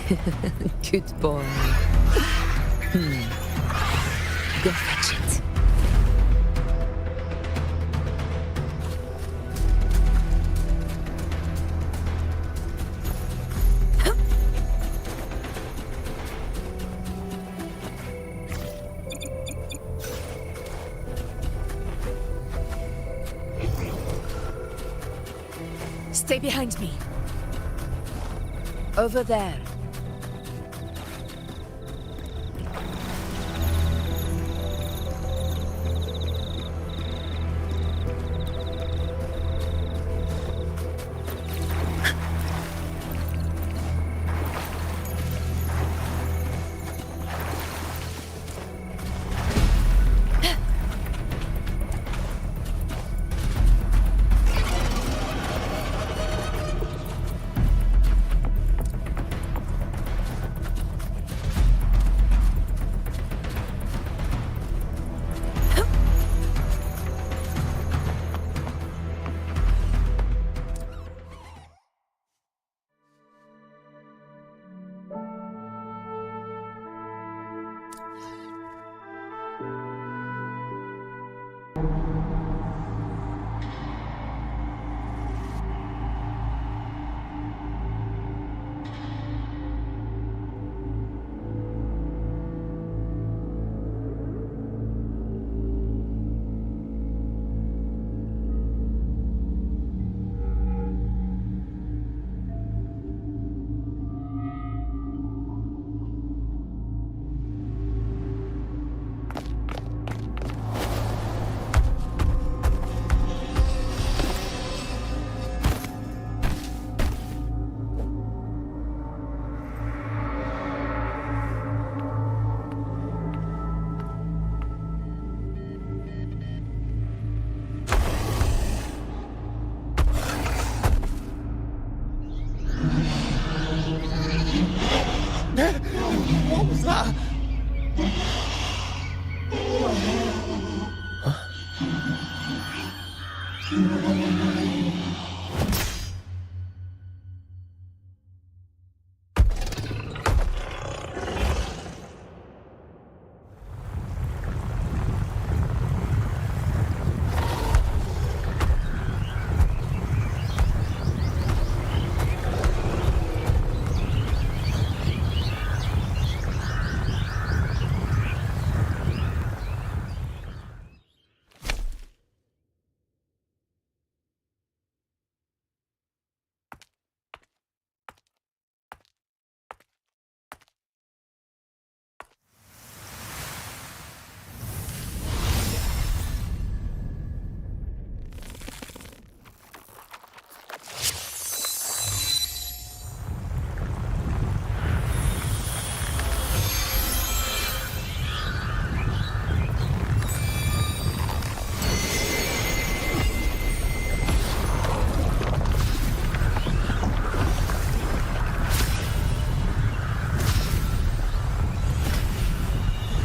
Good boy. Go fetch it. Stay behind me. Over there. What was that?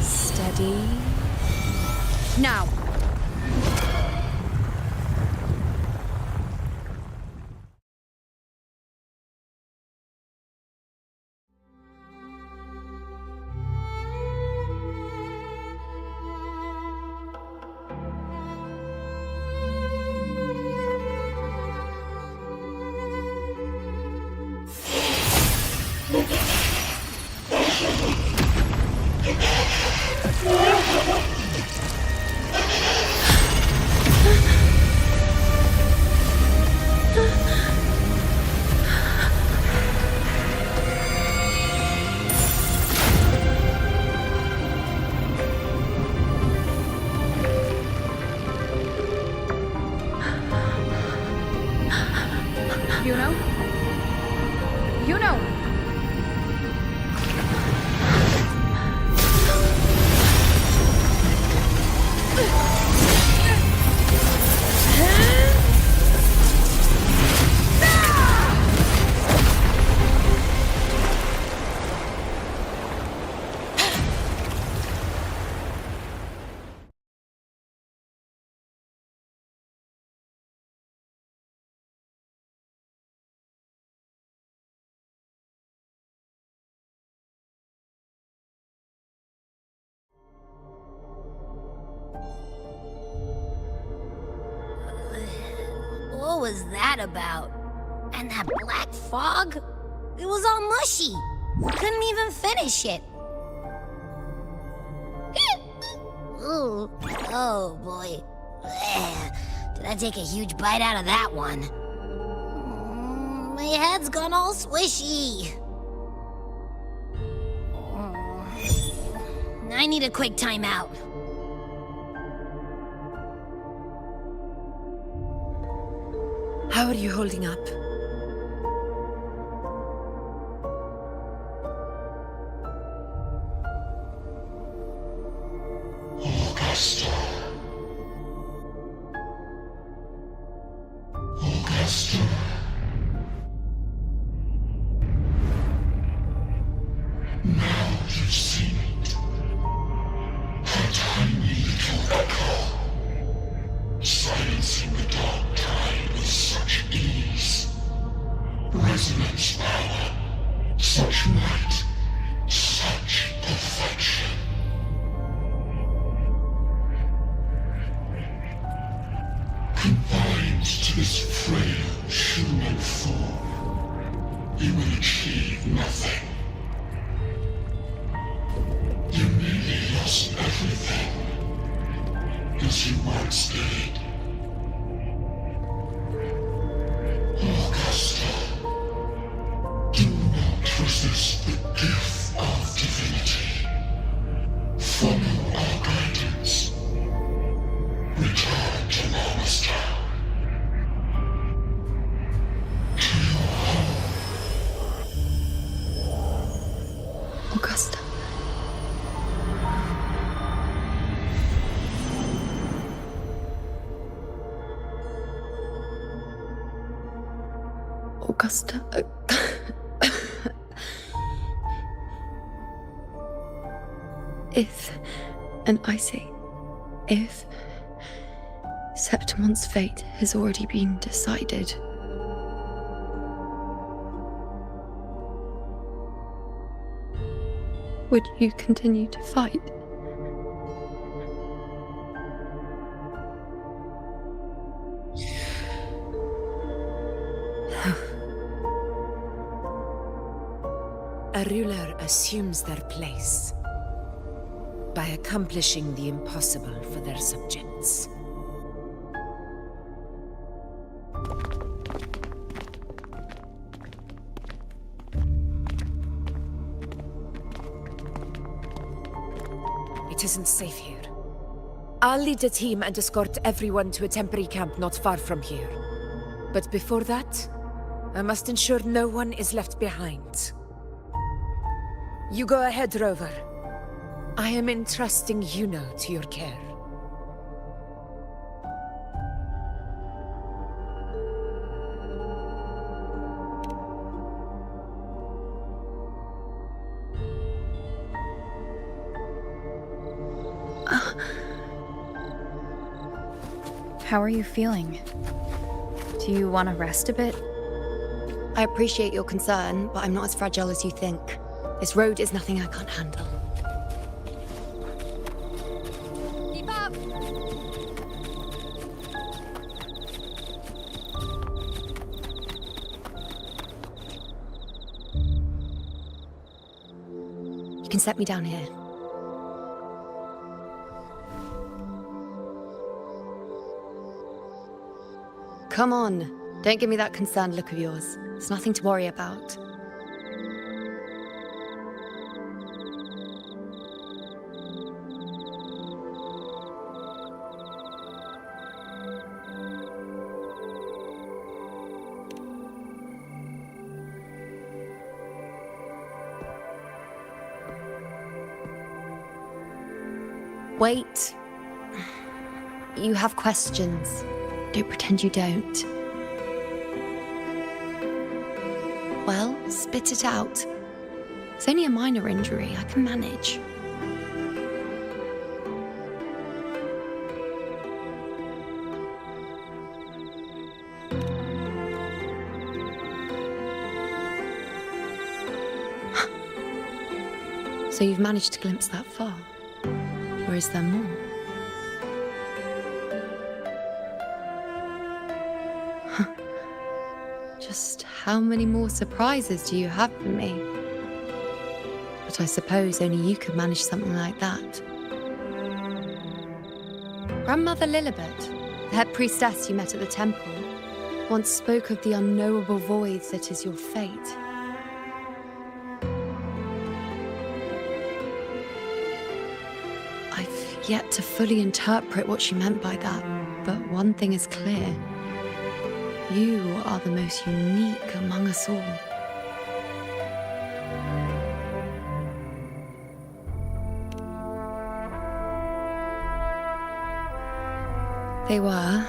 Steady. Now. You know? You know! What was that about? And that black fog? It was all mushy. Couldn't even finish it. Ooh, oh boy. Did I take a huge bite out of that one? My head's gone all swishy. I need a quick timeout. How are you holding up? Augusta. Augusta. Now you've seen it. A tiny little echo, silencing the dark tide with such ease. Resonance power, such might, such perfection. Confined to this frail human form, you will achieve nothing. You nearly lost everything, as you once did. Augusta, do not resist the gift of divinity. Follow our guidance. Return to Lower's Town. To your home. Augusta. Augusta. If, and I say, if Septimon's fate has already been decided, would you continue to fight? A ruler assumes their place by accomplishing the impossible for their subjects. It isn't safe here. I'll lead a team and escort everyone to a temporary camp not far from here. But before that, I must ensure no one is left behind. You go ahead, Rover. I am entrusting Yuno to your care. How are you feeling? Do you want to rest a bit? I appreciate your concern, but I'm not as fragile as you think. This road is nothing I can't handle. Keep up! You can set me down here. Come on. Don't give me that concerned look of yours. It's nothing to worry about. Wait. You have questions. Don't pretend you don't. Well, spit it out. It's only a minor injury. I can manage. So you've managed to glimpse that far? Or is there more? Just how many more surprises do you have for me? But I suppose only you could manage something like that. Grandmother Lilibet, the head priestess you met at the temple, once spoke of the unknowable void that is your fate. I've yet to fully interpret what she meant by that, but one thing is clear. You are the most unique among us all. They were,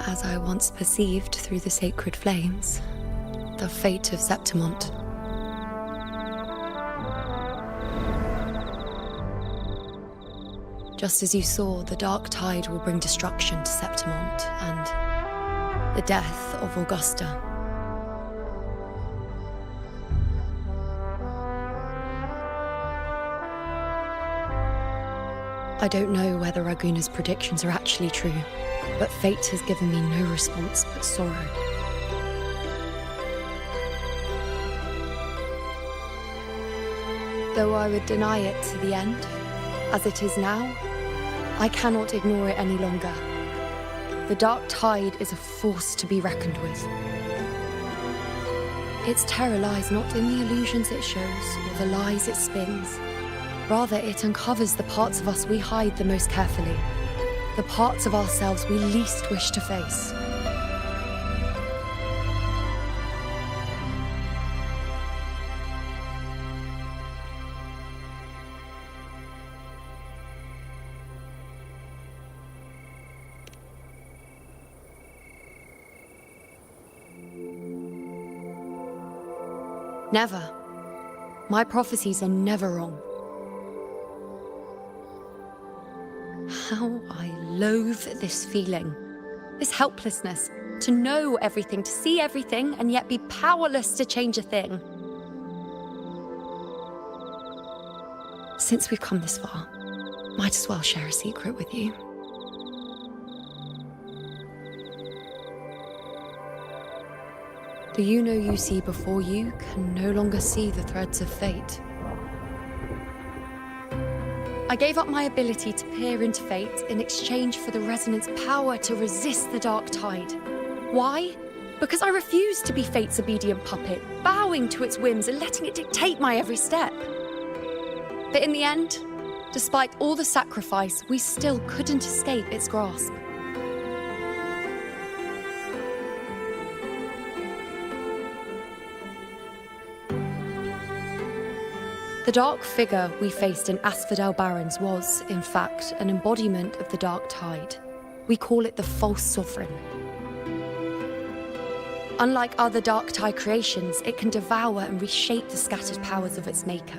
as I once perceived through the sacred flames, the fate of Septimont. Just as you saw, the dark tide will bring destruction to Septimont and the death of Augusta. I don't know whether Raguna's predictions are actually true, but fate has given me no response but sorrow. Though I would deny it to the end, as it is now, I cannot ignore it any longer. The dark tide is a force to be reckoned with. Its terror lies not in the illusions it shows or the lies it spins. Rather, it uncovers the parts of us we hide the most carefully, the parts of ourselves we least wish to face. Never. My prophecies are never wrong. How I loathe this feeling, this helplessness, to know everything, to see everything, and yet be powerless to change a thing. Since we've come this far, might as well share a secret with you. The you see before you can no longer see the threads of fate. I gave up my ability to peer into fate in exchange for the resonance power to resist the dark tide. Why? Because I refused to be fate's obedient puppet, bowing to its whims and letting it dictate my every step. But in the end, despite all the sacrifice, we still couldn't escape its grasp. The dark figure we faced in Asphodel Barrens was, in fact, an embodiment of the dark tide. We call it the false sovereign. Unlike other dark tide creations, it can devour and reshape the scattered powers of its maker.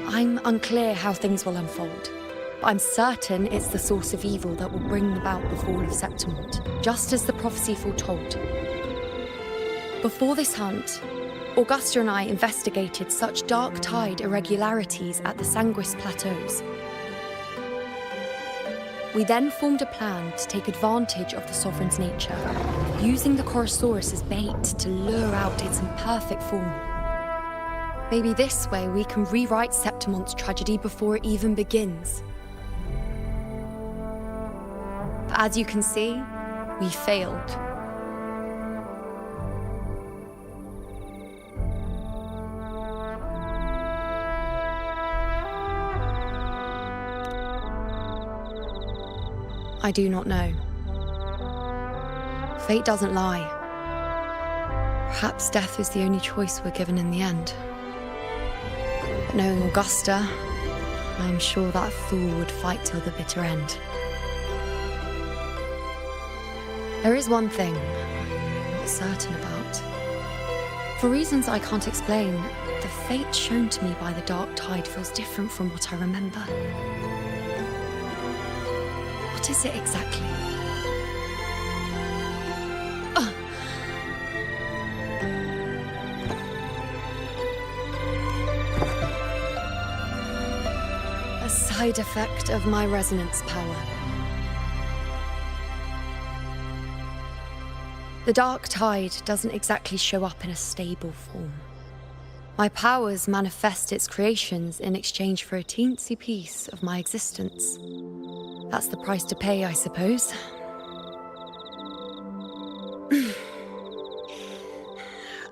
I'm unclear how things will unfold, but I'm certain it's the source of evil that will bring about the fall of Septimont, just as the prophecy foretold. Before this hunt, Augusta and I investigated such dark tide irregularities at the Sanguis Plateaus. We then formed a plan to take advantage of the Sovereign's nature, using the Chorosaurus as bait to lure out its imperfect form. Maybe this way we can rewrite Septimont's tragedy before it even begins. But as you can see, we failed. I do not know. Fate doesn't lie. Perhaps death is the only choice we're given in the end. But knowing Augusta, I'm sure that fool would fight till the bitter end. There is one thing I'm not certain about. For reasons I can't explain, the fate shown to me by the dark tide feels different from what I remember. What is it exactly? A side effect of my resonance power. The dark tide doesn't exactly show up in a stable form. My powers manifest its creations in exchange for a teensy piece of my existence. That's the price to pay, I suppose.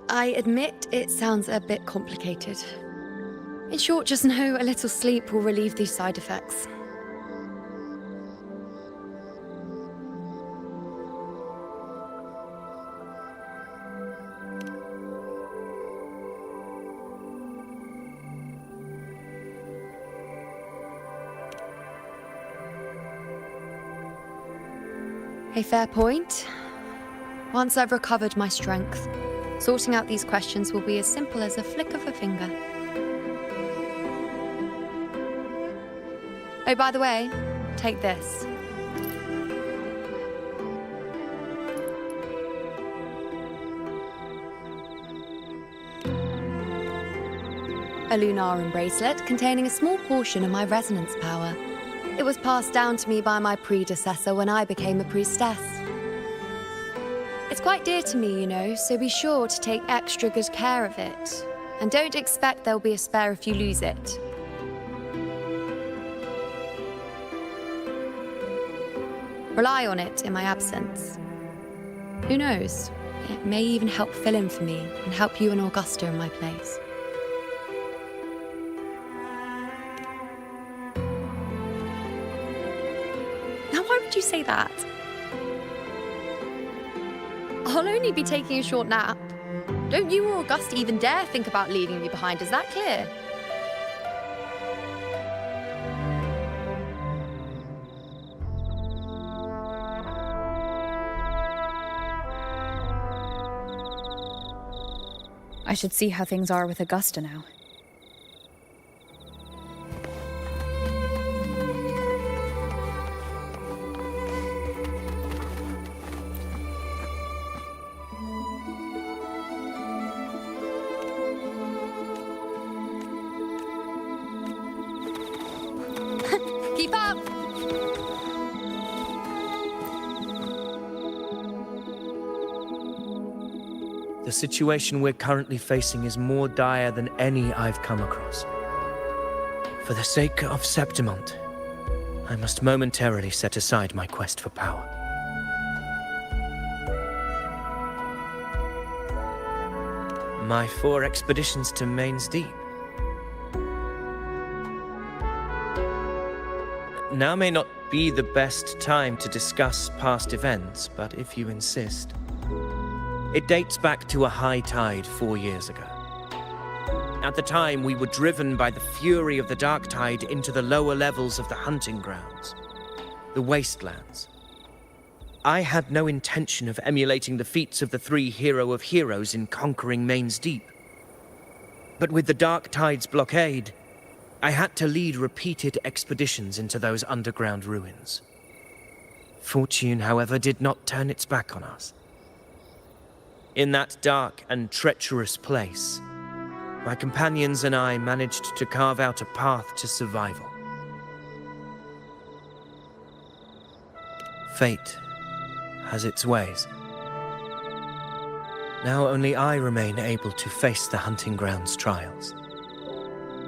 I admit it sounds a bit complicated. In short, just know a little sleep will relieve these side effects. A fair point. Once I've recovered my strength, sorting out these questions will be as simple as a flick of a finger. Oh, by the way, take this. A Lunarum bracelet containing a small portion of my resonance power. It was passed down to me by my predecessor when I became a priestess. It's quite dear to me, you know, so be sure to take extra good care of it. And don't expect there'll be a spare if you lose it. Rely on it in my absence. Who knows? It may even help fill in for me and help you and Augusta in my place. Now, why would you say that? I'll only be taking a short nap. Don't you or Augusta even dare think about leaving me behind, is that clear? I should see how things are with Augusta now. Keep up! The situation we're currently facing is more dire than any I've come across. For the sake of Septimont, I must momentarily set aside my quest for power. My 4 expeditions to Main's Deep. Now may not be the best time to discuss past events, but if you insist. It dates back to a high tide 4 years ago. At the time, we were driven by the fury of the dark tide into the lower levels of the hunting grounds, the wastelands. I had no intention of emulating the feats of the 3 hero of heroes in conquering Main's Deep. But with the dark tide's blockade, I had to lead repeated expeditions into those underground ruins. Fortune, however, did not turn its back on us. In that dark and treacherous place, my companions and I managed to carve out a path to survival. Fate has its ways. Now only I remain able to face the hunting grounds trials.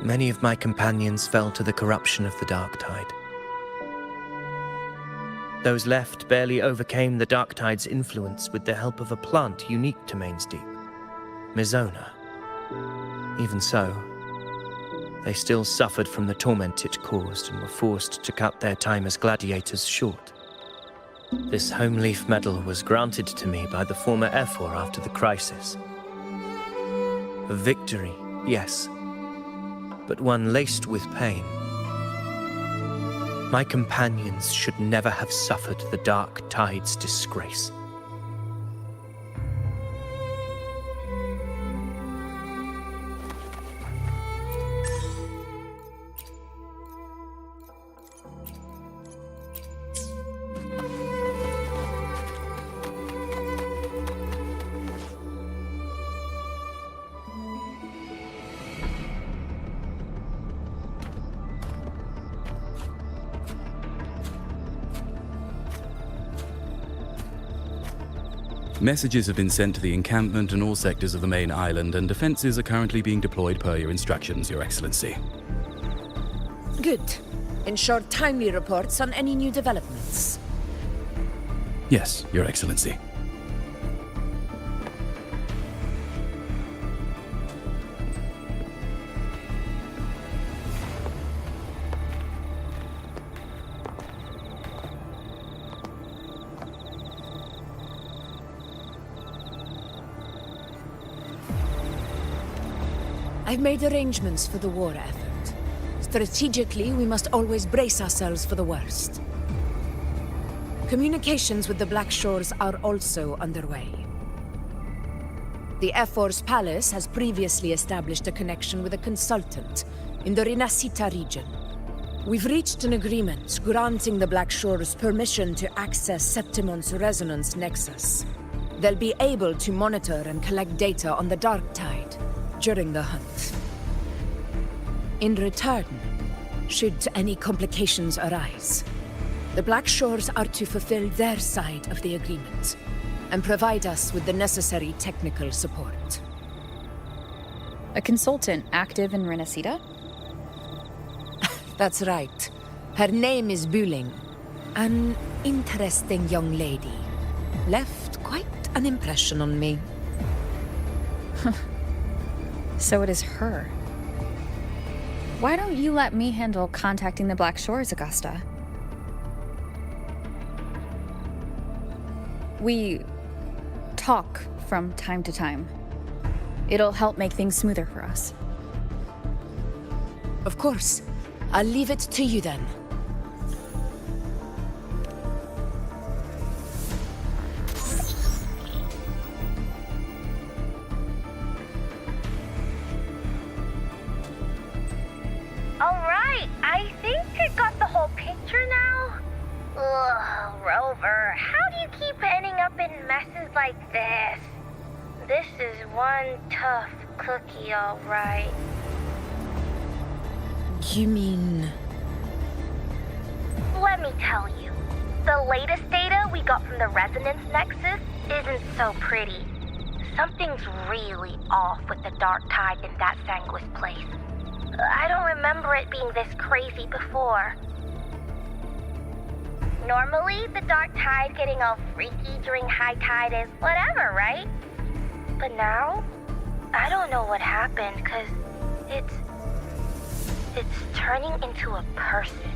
Many of my companions fell to the corruption of the dark tide. Those left barely overcame the dark tide's influence with the help of a plant unique to Main's Deep, Mizona. Even so, they still suffered from the torment it caused and were forced to cut their time as gladiators short. This home leaf medal was granted to me by the former Ephor after the crisis. A victory, yes, but one laced with pain. My companions should never have suffered the dark tide's disgrace. Messages have been sent to the encampment and all sectors of the main island, and defenses are currently being deployed per your instructions, Your Excellency. Good. Ensure timely reports on any new developments. Yes, Your Excellency. I've made arrangements for the war effort. Strategically, we must always brace ourselves for the worst. Communications with the Black Shores are also underway. The Air Force Palace has previously established a connection with a consultant in the Rinascita region. We've reached an agreement granting the Black Shores permission to access Septimon's resonance nexus. They'll be able to monitor and collect data on the Dark Tide during the hunt. In return, should any complications arise, the Black Shores are to fulfill their side of the agreement and provide us with the necessary technical support. A consultant active in Rinascita? That's right. Her name is Buling. An interesting young lady. Left quite an impression on me. So it is her. Why don't you let me handle contacting the Black Shores, Augusta? We talk from time to time. It'll help make things smoother for us. Of course. I'll leave it to you then. Alright, I think I got the whole picture now. Ugh, Rover, how do you keep ending up in messes like this? This is one tough cookie, alright. You mean... Let me tell you, the latest data we got from the resonance nexus isn't so pretty. Something's really off with the Dark Tide in that Sanguis place. I don't remember it being this crazy before. Normally, the Dark Tide getting all freaky during high tide is whatever, right? But now, I don't know what happened, because it's turning into a person.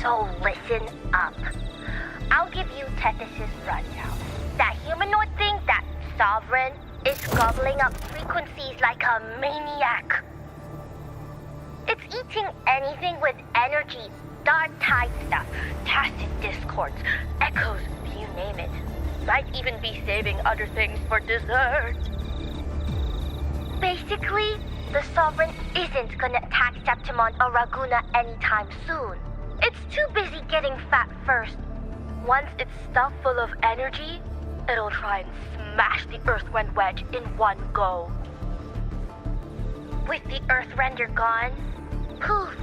So listen up. I'll give you Tethys' rundown. That humanoid thing, that Sovereign, is gobbling up frequencies like a maniac. It's eating anything with energy, Dark Tide stuff, tacit discords, echoes, you name it. Might even be saving other things for dessert. Basically, the Sovereign isn't gonna attack Septimon or Raguna anytime soon. It's too busy getting fat first. Once it's stuffed full of energy, it'll try and smash the Earthwind wedge in one go. With the Earthrender gone, poof,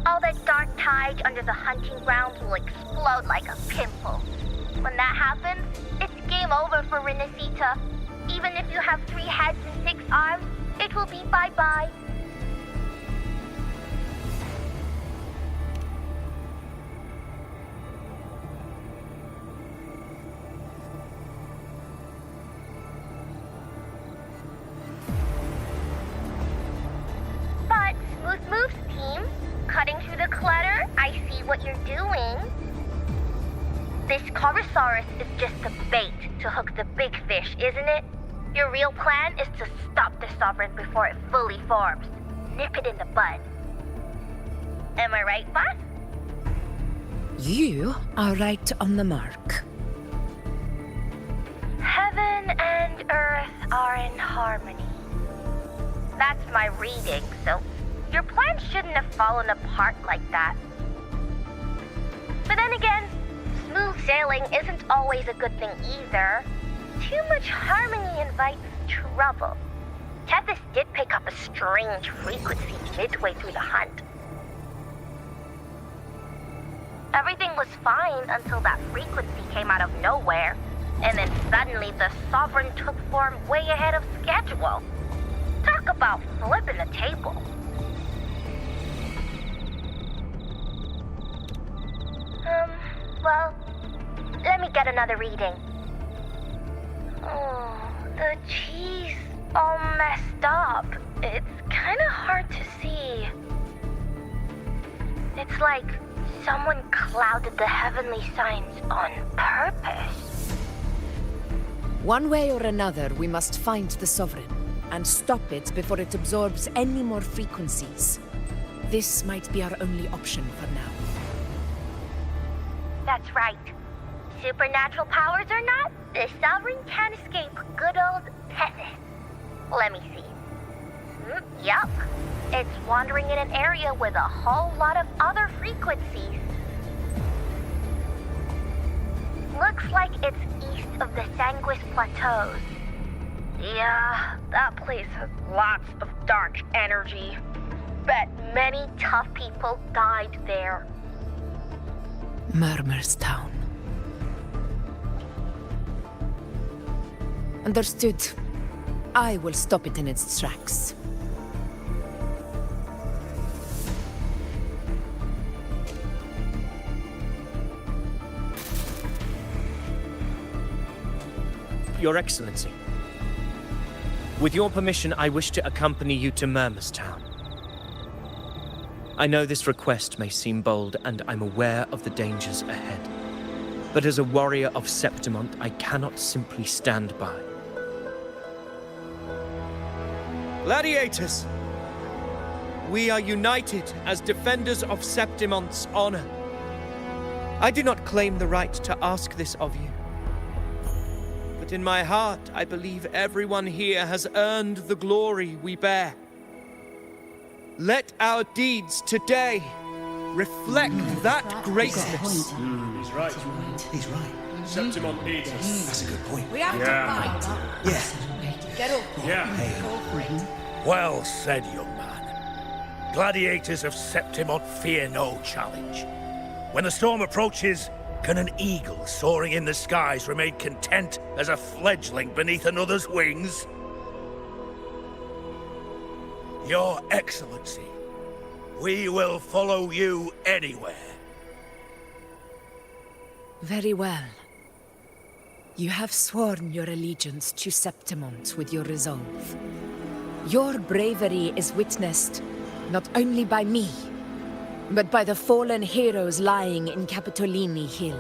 all that Dark Tide under the hunting grounds will explode like a pimple. When that happens, it's game over for Rinascita. Even if you have 3 heads and 6 arms, it will be bye-bye. But, Smooth Moves team, cutting through the clutter, I see what you're doing. This Corosaurus is just a bait to hook the big fish, isn't it? Your real plan is to stop the Sovereign before it fully forms. Nip it in the bud. Am I right, boss? You are right on the mark. Heaven and Earth are in harmony. That's my reading, so your plan shouldn't have fallen apart like that. But then again, smooth sailing isn't always a good thing either. Too much harmony invites trouble. Tethys did pick up a strange frequency midway through the hunt. Everything was fine until that frequency came out of nowhere. And then suddenly the Sovereign took form way ahead of schedule. Talk about flipping the table. Well, let me get another reading. Oh, the cheese all messed up. It's kind of hard to see. It's like someone clouded the heavenly signs on purpose. One way or another, we must find the Sovereign and stop it before it absorbs any more frequencies. This might be our only option for now. That's right. Supernatural powers or not, the Sovereign can't escape good old Tethys. Let me see. Yup. It's wandering in an area with a whole lot of other frequencies. Looks like it's east of the Sanguis Plateaus. Yeah, that place has lots of dark energy. Bet many tough people died there. Murmur's Town. Understood. I will stop it in its tracks. Your Excellency. With your permission, I wish to accompany you to Murmur's Town. I know this request may seem bold, and I'm aware of the dangers ahead. But as a warrior of Septimont, I cannot simply stand by. Gladiators! We are united as defenders of Septimont's honor. I do not claim the right to ask this of you. But in my heart, I believe everyone here has earned the glory we bear. Let our deeds today reflect that greatness. He's right. He's right. Septimont needs us. That's a good point. We have to fight. Yeah. Get over. Yeah. Well said, young man. Gladiators of Septimont fear no challenge. When the storm approaches, can an eagle soaring in the skies remain content as a fledgling beneath another's wings? Your Excellency, we will follow you anywhere. Very well. You have sworn your allegiance to Septimont with your resolve. Your bravery is witnessed not only by me, but by the fallen heroes lying in Capitolini Hill.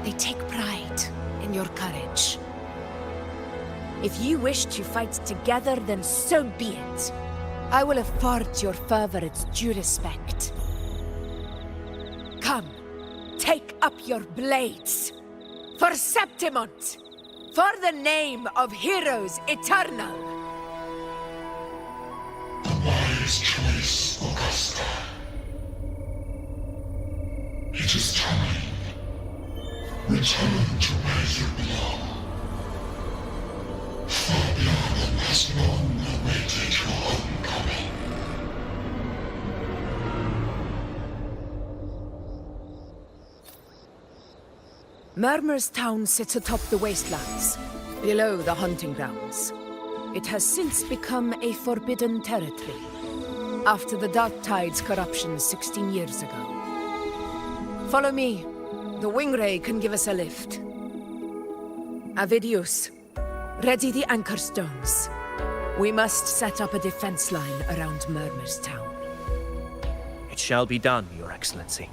They take pride in your courage. If you wish to fight together, then so be it. I will afford your fervor its due respect. Come, take up your blades. For Septimont! For the name of heroes eternal! The wise choice, Augusta. It is time. Return to where you belong. Fabian has long awaited your homecoming. Murmur's Town sits atop the wastelands, below the hunting grounds. It has since become a forbidden territory, after the Dark Tide's corruption 16 years ago. Follow me. The Wingray can give us a lift. Avidius, ready the anchor stones. We must set up a defense line around Murmur's Town. It shall be done, Your Excellency.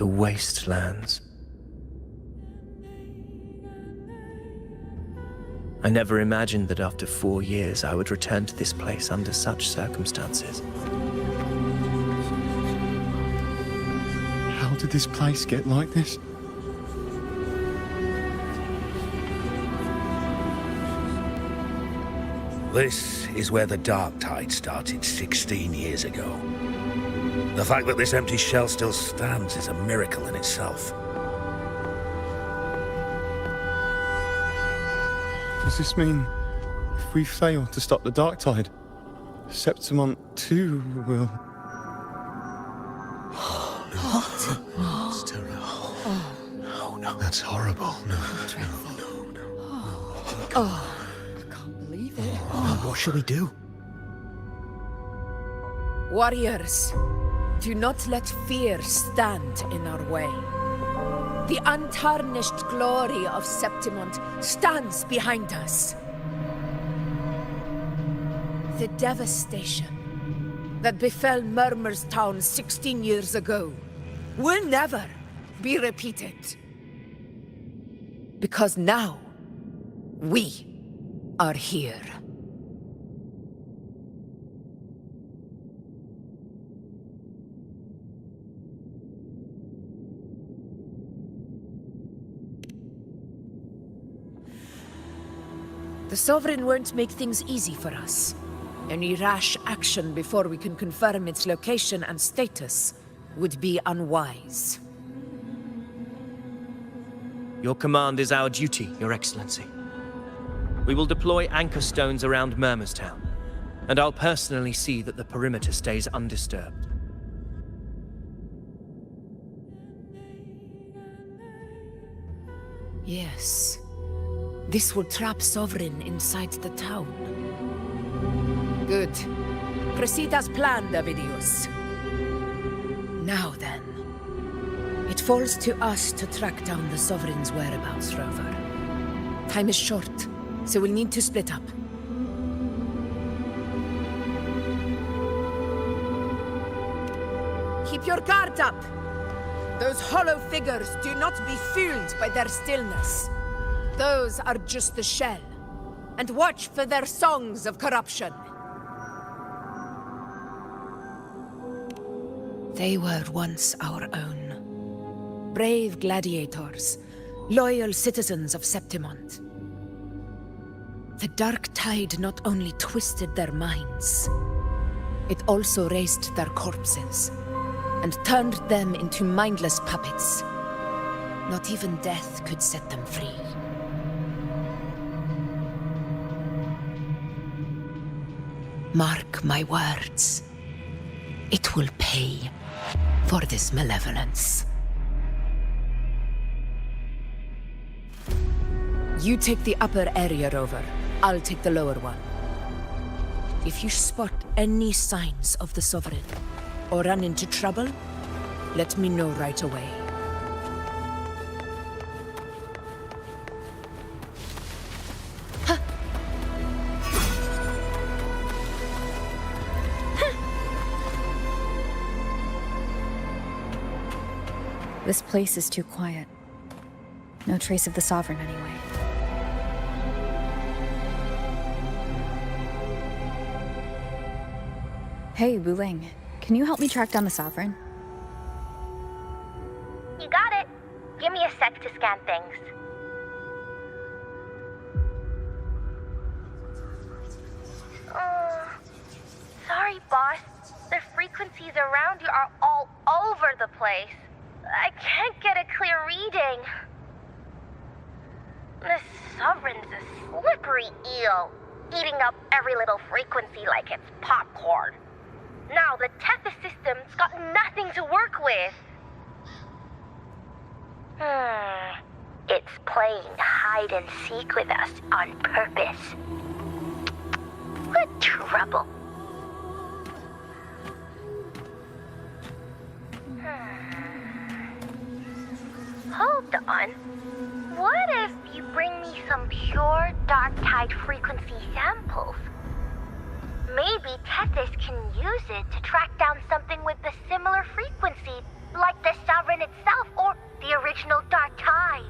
the wastelands. I never imagined that after 4 years I would return to this place under such circumstances. How did this place get like this? This is where the Dark Tide started 16 years ago. The fact that this empty shell still stands is a miracle in itself. Does this mean if we fail to stop the Dark Tide, Septimont too will... It's terrible. No, no. That's horrible. No, I can't believe it. What shall we do? Warriors, do not let fear stand in our way. The untarnished glory of Septimont stands behind us. The devastation that befell Murmur's town 16 years ago will never be repeated. Because now, we are here. The Sovereign won't make things easy for us. Any rash action before we can confirm its location and status would be unwise. Your command is our duty, Your Excellency. We will deploy anchor stones around Murmurstown, and I'll personally see that the perimeter stays undisturbed. Yes. This will trap Sovereign inside the town. Good. Proceed as planned, Avidius. Now then. It falls to us to track down the Sovereign's whereabouts, Rover. Time is short, so we'll need to split up. Keep your guard up! Those hollow figures do not be fooled by their stillness. Those are just the shell. And watch for their songs of corruption. They were once our own. Brave gladiators, loyal citizens of Septimont. The Dark Tide not only twisted their minds, it also raised their corpses and turned them into mindless puppets. Not even death could set them free. Mark my words. It will pay for this malevolence. You take the upper area, Rover. I'll take the lower one. If you spot any signs of the Sovereign, or run into trouble, let me know right away. This place is too quiet. No trace of the Sovereign anyway. Hey, Wuthering. Can you help me track down the Sovereign? You got it. Give me a sec to scan things. Sorry, boss. The frequencies around you are all over the place. I can't get a clear reading. The Sovereign's a slippery eel, eating up every little frequency like it's popcorn. Now the Tethys system's got nothing to work with. It's playing hide and seek with us on purpose. What trouble. Hold on. What if you bring me some pure Dark Tide frequency samples? Maybe Tethys can use it to track down something with a similar frequency like the Sovereign itself or the original Dark Tide.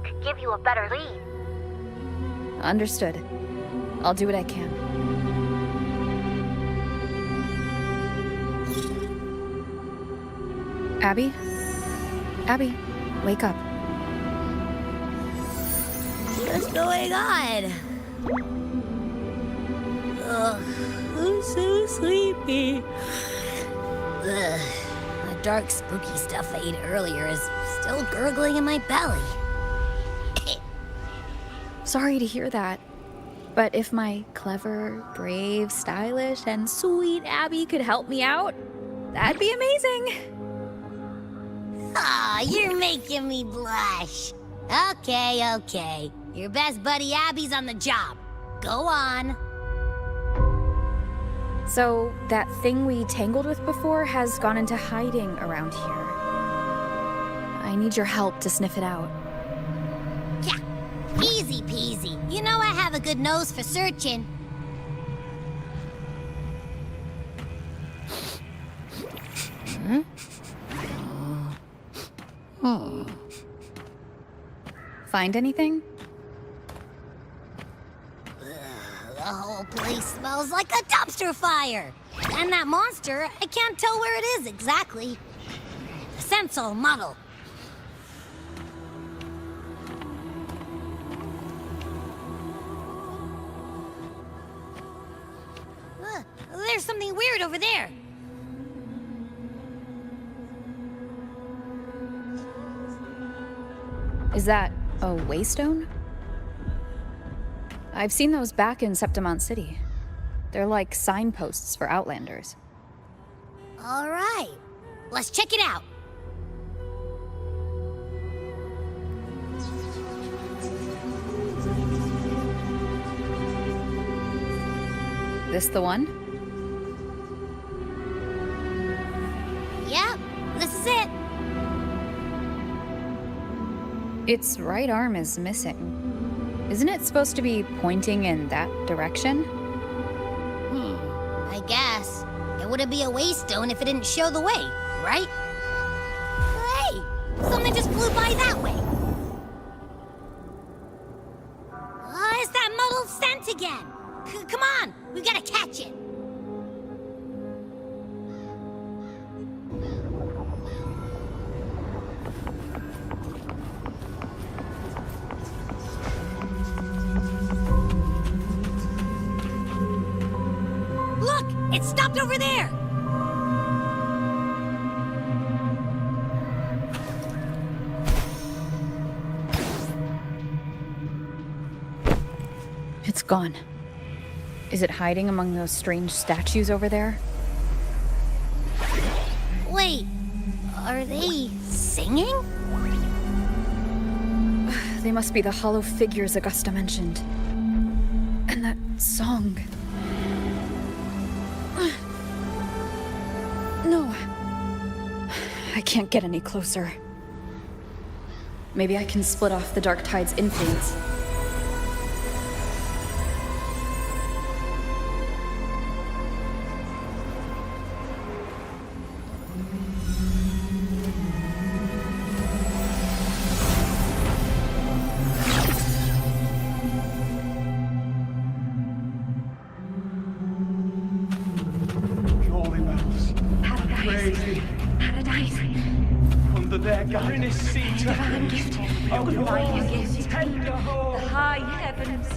Could give you a better lead. Understood. I'll do what I can. Abby? Abby, wake up. What's going on? Ugh, I'm so sleepy. Ugh, the dark, spooky stuff I ate earlier is still gurgling in my belly. Sorry to hear that. But if my clever, brave, stylish, and sweet Abby could help me out, that'd be amazing. Aw, you're making me blush. Okay. Your best buddy Abby's on the job. Go on. So, that thing we tangled with before has gone into hiding around here. I need your help to sniff it out. Yeah, easy peasy. You know I have a good nose for searching. Find anything? The whole place smells like a dumpster fire. And that monster, I can't tell where it is exactly. The scent's all muddled. There's something weird over there. Is that a waystone? I've seen those back in Septimont City. They're like signposts for Outlanders. All right, let's check it out. This the one? Yep, this is it. Its right arm is missing. Isn't it supposed to be pointing in that direction? I guess. It wouldn't be a waystone if it didn't show the way, right? Hey, something just flew by that way. It's that muddled scent again. Come on, we gotta catch it. Look, it stopped over there. It's gone. Is it hiding among those strange statues over there? Wait, are they singing? They must be the hollow figures Augusta mentioned. And that song. No. I can't get any closer. Maybe I can split off the Dark Tide's influence. Holy bells. Praise thee. Paradise. Under their guidance, seat Divine gift. of your Divine gift. tender home. The high heavens.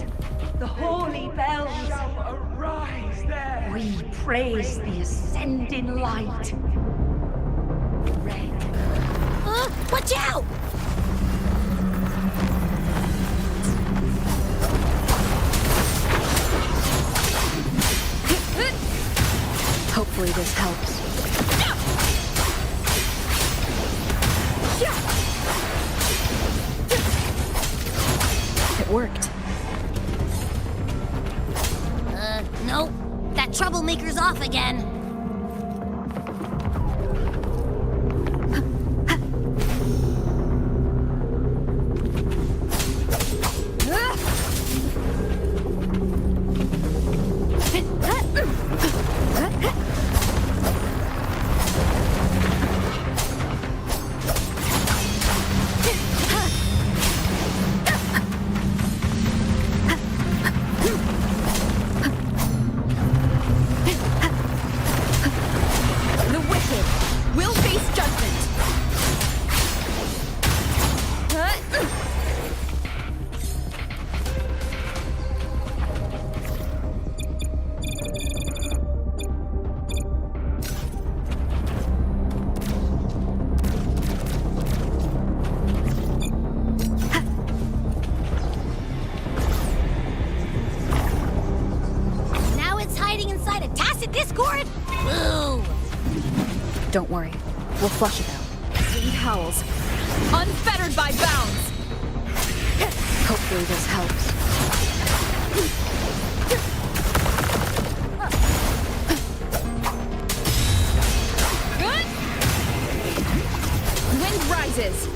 The holy bells. Shall arise there. We praise the ascending light. Red. Watch out! Hopefully this helps. It worked. Nope. That troublemaker's off again. Don't worry. We'll flush it out. Sweet howls. Unfettered by bounds! Hopefully this helps. Good! Wind rises!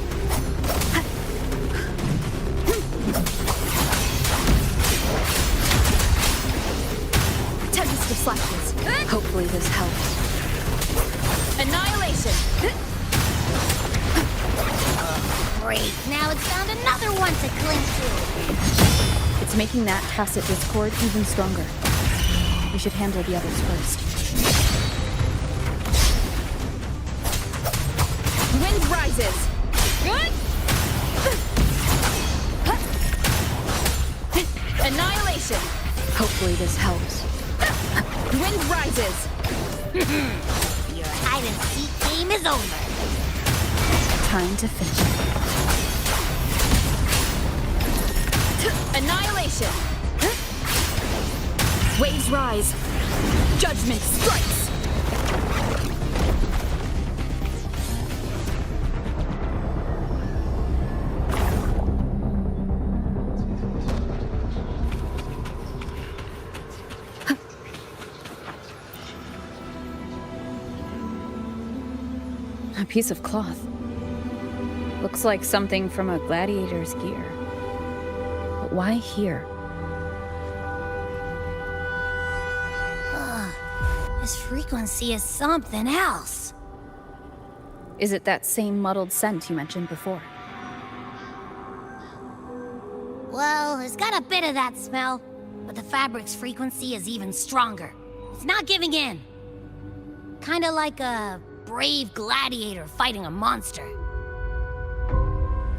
Tempest of slashes. Hopefully this helps. Annihilation! Great, now it's found another one to cling to. It's making that tacit discord even stronger. We should handle the others first. Wind rises! Good! Annihilation! Hopefully this helps. Wind rises! Your hide-and-seek game is over. Time to finish it. Annihilation! Waves rise! Judgment strikes! A piece of cloth. Looks like something from a gladiator's gear. But why here? This frequency is something else. Is it that same muddled scent you mentioned before? Well, it's got a bit of that smell, but the fabric's frequency is even stronger. It's not giving in. Kinda like a brave gladiator fighting a monster.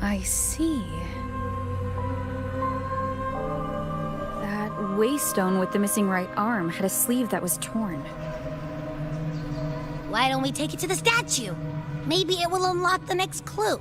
I see. That waystone with the missing right arm had a sleeve that was torn. Why don't we take it to the statue? Maybe it will unlock the next clue.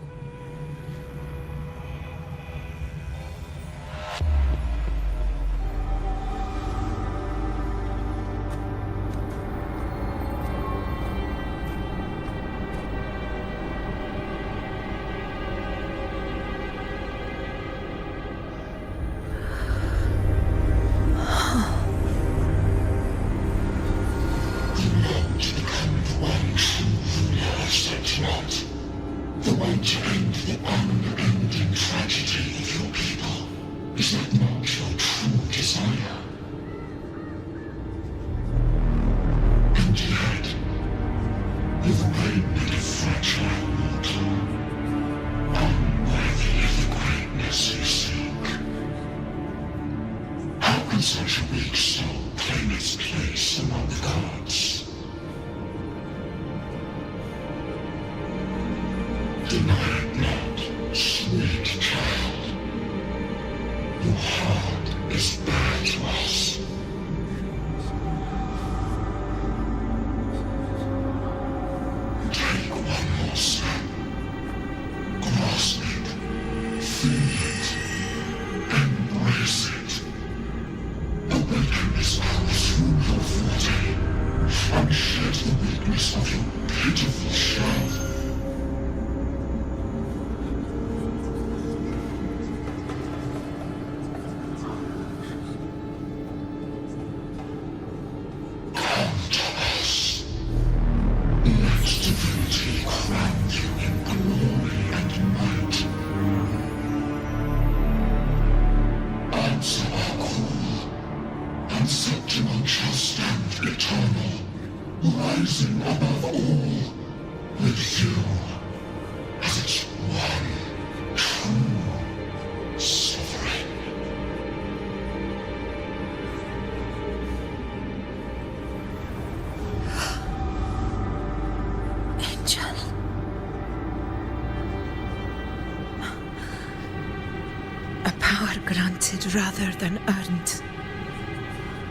Granted rather than earned,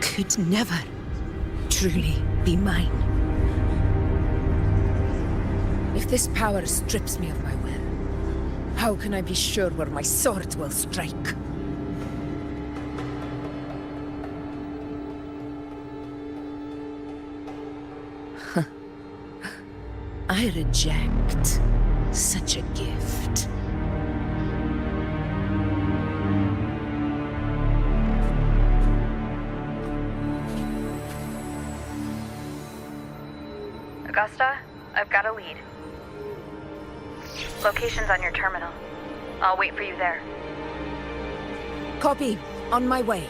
could never truly be mine. If this power strips me of my will, how can I be sure where my sword will strike? I reject such a gift. Augusta, I've got a lead. Location's on your terminal. I'll wait for you there. Copy. On my way.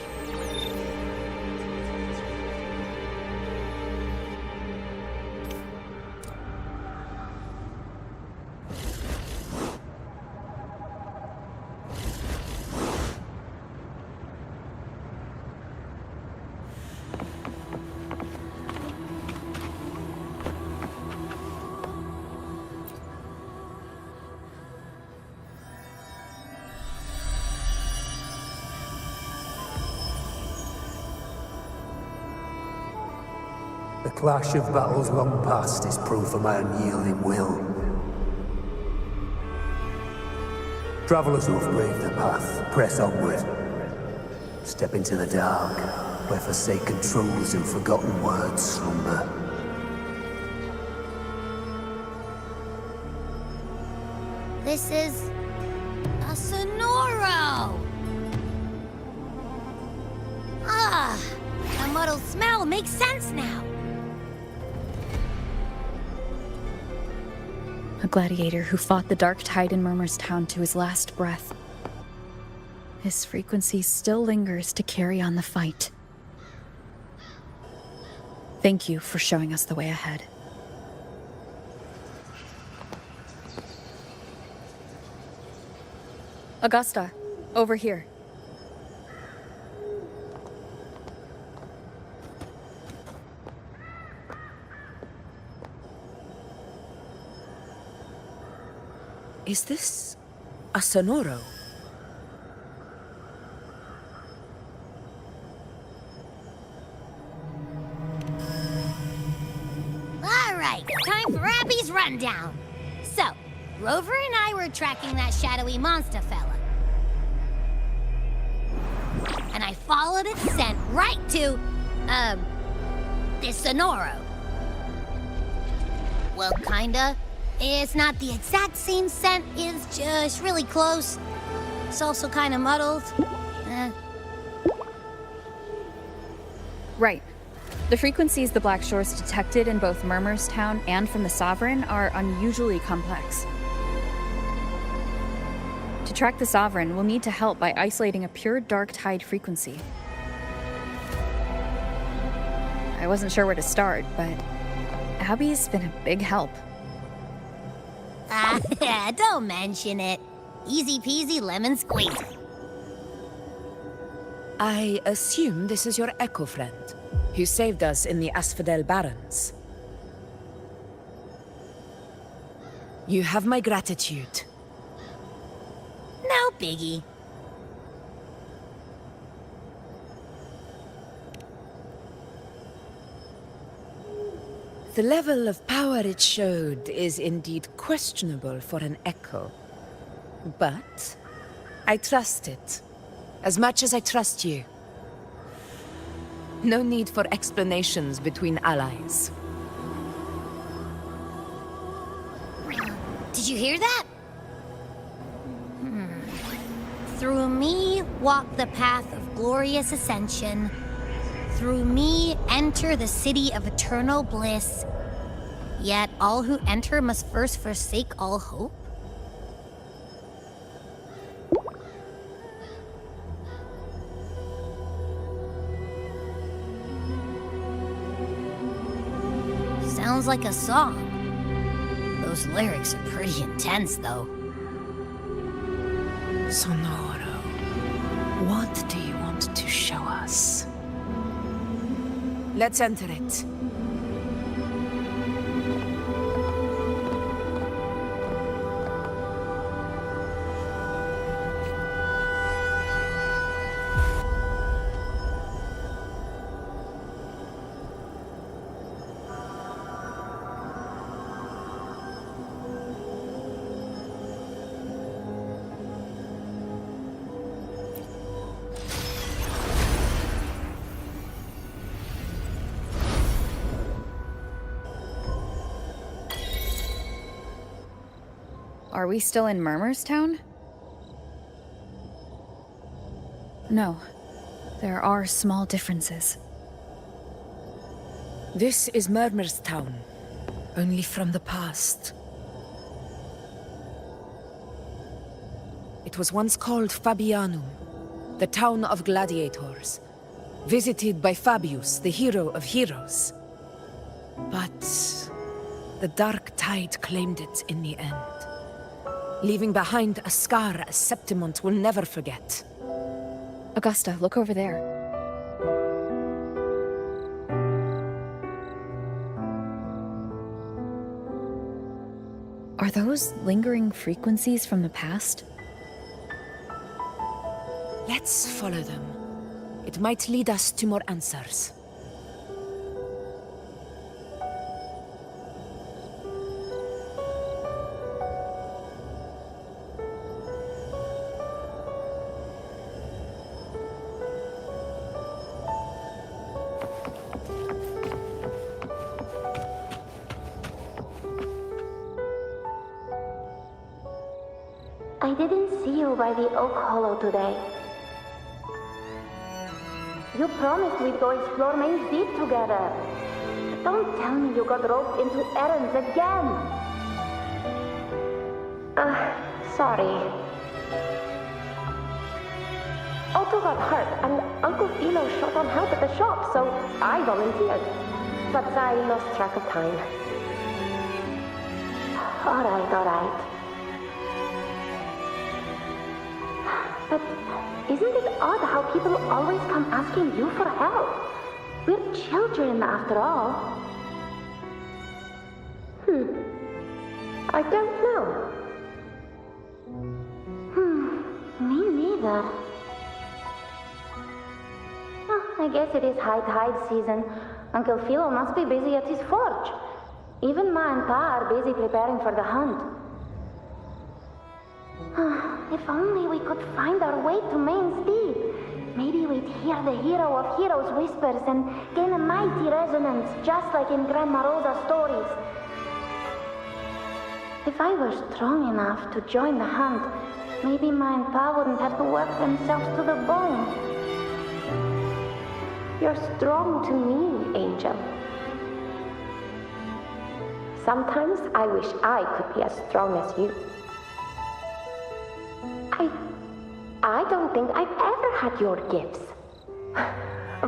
The clash of battles long past is proof of my unyielding will. Travelers who have braved the path, press onward. Step into the dark, where forsaken truths and forgotten words slumber. This is a Sonoro! Ah, the muddled smell makes sense now. A gladiator who fought the dark tide in Murmur's Town to his last breath. His frequency still lingers to carry on the fight. Thank you for showing us the way ahead. Augusta, over here. Is this a Sonoro? All right, time for Abby's rundown. So, Rover and I were tracking that shadowy monster fella. And I followed its scent right to, this Sonoro. Well, kinda. It's not the exact same scent, it's just really close. It's also kinda muddled. Right. The frequencies the Black Shores detected in both Murmur's Town and from the Sovereign are unusually complex. To track the Sovereign, we'll need to help by isolating a pure dark tide frequency. I wasn't sure where to start, but Abby's been a big help. Don't mention it. Easy peasy lemon squeezy. I assume this is your Echo friend, who saved us in the Asphodel Barrens. You have my gratitude. No biggie. The level of power it showed is indeed questionable for an Echo. But I trust it, as much as I trust you. No need for explanations between allies. Did you hear that? Through me walk the path of glorious ascension. Through me enter the city of eternal bliss. Yet all who enter must first forsake all hope. Sounds like a song. Those lyrics are pretty intense, though. Sonoro, what do you want to show us? Let's enter it. Are we still in Murmurstown? No. There are small differences. This is Murmurstown, only from the past. It was once called Fabianum, the town of gladiators, visited by Fabius, the hero of heroes. But the dark tide claimed it in the end, leaving behind a scar Septimont will never forget. Augusta, look over there. Are those lingering frequencies from the past? Let's follow them. It might lead us to more answers. I didn't see you by the Oak Hollow today. You promised we'd go explore Main's Deep together. Don't tell me you got roped into errands again. Sorry. Otto got hurt, and Uncle Philo shot on help at the shop, so I volunteered. But I lost track of time. Alright. But isn't it odd how people always come asking you for help? We're children, after all. I don't know. Me neither. Oh, I guess it is high tide season. Uncle Philo must be busy at his forge. Even Ma and Pa are busy preparing for the hunt. If only we could find our way to Main's Deep. Maybe we'd hear the hero of heroes whispers and gain a mighty resonance, just like in Grandma Rosa's stories. If I were strong enough to join the hunt, maybe Ma and Pa wouldn't have to work themselves to the bone. You're strong to me, Angel. Sometimes I wish I could be as strong as you. I don't think I've ever had your gifts.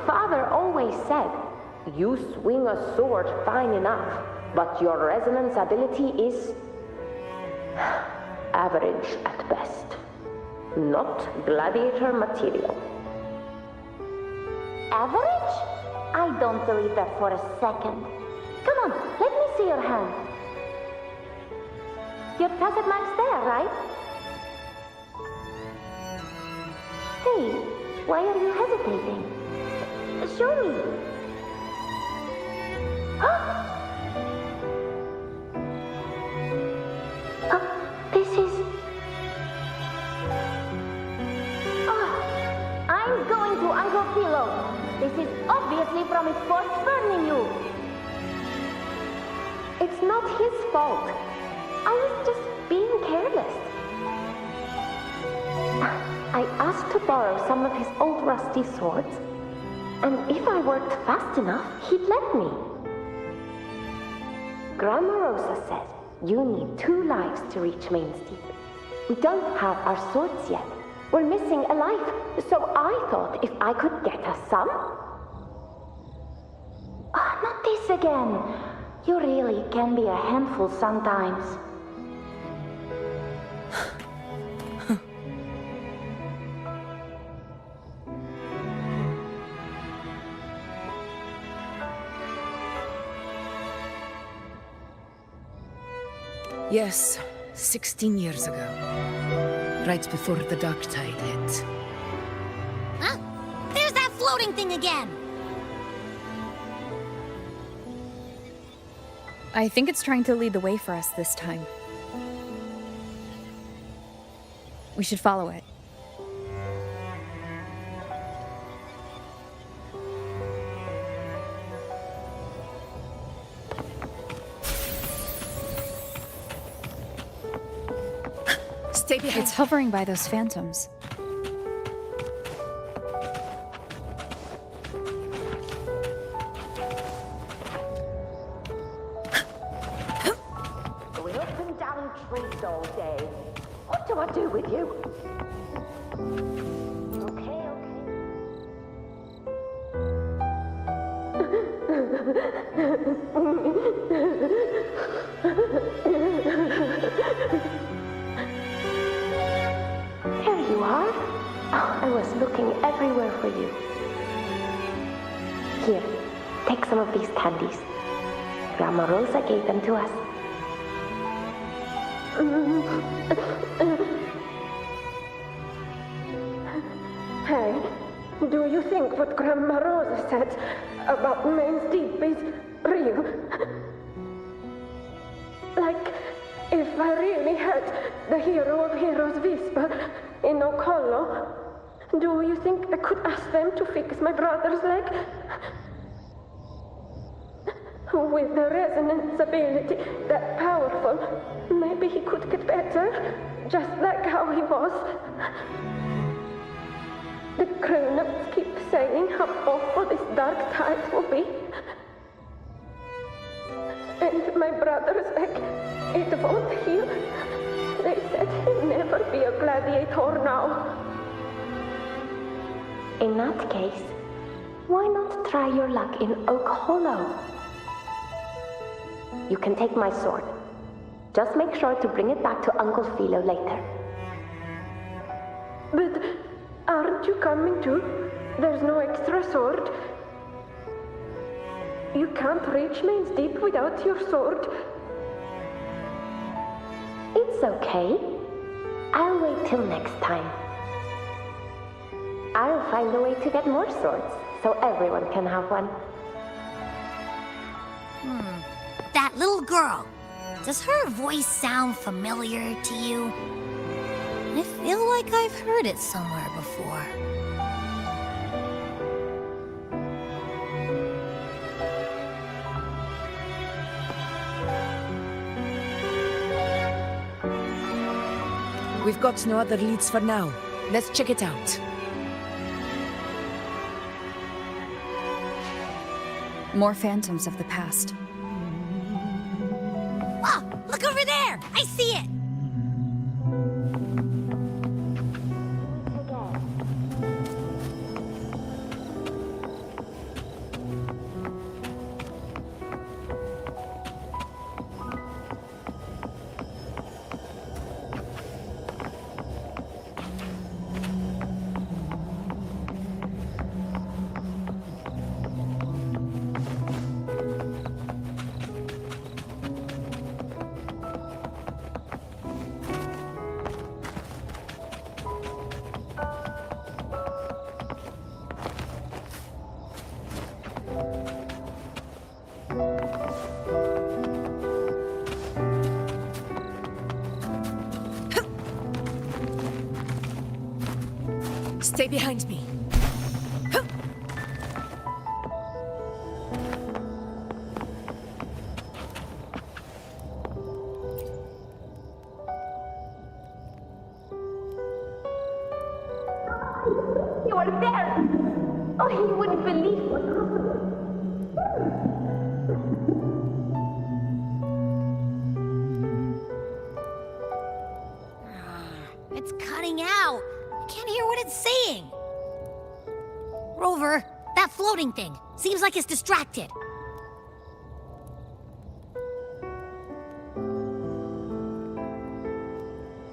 Father always said, you swing a sword fine enough, but your resonance ability is average at best. Not gladiator material. Average? I don't believe that for a second. Come on, let me see your hand. Your facet mark's there, right? Hey, why are you hesitating? Show me. This is... I'm going to Uncle Philo. This is obviously from his forge burning you. It's not his fault. I was just being careless. I asked to borrow some of his old rusty swords, and if I worked fast enough, he'd let me. Grandma Rosa said you need 2 lives to reach Main's Deep. We don't have our swords yet. We're missing a life, so I thought if I could get us some... not this again. You really can be a handful sometimes. Yes, 16 years ago. Right before the dark tide hit. Huh? There's that floating thing again! I think it's trying to lead the way for us this time. We should follow it. It's hovering by those phantoms. Going up and down trees all day. What do I do with you? Okay. Here you are. Oh, I was looking everywhere for you. Here, take some of these candies. Grandma Rosa gave them to us. Hey, do you think what Grandma Rosa said about Main's Deep is real? Like, if I really had the hero of heroes whisper in Okolo, do you think I could ask them to fix my brother's leg? With the resonance ability that powerful, maybe he could get better, just like how he was. The grown-ups keep saying how awful this dark tide will be. And my brother's leg, it won't heal. They said he'll never be a gladiator now. In that case, why not try your luck in Oak Hollow? You can take my sword. Just make sure to bring it back to Uncle Philo later. But aren't you coming too? There's no extra sword. You can't reach Main's Deep without your sword. It's okay. I'll wait till next time. I'll find a way to get more swords, so everyone can have one. That little girl. Does her voice sound familiar to you? I feel like I've heard it somewhere before. We've got no other leads for now. Let's check it out. More phantoms of the past. Oh, look over there! I see it! Stay behind me. You are there! Oh, he wouldn't believe what happened. It's cutting out. I can't hear what it's saying. Rover, that floating thing. Seems like it's distracted.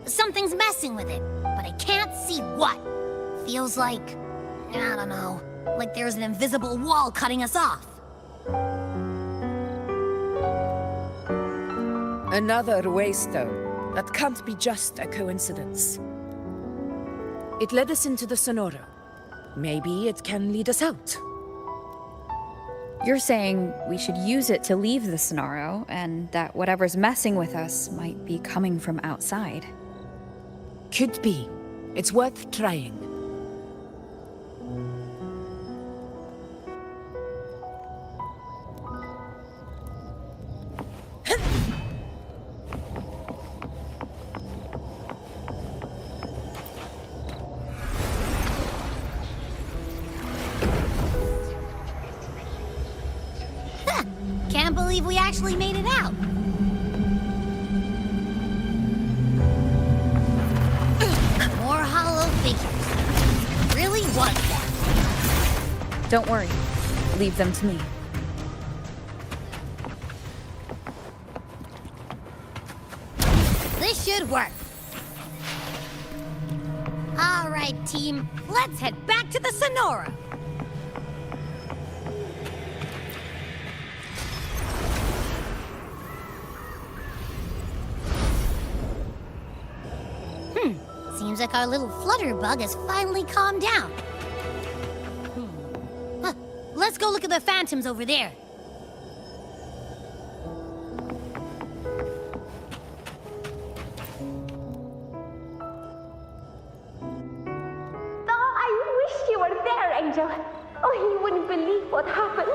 Something's messing with it, but I can't see what. Feels like, I don't know, like there's an invisible wall cutting us off. Another waystone. That can't be just a coincidence. It led us into the Sonora. Maybe it can lead us out. You're saying we should use it to leave the Sonaro, and that whatever's messing with us might be coming from outside. Could be. It's worth trying. believe we actually made it out. More hollow figures. Really was that. Don't worry. Leave them to me. This should work. All right, team. Let's head back to the Sonora. Seems like our little flutterbug has finally calmed down. Huh. Let's go look at the phantoms over there. Oh, I wish you were there, Angel. Oh, you wouldn't believe what happened.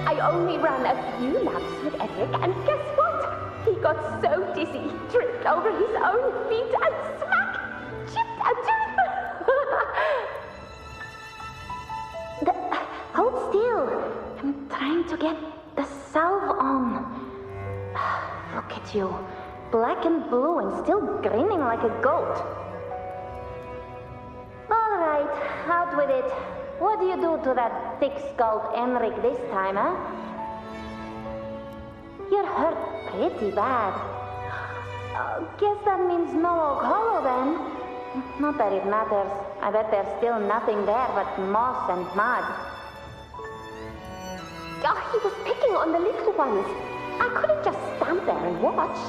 I only ran a few laps with Eric, and guess what? He got so dizzy, tripped over his own feet, and smack! Chipped a tooth! Hold still. I'm trying to get the salve on. Look at you. Black and blue and still grinning like a goat. All right, out with it. What do you do to that thick-skulled Emmerich this time, huh? You're hurt pretty bad. Guess that means no Oak Hollow then. Not that it matters. I bet there's still nothing there but moss and mud. Oh, he was picking on the little ones. I couldn't just stand there and watch.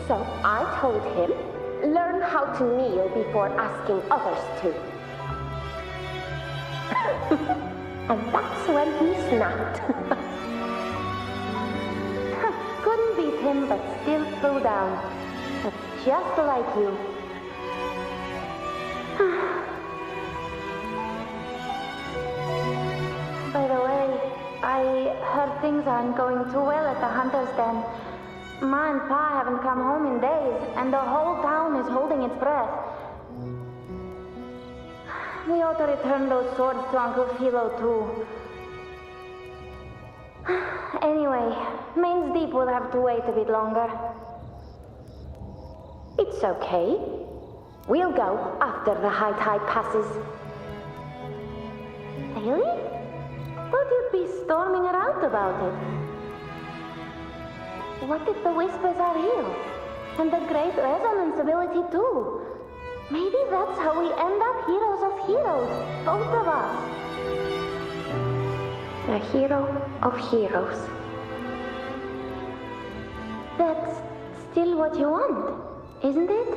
So I told him, learn how to kneel before asking others to. And that's when he snapped. Couldn't beat him, but still threw down. But just like you. By the way, I heard things aren't going too well at the Hunter's Den. Ma and Pa haven't come home in days, and the whole town is holding its breath. We ought to return those swords to Uncle Philo, too. Anyway, Main's Deep will have to wait a bit longer. It's okay. We'll go after the high tide passes. Really? Thought you'd be storming around about it. What if the whispers are real? And the great resonance ability, too? Maybe that's how we end up heroes of heroes, both of us. A hero of heroes. That's still what you want, isn't it?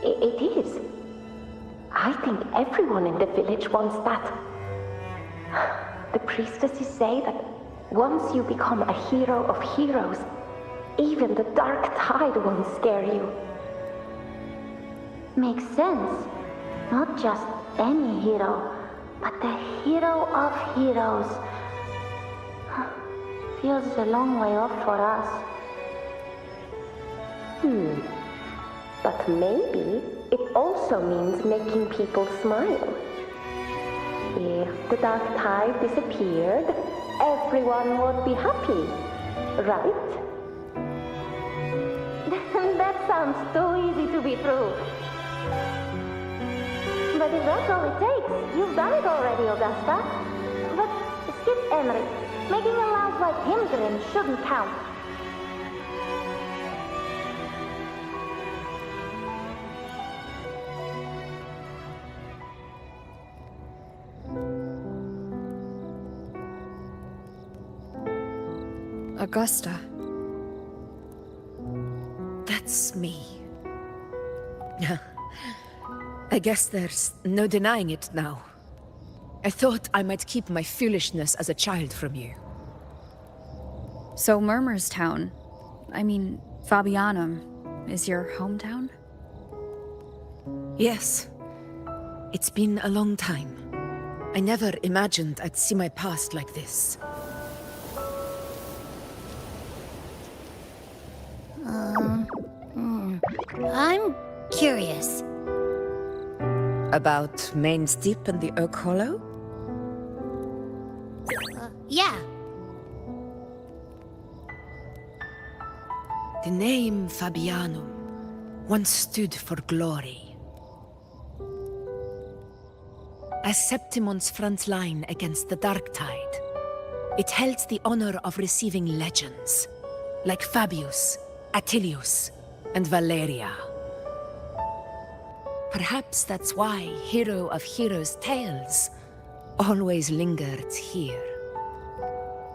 It is. I think everyone in the village wants that. The priestesses say that once you become a hero of heroes, even the dark tide won't scare you. Makes sense. Not just any hero, but the hero of heroes. Feels a long way off for us. But maybe it also means making people smile. If the dark tide disappeared, everyone would be happy, right? That sounds too easy to be true. But if that's all it takes, you've done it already, Augusta. But skip Emmerich. Making a laugh like him grin shouldn't count. Augusta. That's me. I guess there's no denying it now. I thought I might keep my foolishness as a child from you. So Murmur's town, Fabianum, is your hometown? Yes. It's been a long time. I never imagined I'd see my past like this. I'm curious. About Main's Deep and the Oak Hollow? Yeah. The name Fabianum once stood for glory. As Septimon's front line against the Dark Tide, it held the honor of receiving legends, like Fabius, Attilius, and Valeria. Perhaps that's why Hero of Heroes' tales always lingered here.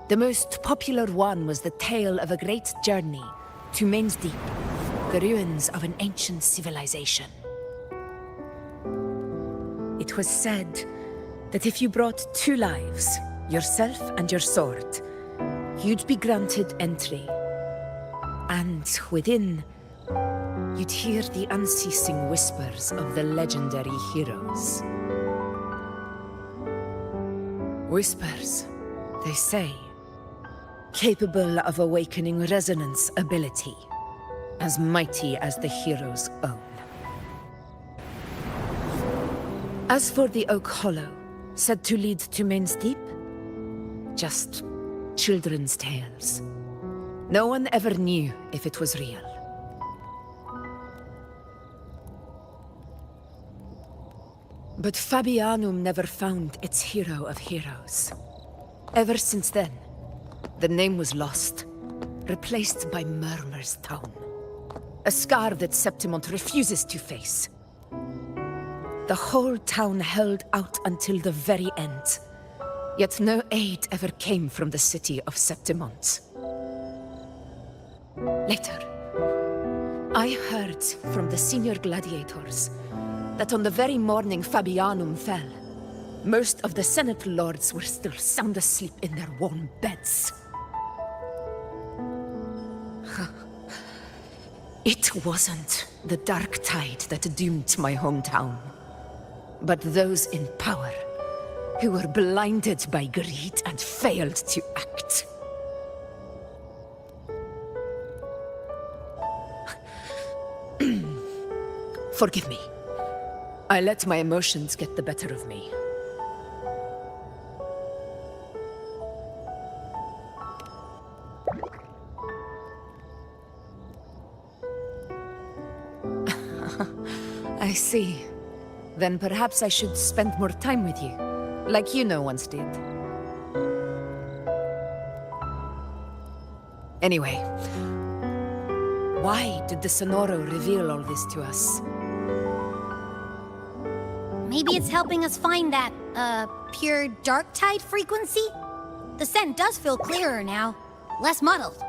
The most popular one was the tale of a great journey to Main's Deep, the ruins of an ancient civilization. It was said that if you brought 2 lives, yourself and your sword, you'd be granted entry. And within, you'd hear the unceasing whispers of the legendary heroes. Whispers, they say, capable of awakening resonance ability, as mighty as the hero's own. As for the Oak Hollow, said to lead to Main's Deep, just children's tales. No one ever knew if it was real. But Fabianum never found its hero of heroes. Ever since then, the name was lost, replaced by Murmur's Town. A scar that Septimont refuses to face. The whole town held out until the very end, yet no aid ever came from the city of Septimont. Later, I heard from the senior gladiators that on the very morning Fabianum fell, most of the Senate lords were still sound asleep in their warm beds. It wasn't the Dark Tide that doomed my hometown, but those in power who were blinded by greed and failed to act. Forgive me. I let my emotions get the better of me. I see. Then perhaps I should spend more time with you, like you once did. Anyway, why did the Sonoro reveal all this to us? Maybe it's helping us find that, pure dark tide frequency? The scent does feel clearer now, less muddled.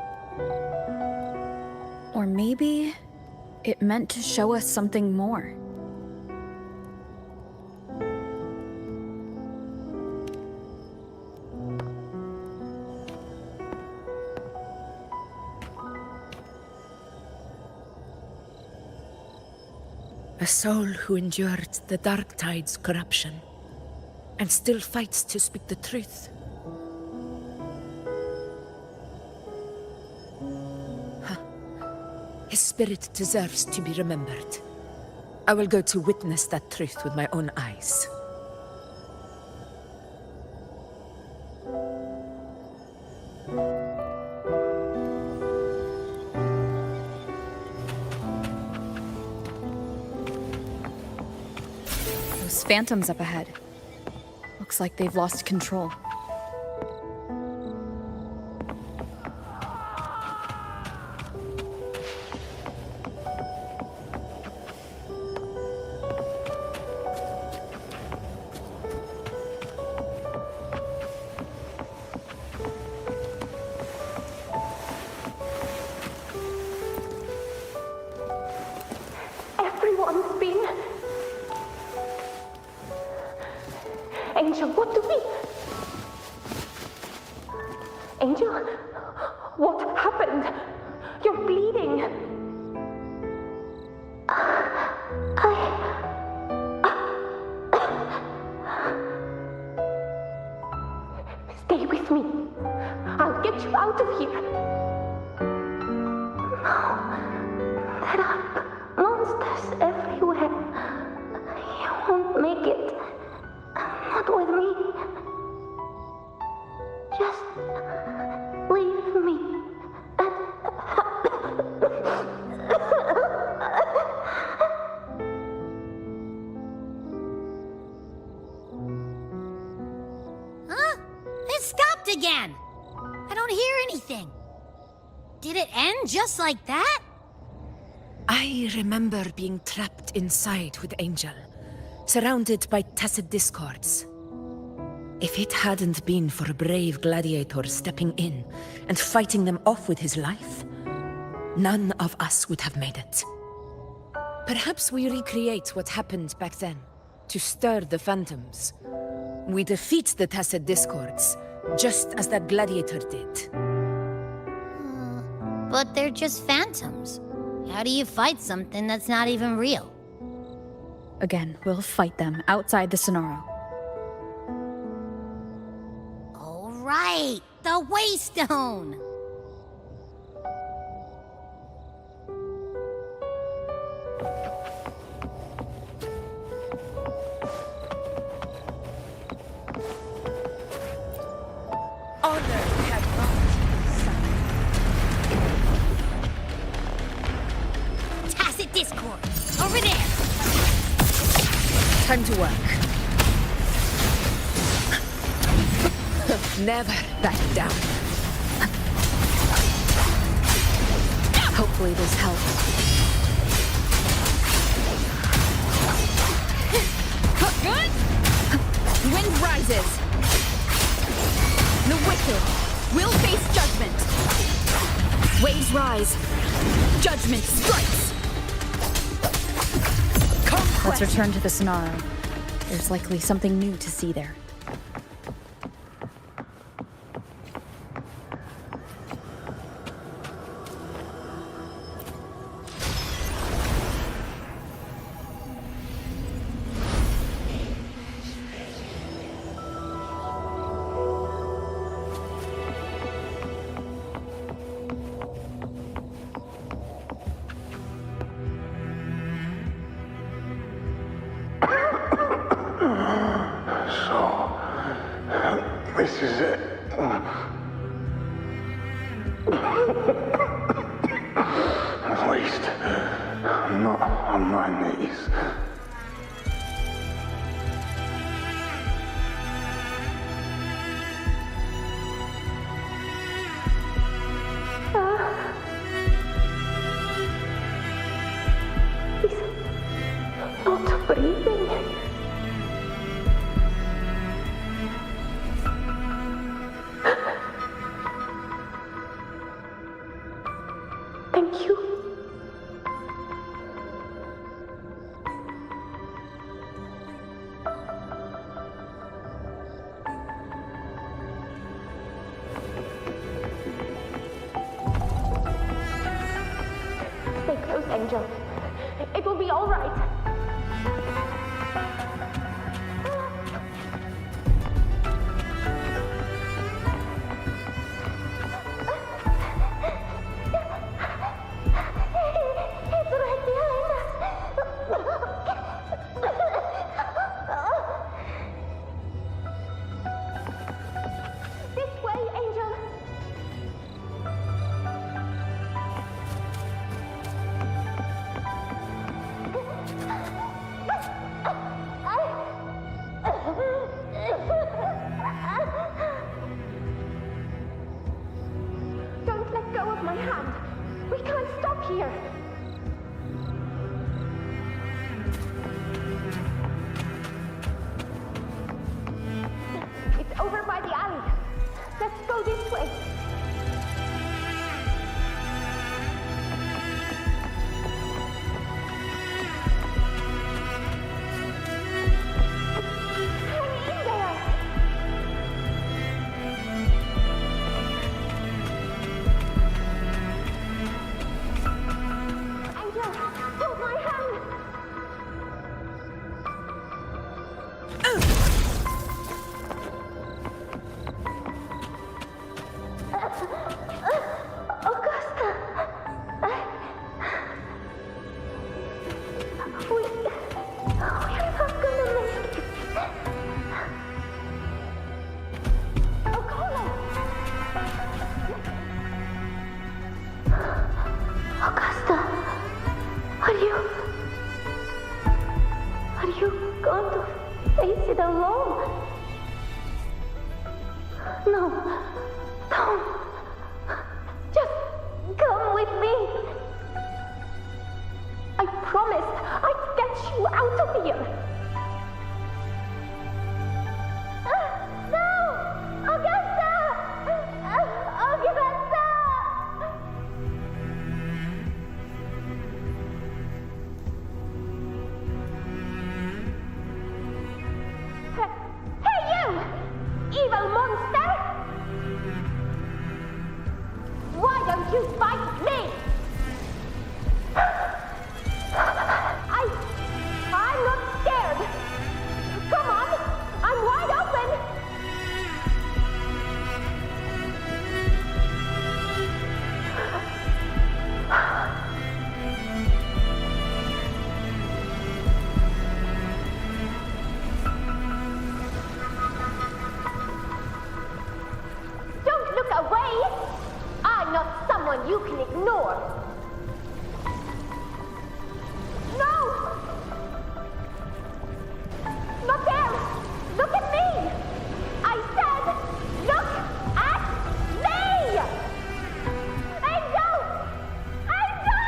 Or maybe it meant to show us something more. A soul who endured the Dark Tide's corruption, and still fights to speak the truth. His spirit deserves to be remembered. I will go to witness that truth with my own eyes. Those phantoms up ahead. Looks like they've lost control. Everyone's been... Angel, what do we... Angel, what happened? You're bleeding. Stay with me. I'll get you out of here. No, there are monsters everywhere. You won't make Leave me. Huh? It stopped again! I don't hear anything. Did it end just like that? I remember being trapped inside with Angel, surrounded by tacit discords. If it hadn't been for a brave gladiator stepping in and fighting them off with his life, none of us would have made it. Perhaps we recreate what happened back then, to stir the phantoms. We defeat the tacit discords, just as that gladiator did. But they're just phantoms. How do you fight something that's not even real? Again, we'll fight them outside the Sonaro. All right, the Waystone! Tacit Discord! Over there! Time to work. Never back down. Hopefully this helps. Good! Wind rises. The wicked will face judgment. Waves rise. Judgment strikes. Let's return to the Sonaro. There's likely something new to see there. This is it. At least, I'm not on my knees. He's not breathing. Thank you. Stay close, Angel. It will be all right. It's right behind us. This way, Angel. Don't let go of my hand. We can't stop here. It's over by the alley. Let's go this way. Hang in there. Angel, hold my hand. don't you fight me? I'm not scared. Come on, I'm wide open. Don't look away. I'm not someone you can ignore. No! Not there! Look at me! I said, look at me! Angel! Angel!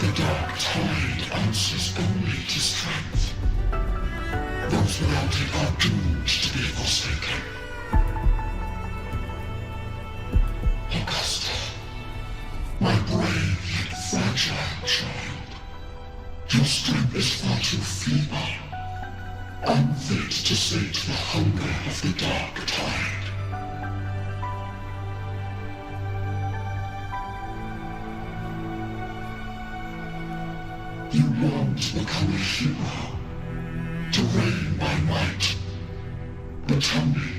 The dark tide answers only to strength. Those without it are doomed to be forsaken. Augusta, my brave yet fragile child, your strength is far too feeble, unfit to sate the hunger of the dark tide. You long to become a hero, to reign by might. But tell me,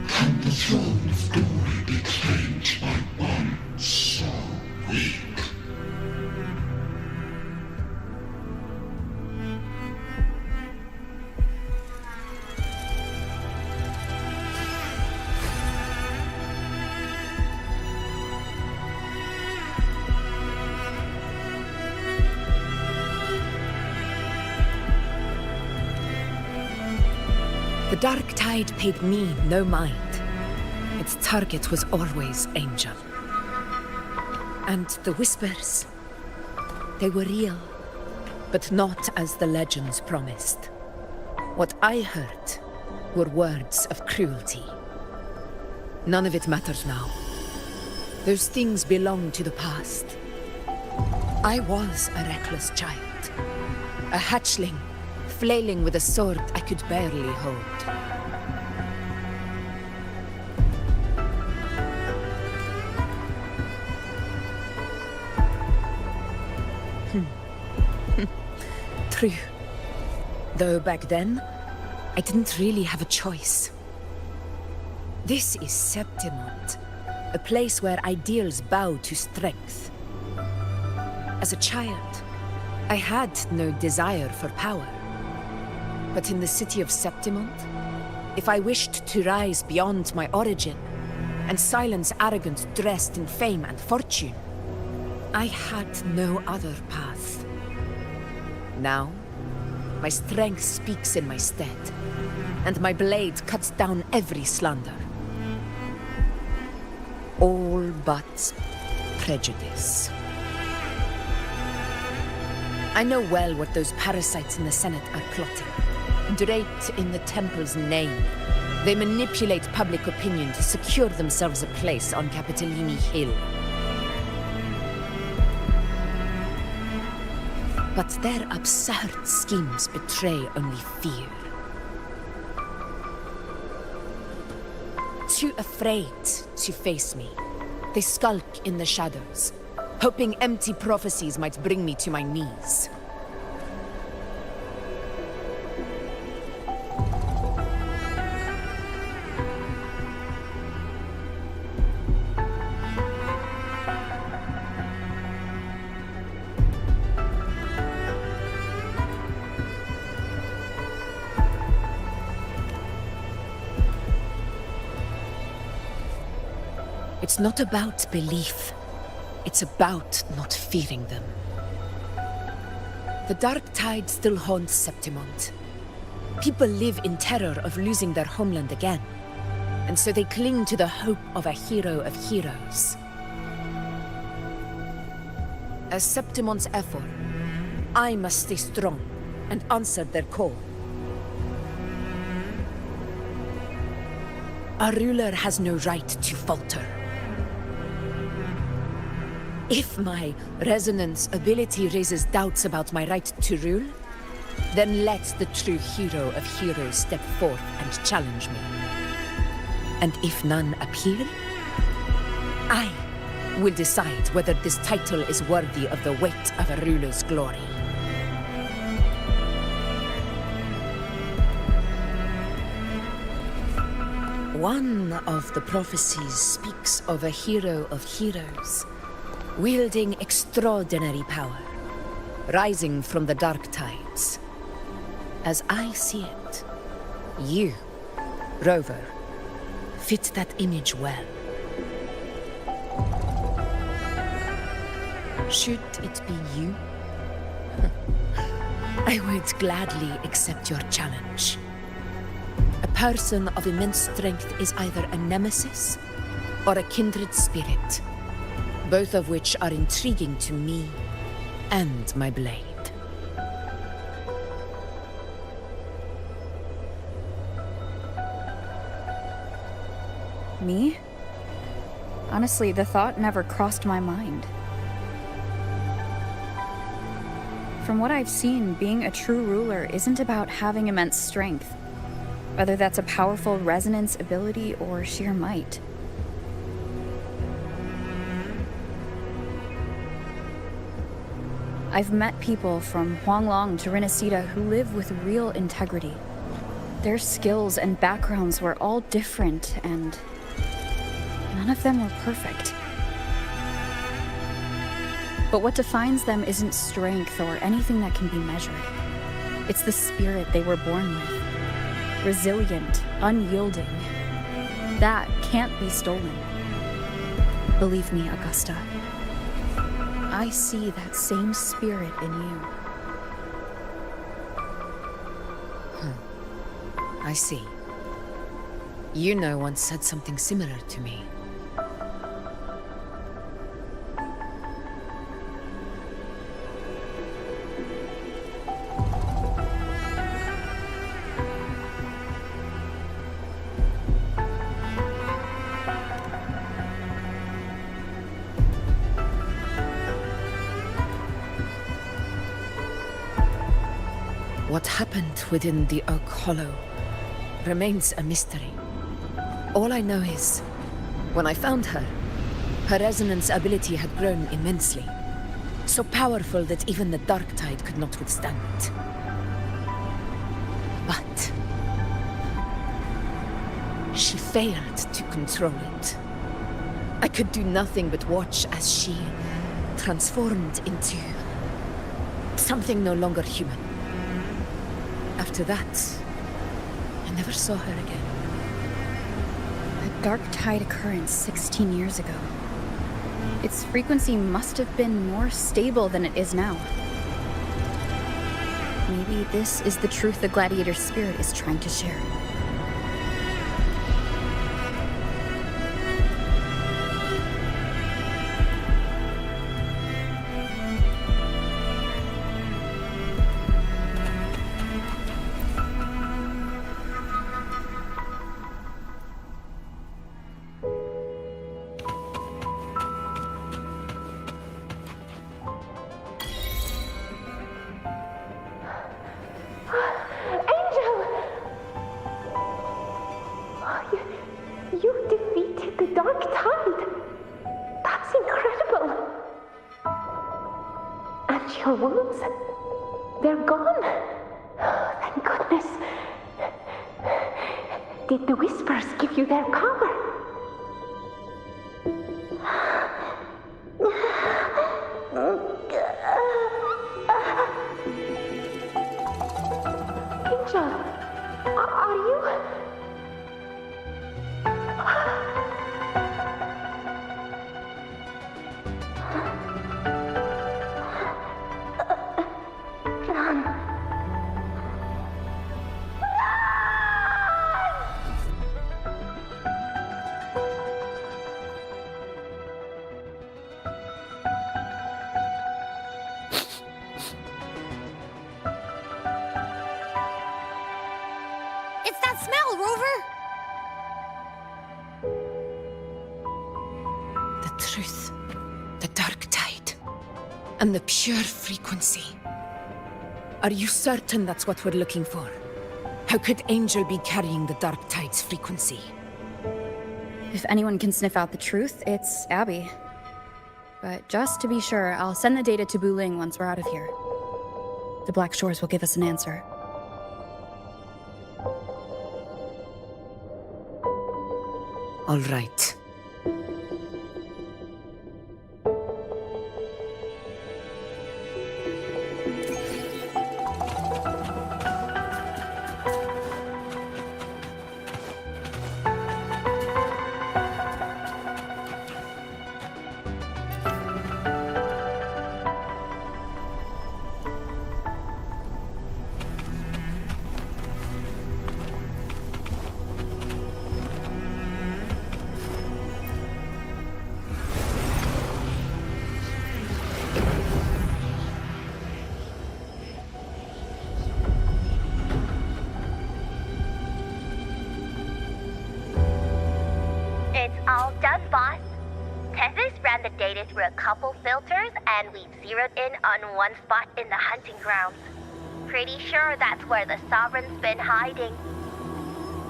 can the throne of glory be claimed by one so weak? The dark tide paid me no mind. Its target was always Angel. And the whispers, they were real, but not as the legends promised. What I heard were words of cruelty. None of it matters now. Those things belong to the past. I was a reckless child, a hatchling, flailing with a sword I could barely hold. True. Though back then, I didn't really have a choice. This is Septimont, a place where ideals bow to strength. As a child, I had no desire for power. But in the city of Septimont, if I wished to rise beyond my origin and silence arrogance dressed in fame and fortune, I had no other path. Now, my strength speaks in my stead, and my blade cuts down every slander. All but prejudice. I know well what those parasites in the Senate are plotting. Draped in the Temple's name, they manipulate public opinion to secure themselves a place on Capitolini Hill. But their absurd schemes betray only fear. Too afraid to face me, they skulk in the shadows, hoping empty prophecies might bring me to my knees. It's not about belief. It's about not fearing them. The dark tide still haunts Septimont. People live in terror of losing their homeland again, and so they cling to the hope of a hero of heroes. As Septimont's effort, I must stay strong and answer their call. Our ruler has no right to falter. If my resonance ability raises doubts about my right to rule, then let the true hero of heroes step forth and challenge me. And if none appear, I will decide whether this title is worthy of the weight of a ruler's glory. One of the prophecies speaks of a hero of heroes, wielding extraordinary power, rising from the dark tides. As I see it, you, Rover, fit that image well. Should it be you? I would gladly accept your challenge. A person of immense strength is either a nemesis or a kindred spirit, both of which are intriguing to me and my blade. Me? Honestly, the thought never crossed my mind. From what I've seen, being a true ruler isn't about having immense strength, whether that's a powerful resonance ability or sheer might. I've met people from Huanglong to Renacida who live with real integrity. Their skills and backgrounds were all different, and none of them were perfect. But what defines them isn't strength or anything that can be measured. It's the spirit they were born with. Resilient, unyielding. That can't be stolen. Believe me, Augusta. I see that same spirit in you. I see. Yuno once said something similar to me. What happened within the Oak Hollow remains a mystery. All I know is, when I found her, her resonance ability had grown immensely. So powerful that even the Dark Tide could not withstand it. But she failed to control it. I could do nothing but watch as she transformed into something no longer human. After that, I never saw her again. A Dark Tide occurrence 16 years ago. Its frequency must have been more stable than it is now. Maybe this is the truth the Gladiator spirit is trying to share. Your wounds, they're gone. Thank goodness. Did the Whispers give you their power? Angel, are you... It's that smell, Rover! The truth, the Dark Tide, and the pure frequency. Are you certain that's what we're looking for? How could Angel be carrying the Dark Tide's frequency? If anyone can sniff out the truth, it's Abby. But just to be sure, I'll send the data to Buling once we're out of here. The Black Shores will give us an answer. All right. It's all done, boss. Tethys ran the data through a couple filters, and we've zeroed in on one spot in the hunting grounds. Pretty sure that's where the Sovereign's been hiding.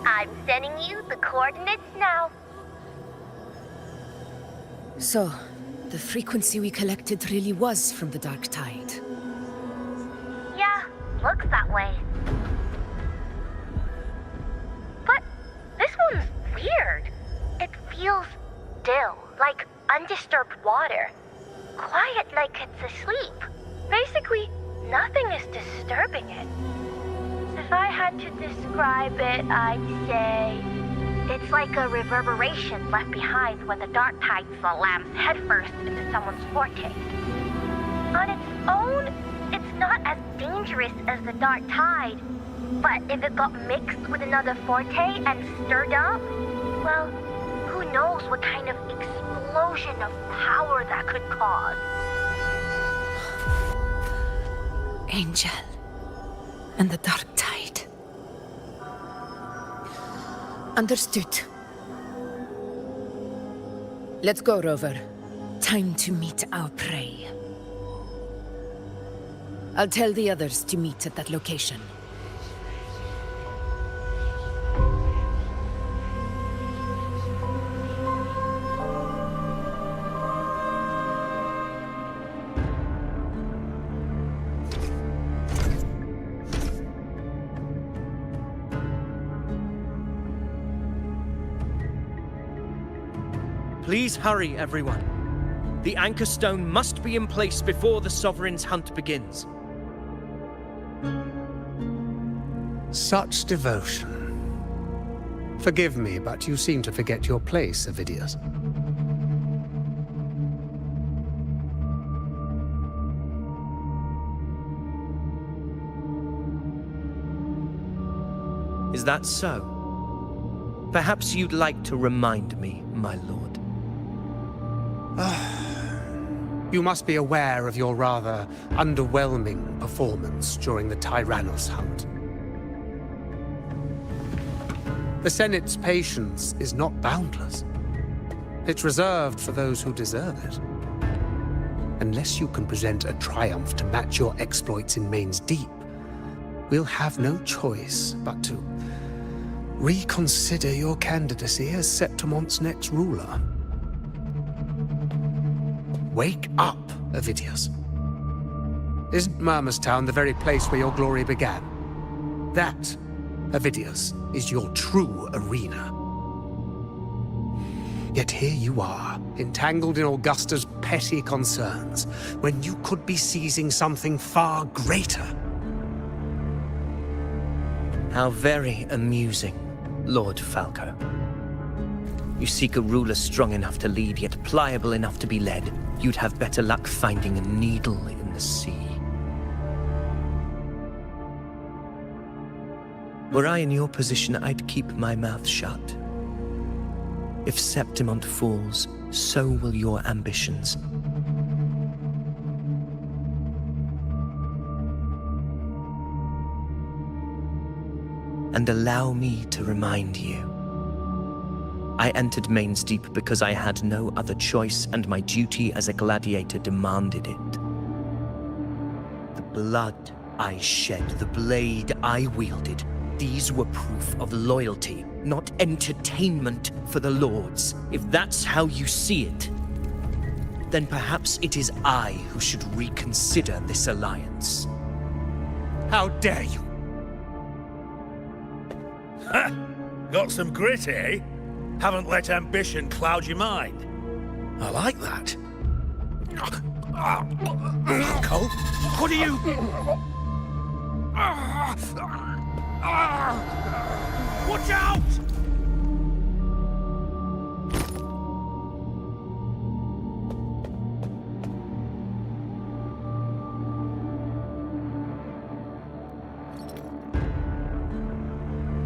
I'm sending you the coordinates now. So, the frequency we collected really was from the Dark Tide. Yeah, looks that way. But this one's weird. It feels still, like undisturbed water. Quiet like it's asleep. Basically, nothing is disturbing it. If I had to describe it, I'd say it's like a reverberation left behind when the Dark Tide slams headfirst into someone's forte. On its own, it's not as dangerous as the Dark Tide, but if it got mixed with another forte and stirred up, well, who knows what kind of explosion of power that could cause. Angel and the Dark Tide. Understood. Let's go, Rover. Time to meet our prey. I'll tell the others to meet at that location. Please hurry, everyone. The anchor stone must be in place before the Sovereign's hunt begins. Such devotion. Forgive me, but you seem to forget your place, Avidius. Is that so? Perhaps you'd like to remind me, my lord. You must be aware of your rather underwhelming performance during the Tyrannos hunt. The Senate's patience is not boundless. It's reserved for those who deserve it. Unless you can present a triumph to match your exploits in Main's Deep, we'll have no choice but to reconsider your candidacy as Septimon's next ruler. Wake up, Avidius. Isn't Murmustown the very place where your glory began? That, Avidius, is your true arena. Yet here you are, entangled in Augusta's petty concerns, when you could be seizing something far greater. How very amusing, Lord Falco. You seek a ruler strong enough to lead, yet pliable enough to be led. You'd have better luck finding a needle in the sea. Were I in your position, I'd keep my mouth shut. If Septimont falls, so will your ambitions. And allow me to remind you. I entered Main's Deep because I had no other choice, and my duty as a gladiator demanded it. The blood I shed, the blade I wielded, these were proof of loyalty, not entertainment for the Lords. If that's how you see it, then perhaps it is I who should reconsider this alliance. How dare you? Ha! Got some grit, eh? Haven't let ambition cloud your mind. I like that. Cole, what are you... Watch out!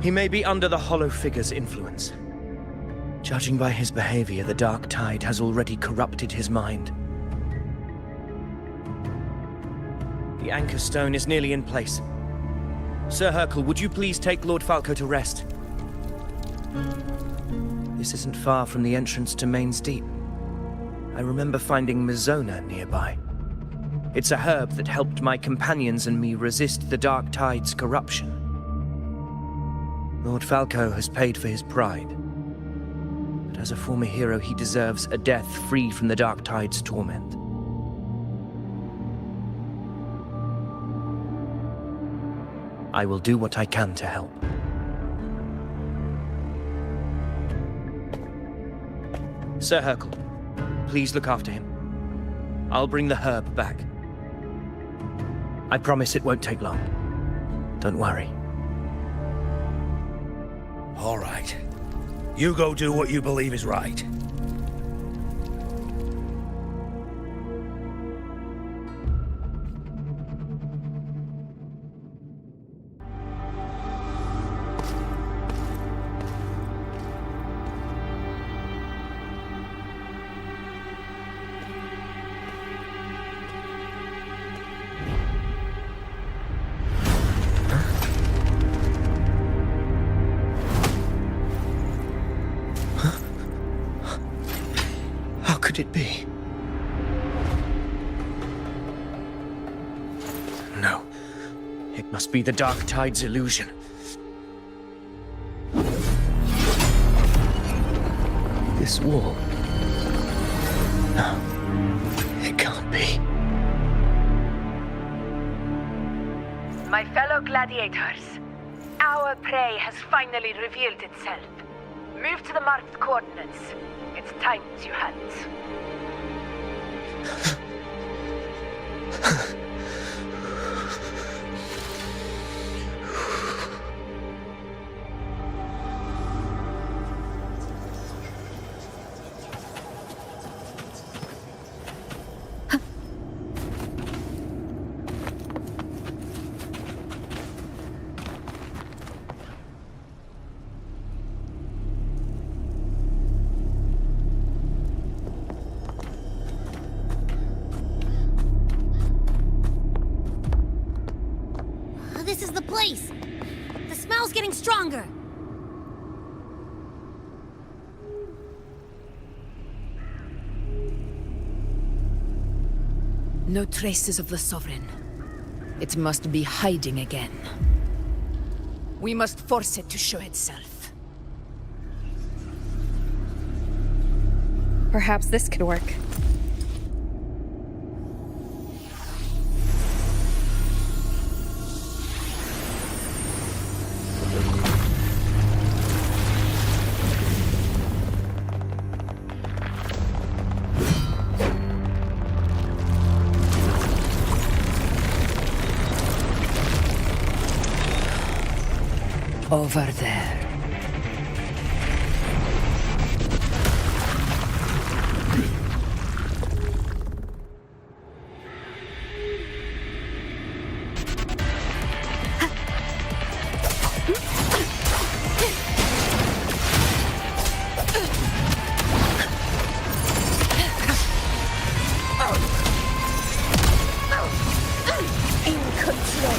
He may be under the Hollow Figure's influence. Judging by his behavior, the Dark Tide has already corrupted his mind. The Anchor Stone is nearly in place. Sir Hercule, would you please take Lord Falco to rest? This isn't far from the entrance to Main's Deep. I remember finding Mizona nearby. It's a herb that helped my companions and me resist the Dark Tide's corruption. Lord Falco has paid for his pride. But as a former hero, he deserves a death free from the Dark Tide's torment. I will do what I can to help. Sir Hercule, please look after him. I'll bring the herb back. I promise it won't take long. Don't worry. All right. You go do what you believe is right. How could it be? No. It must be the Dark Tide's illusion. This wall. No. It can't be. My fellow gladiators, our prey has finally revealed itself. Move to the marked coordinates. It's time to hunt. This is the place! The smell's getting stronger! No traces of the Sovereign. It must be hiding again. We must force it to show itself. Perhaps this could work. Over there. In control.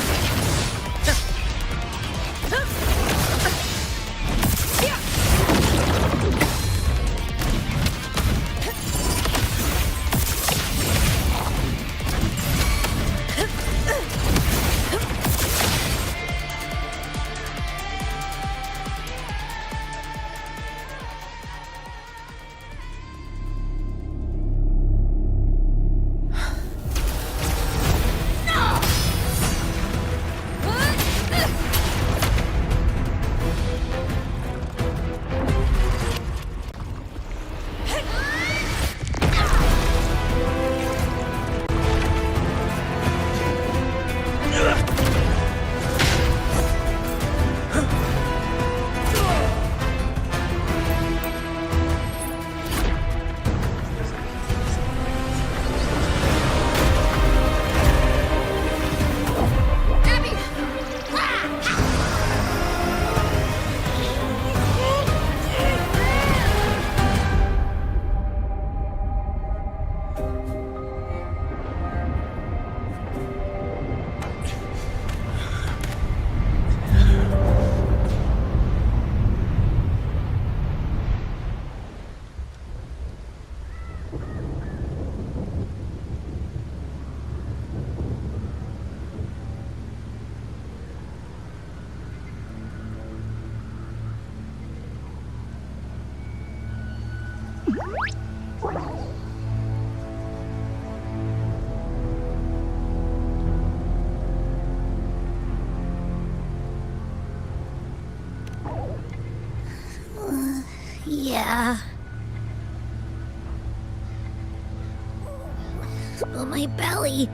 But my belly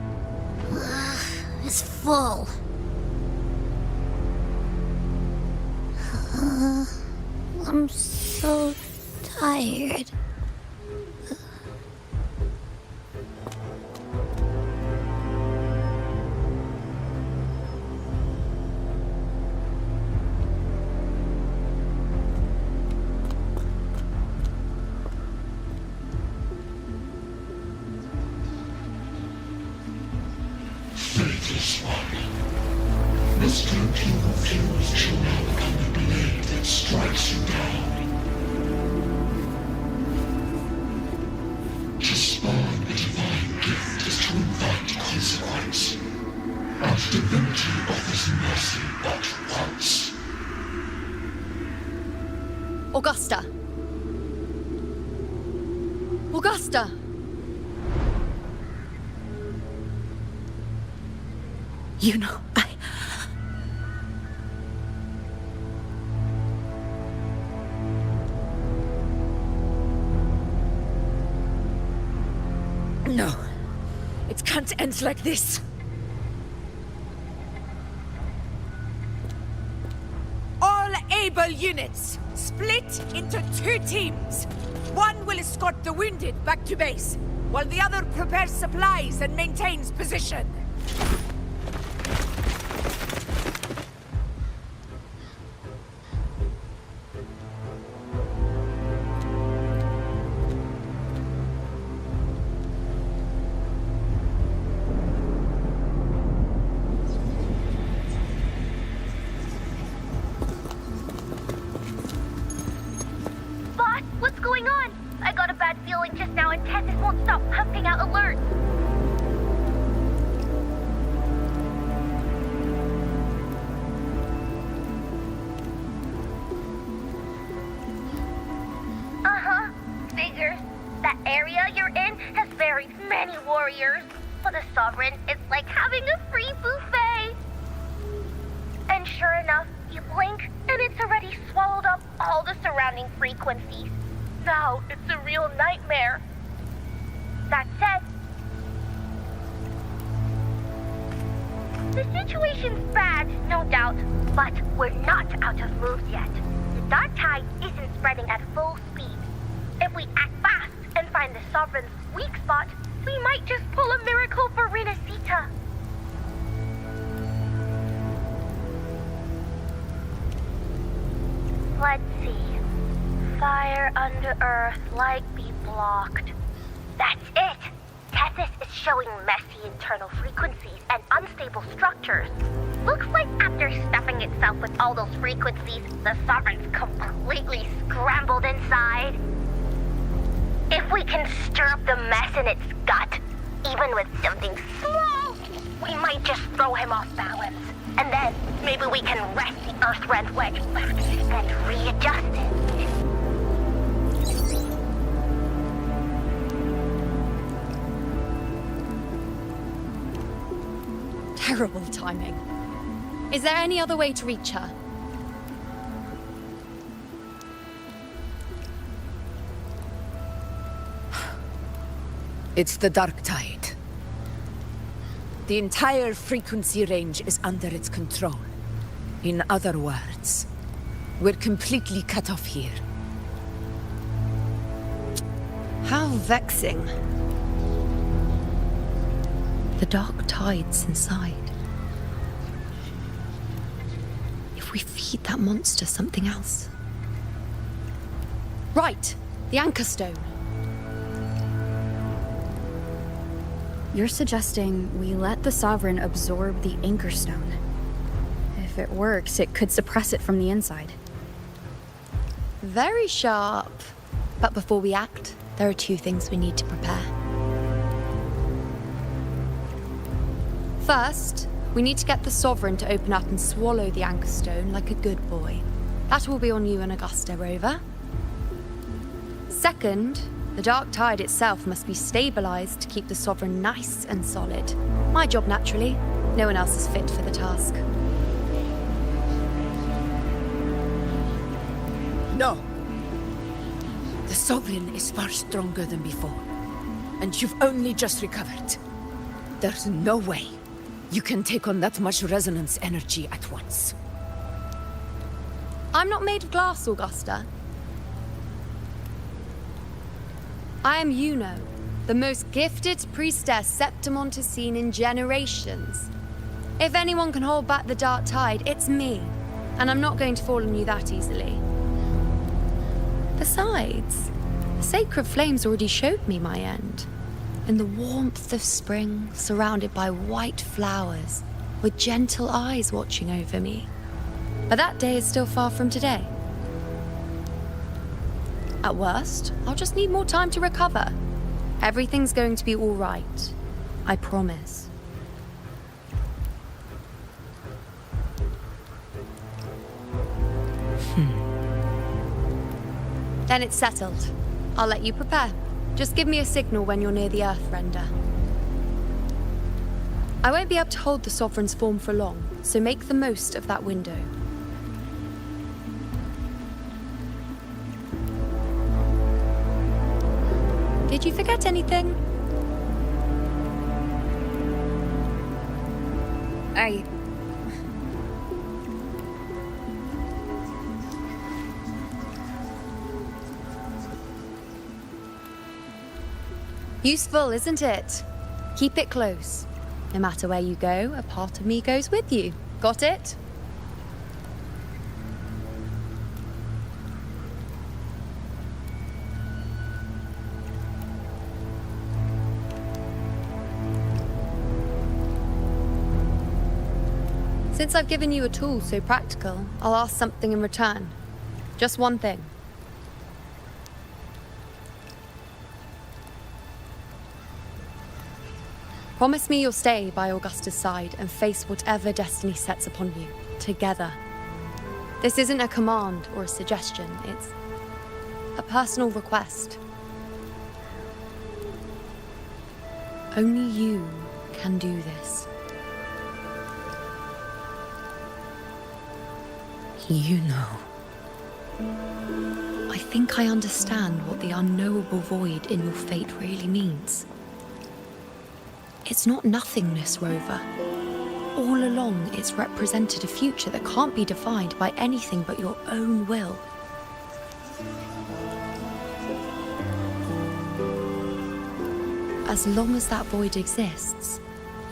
is full. I'm so tired. Faithless one. This curtain of yours shall now become the blade that strikes you down. To spawn a divine gift is to invite consequence. And divinity offers mercy but once. Augusta! Augusta! You know, No. It can't end like this. All able units, split into 2 teams. One will escort the wounded back to base, while the other prepares supplies and maintains position. What's going on? I got a bad feeling just now and Tessus won't stop pumping out alerts. Uh-huh. Figures. That area you're in has very many warriors. For the Sovereign, it's like having a free buffet. And sure enough, you blink, and it's already swallowed up all the surrounding frequencies. Now it's a real nightmare. That said, the situation's bad, no doubt, but we're not out of moves yet. The dark tide isn't spreading at full speed. If we act fast and find the Sovereign's weak spot, we might just pull a miracle for Renacita. Let's see. Fire under earth, light be blocked. That's it! Tessus is showing messy internal frequencies and unstable structures. Looks like after stuffing itself with all those frequencies, the Sovereign's completely scrambled inside. If we can stir up the mess in its gut, even with something small, we might just throw him off balance. And then maybe we can wrest the Earthrend wedge back and readjust it. Terrible timing. Is there any other way to reach her? It's the dark tide. The entire frequency range is under its control. In other words, we're completely cut off here. How vexing. The dark tide's inside. If we feed that monster something else. Right, the Anchor Stone. You're suggesting we let the Sovereign absorb the Anchor Stone. If it works, it could suppress it from the inside. Very sharp. But before we act, there are 2 things we need to prepare. First, we need to get the Sovereign to open up and swallow the Anchor Stone like a good boy. That will be on you and Augusta, Rover. Second, the dark tide itself must be stabilized to keep the Sovereign nice and solid. My job, naturally. No one else is fit for the task. No. The Sovereign is far stronger than before, and you've only just recovered. There's no way you can take on that much resonance energy at once. I'm not made of glass, Augusta. I am Juno, the most gifted priestess Septimont has seen in generations. If anyone can hold back the dark tide, it's me. And I'm not going to fall on you that easily. Besides, the sacred flames already showed me my end. In the warmth of spring, surrounded by white flowers, with gentle eyes watching over me. But that day is still far from today. At worst, I'll just need more time to recover. Everything's going to be all right. I promise. Then it's settled. I'll let you prepare. Just give me a signal when you're near the Earthrender. I won't be able to hold the Sovereign's form for long, so make the most of that window. Did you forget anything? Useful, isn't it? Keep it close. No matter where you go, a part of me goes with you. Got it? Since I've given you a tool so practical, I'll ask something in return. Just one thing. Promise me you'll stay by Augusta's side and face whatever destiny sets upon you, together. This isn't a command or a suggestion, it's a personal request. Only you can do this. You know. I think I understand what the unknowable void in your fate really means. It's not nothingness, Rover. All along, it's represented a future that can't be defined by anything but your own will. As long as that void exists,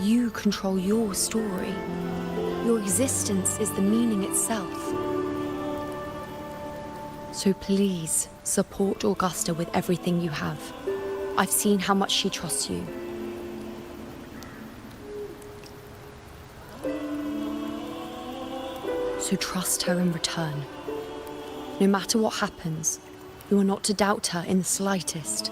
you control your story. Your existence is the meaning itself. So please, support Augusta with everything you have. I've seen how much she trusts you. So trust her in return. No matter what happens, you are not to doubt her in the slightest.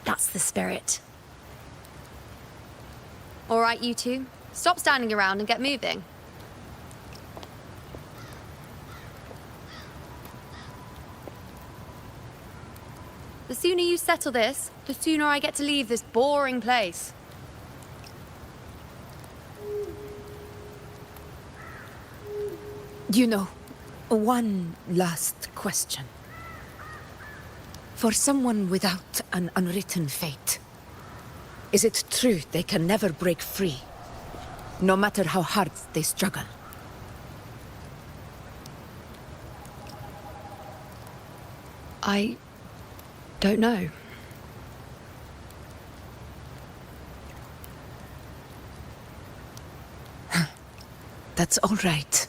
That's the spirit. All right, you two. Stop standing around and get moving. The sooner you settle this, the sooner I get to leave this boring place. You know, one last question. For someone without an unwritten fate, is it true they can never break free, no matter how hard they struggle? I don't know. That's all right.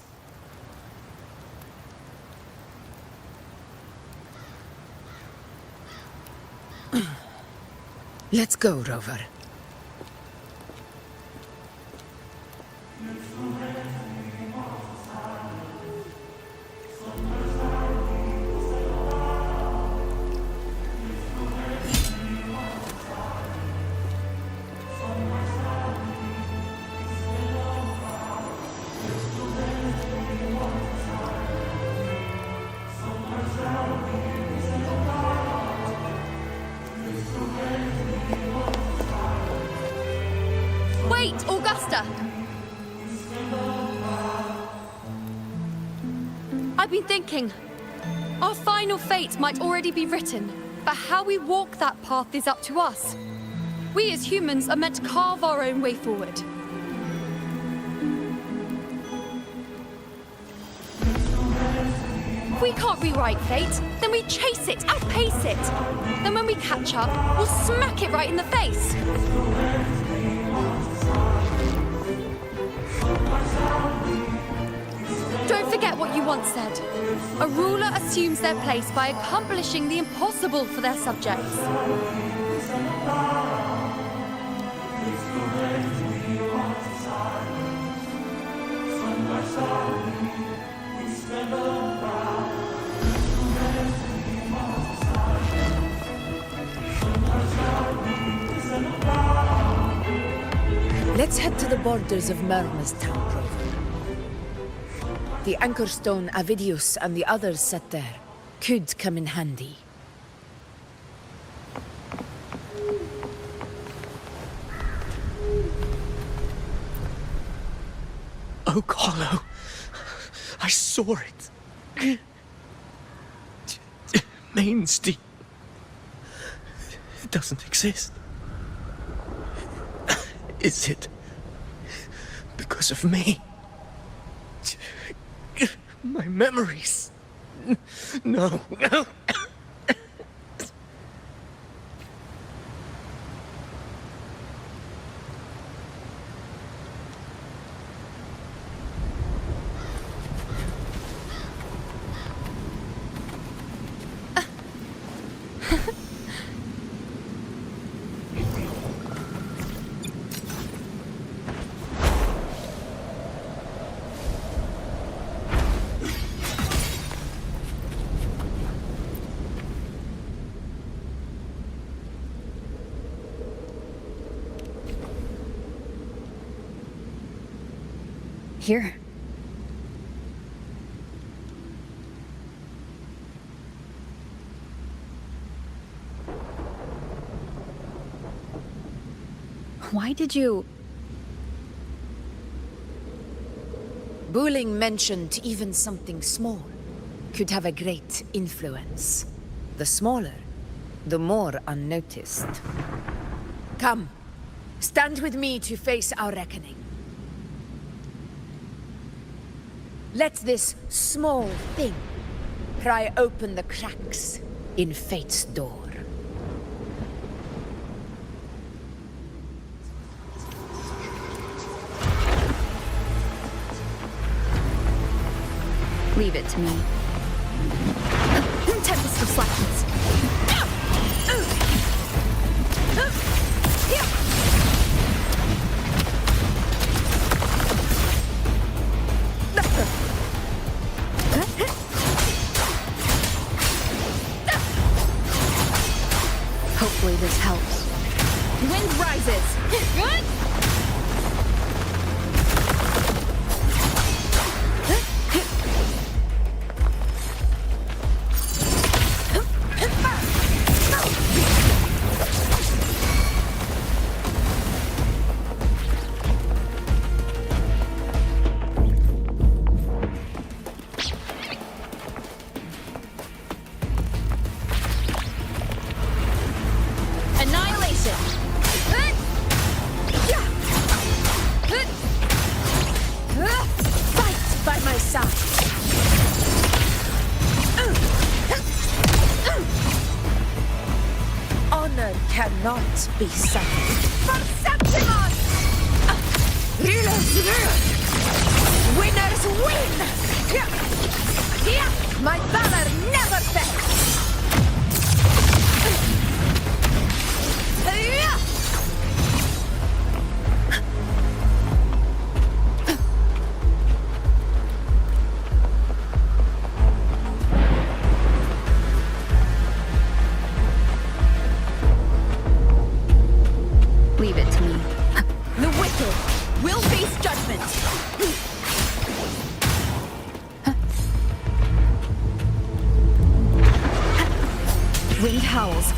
Let's go, Rover. Wait, Augusta! I've been thinking. Our final fate might already be written, but how we walk that path is up to us. We as humans are meant to carve our own way forward. If we can't rewrite fate, then we chase it, outpace it. Then when we catch up, we'll smack it right in the face. Don't forget what you once said. A ruler assumes their place by accomplishing the impossible for their subjects. Let's head to the borders of Merma's town, Rover. The anchor stone Avidius and the others set there could come in handy. Oak Hollow. I saw it. Mainsty. It doesn't exist. Is it because of me? My memories. No. Here. Why did you... Booling mentioned even something small could have a great influence. The smaller, the more unnoticed. Come, stand with me to face our reckoning. Let this small thing pry open the cracks in fate's door. Leave it to me. Tempest of Slackness. Hopefully this helps. Wind rises. Good. Cannot be settled. For Septimus! Rulers rule! Winners win! My valor never fails! Leave it to me. The wicked will face judgment. Wind howls.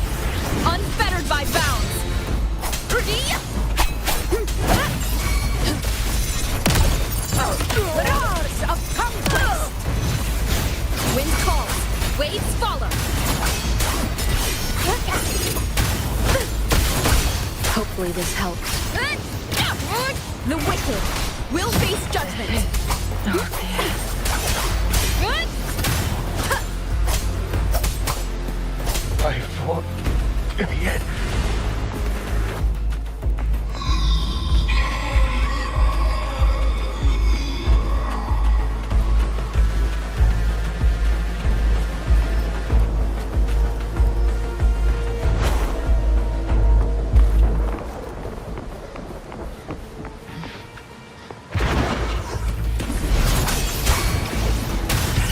Hopefully this helps. The wicked will face judgment. I fought in the end.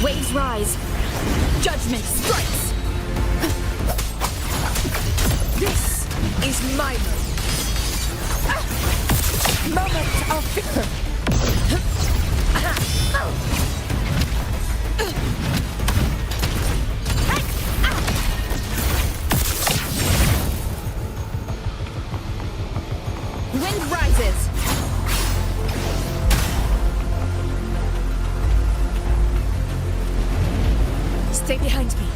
Waves rise. Judgment strikes. This is my moment. Moment of victory. Wind rises. Stay behind me.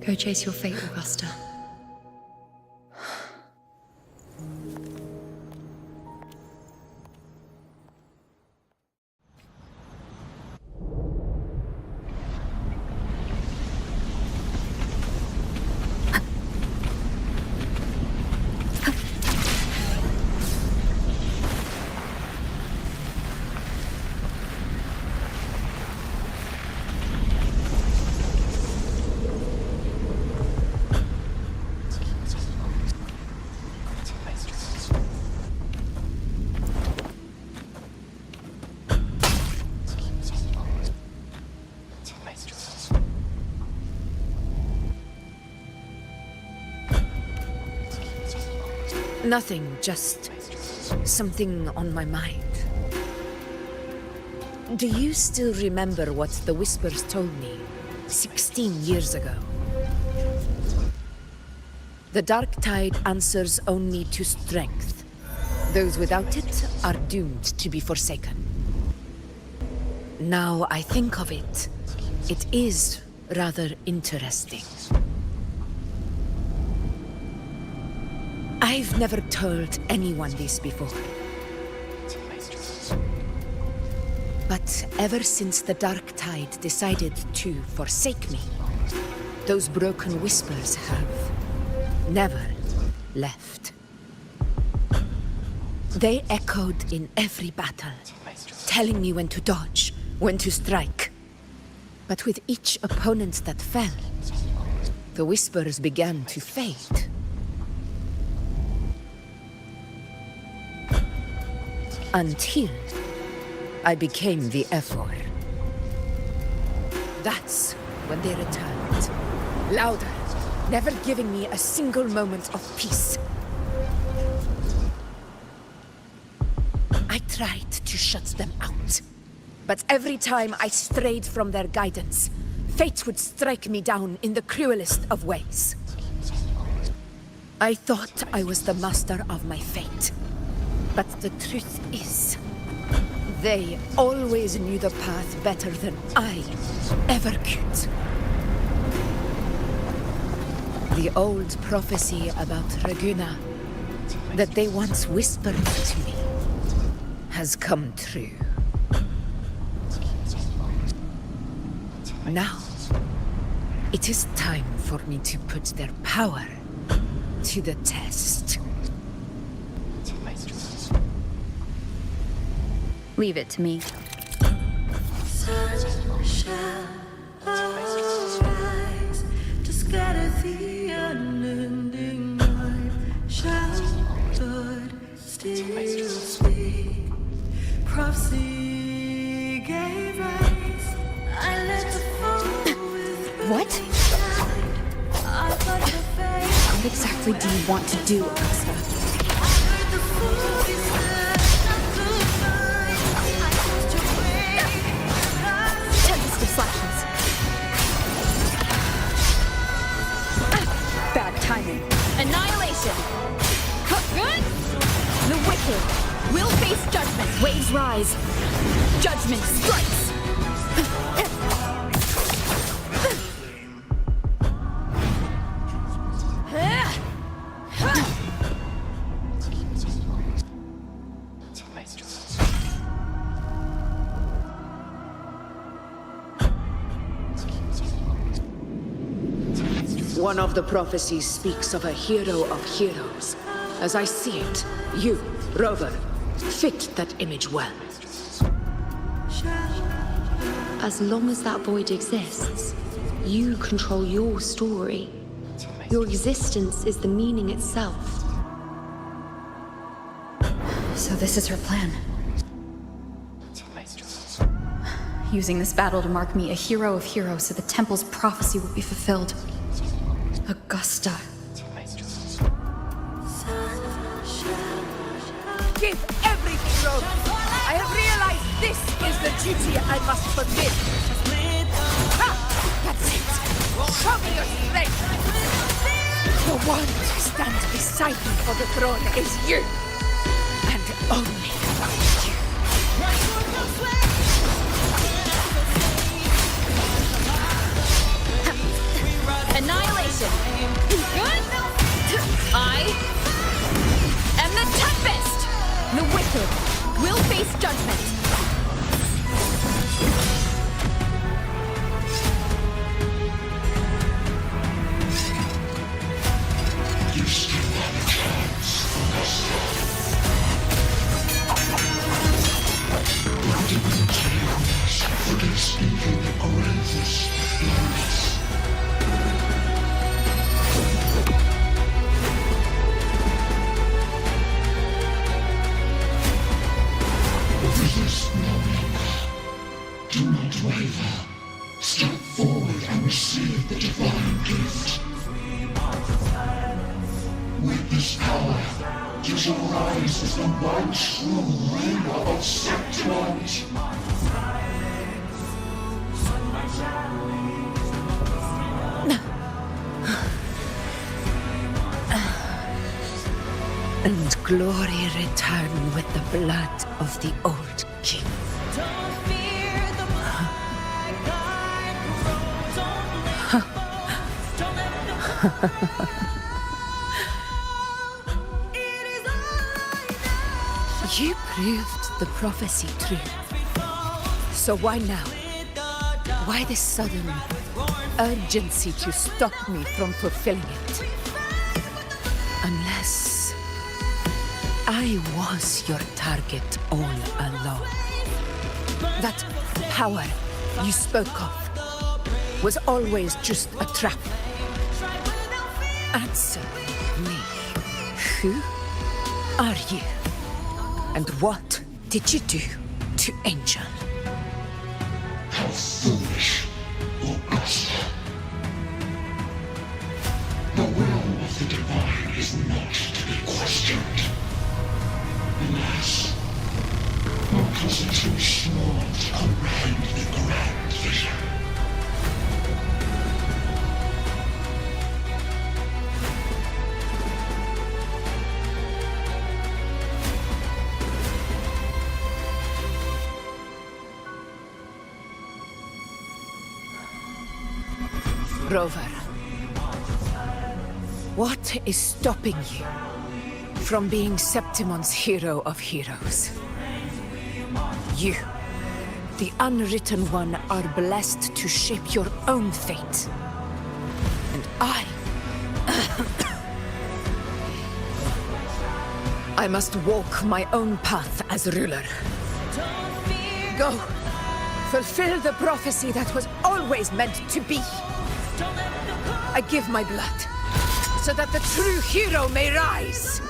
Go chase your fate, Augusta. Nothing, just something on my mind. Do you still remember what the Whispers told me 16 years ago? The Dark Tide answers only to strength. Those without it are doomed to be forsaken. Now I think of it, it is rather interesting. I've never told anyone this before. But ever since the Dark Tide decided to forsake me, those broken whispers have never left. They echoed in every battle, telling me when to dodge, when to strike. But with each opponent that fell, the whispers began to fade. Until I became the F4. That's when they returned. Louder, never giving me a single moment of peace. I tried to shut them out. But every time I strayed from their guidance, fate would strike me down in the cruelest of ways. I thought I was the master of my fate. But the truth is, they always knew the path better than I ever could. The old prophecy about Raguna, that they once whispered to me, has come true. Now, it is time for me to put their power to the test. Leave it to me. Sun shall arise to scatter the unending night. Shall God still speak? Prophecy gave rise. I let the fall with What? I thought the face. What exactly do you want to do, Augusta? The fool is there, not to find. I chose to wait. Tempest of slashes. Bad timing. Annihilation! The wicked will face judgment. Waves rise. Judgment strikes! One of the prophecies speaks of a hero of heroes. As I see it, you, Rover, fit that image well. As long as that void exists, you control your story. Your existence is the meaning itself. So this is her plan. Using this battle to mark me a hero of heroes so the temple's prophecy will be fulfilled. Augusta. Give everything, Rover! I have realized this is the duty I must fulfill. That's it! Show me your strength! The one to stand beside me for the throne is you! And only you! Annihilation! I am the Tempest! The wicked will face judgment. You still have a chance, Augusta. Not even chaos for the speaking oasis loneliness. Resist no longer. Do not waver. Step forward and receive the divine gift. With this power, you shall rise as the one true ruler of Septimont. And glory return with the blood of the old king. You proved the prophecy true. So why now? Why this sudden urgency to stop me from fulfilling it? Unless I was your target all along. That power you spoke of was always just a trap. Answer me. Who are you? And what did you do to Angel? How foolish, Augusta. The will of the divine is not to be questioned. Alas, one is too small to comprehend the grand vision. Rover, what is stopping you from being Septimon's hero of heroes? You, the unwritten one are blessed to shape your own fate. And I must walk my own path as ruler. Go! Fulfill the prophecy that was always meant to be. I give my blood, so that the true hero may rise.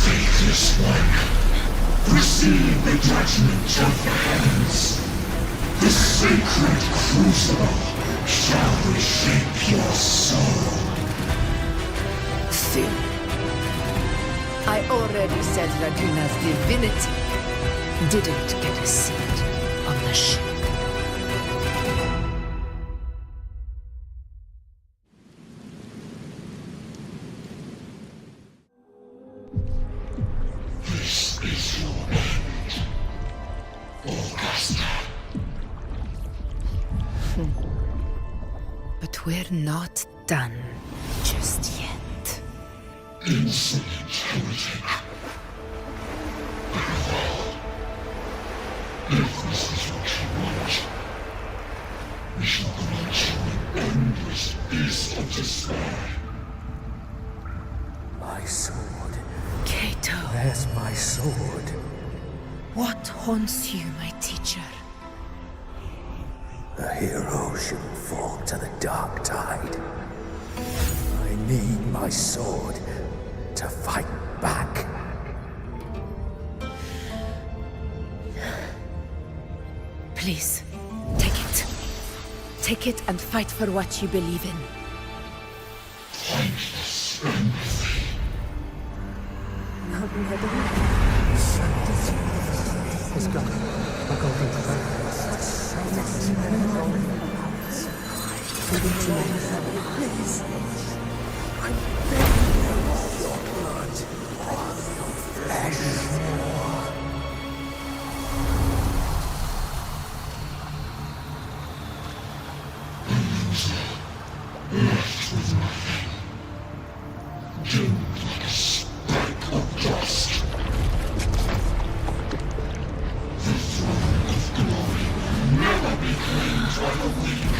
Faithless one, receive the judgment of the heavens. The sacred crucible shall reshape your soul. Soon. I already said Raguna's divinity didn't get a seat on the ship. This is your end, Augusta. But we're not done just yet. Insolent heretic. If this is what you want, we shall grant you an endless beast of despair. My sword. Cato. Where's my sword? What haunts you, my teacher? A hero shouldn't fall to the dark tide. I need my sword to fight back. Please, take it. Take it and fight for what you believe in. Thankless empathy. Let's go. I'll go get the Left with nothing. Doomed like a speck of dust. The throne of glory will never be claimed by the weak.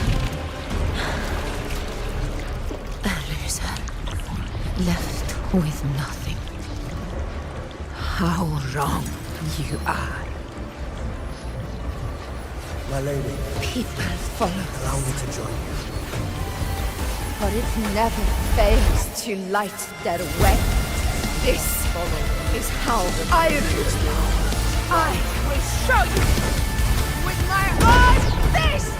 A loser. Left with nothing. How wrong you are. My lady, People follow allow me to join you. for it never fails to light their way. This is how I rule. I will show you with my own fist!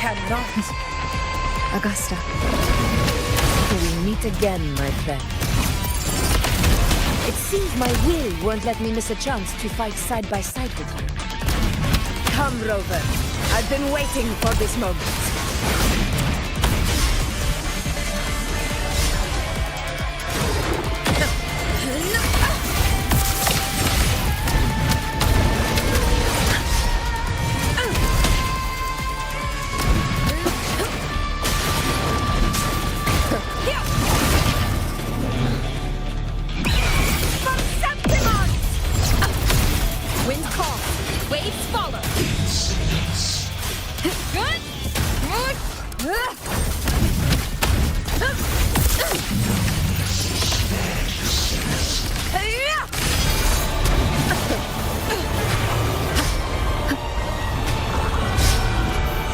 Cannot. Augusta. We meet again, my friend. It seems my will won't let me miss a chance to fight side by side with you. Come, Rover. I've been waiting for this moment.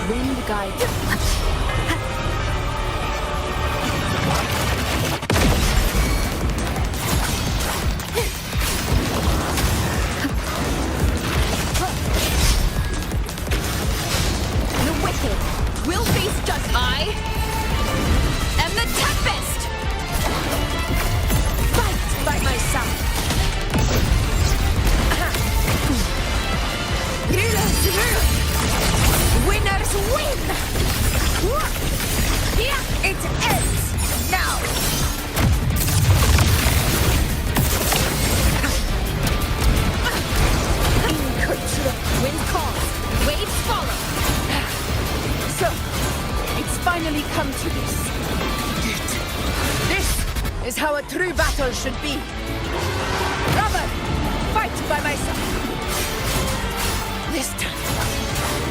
Wind guide. We'll face just I am the Tempest! Fight by my side! Winners win! It ends now! Wind calls, waves follow. So, it's finally come to this. This is how a true battle should be. Brother, fight by my side. This time,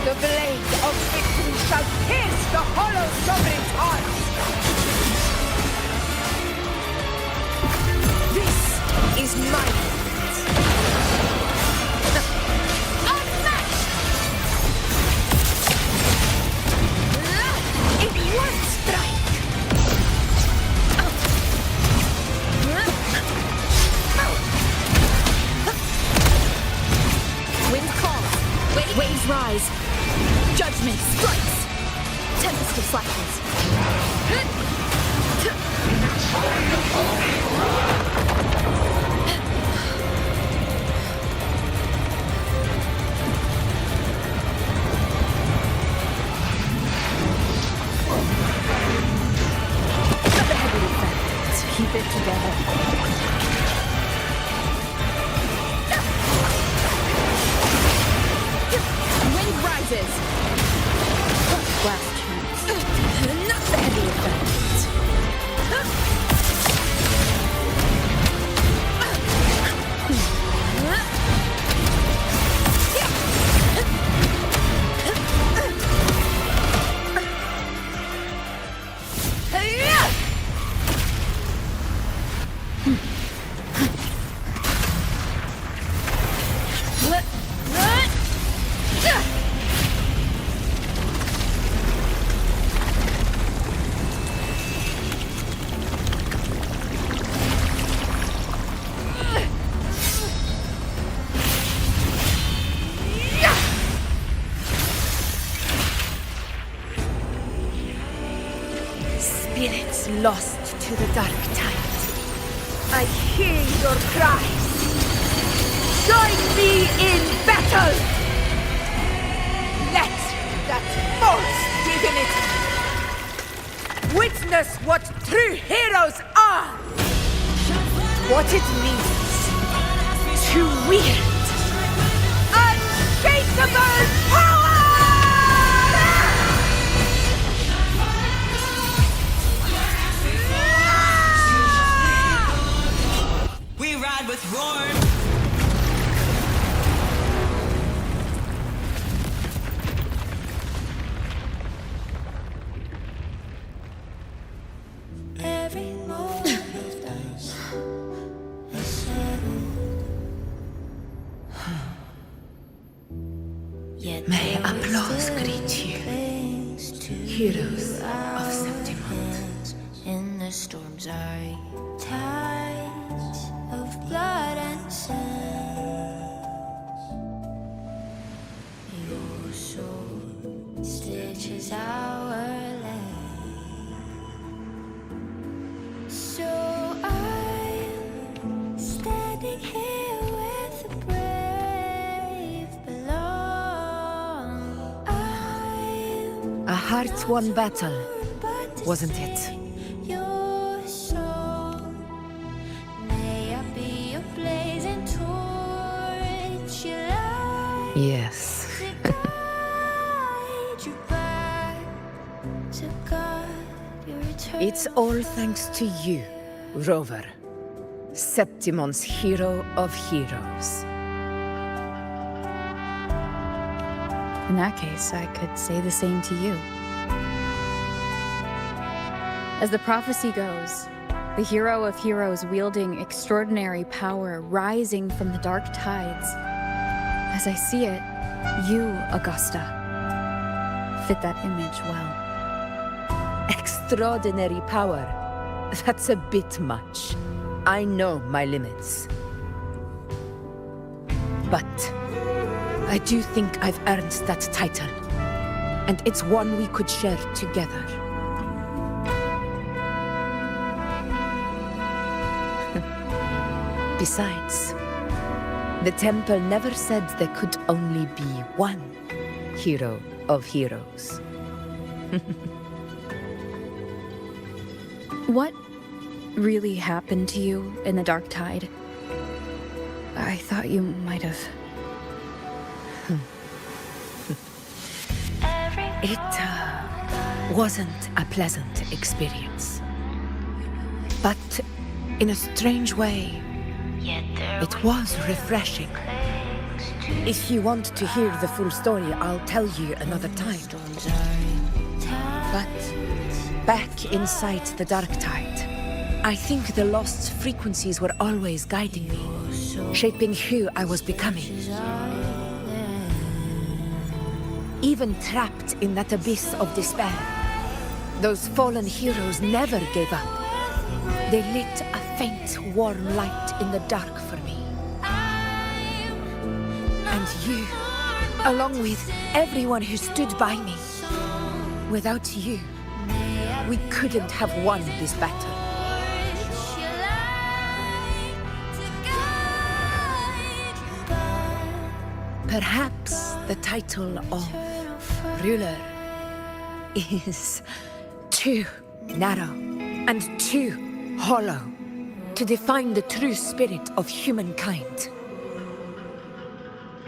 the blade of victory shall pierce the hollow sovereign's heart. This is my moment. One strike! Wind calls, waves rise. Judgment strikes. Tempest of slashes. Keep it together. Wind rises. Last chance. Not the heavy effect. Spirits lost to the dark tide. I hear your cries. Join me in battle! Let that false divinity witness what true heroes are! What it means to wield unshakable power! We ride with roar. Every moment is settled. Yet May applause greet you, heroes of Septimont. In the storms are tides of blood and sand. Your soul stitches our land. So I'm standing here with the brave belong. I'm A heart-won battle, wasn't it? your soul. May I be a blazing torch you light Yes. to guide you back to God, your eternal. It's all thanks to you, Rover. Septimon's hero of heroes. In that case, I could say the same to you. As the prophecy goes, the hero of heroes wielding extraordinary power rising from the dark tides. As I see it, you, Augusta, fit that image well. Extraordinary power. That's a bit much. I know my limits. But I do think I've earned that title. And it's one we could share together. Besides, the temple never said there could only be one hero of heroes. What really happened to you in the Dark Tide? I thought you might have... It wasn't a pleasant experience. But in a strange way, it was refreshing. If you want to hear the full story, I'll tell you another time. But back inside the Dark Tide, I think the lost frequencies were always guiding me, shaping who I was becoming. Even trapped in that abyss of despair, those fallen heroes never gave up. They lit a faint, warm light in the dark for me. And you, along with everyone who stood by me. Without you, we couldn't have won this battle. Perhaps the title of ruler is too narrow and too hollow to define the true spirit of humankind.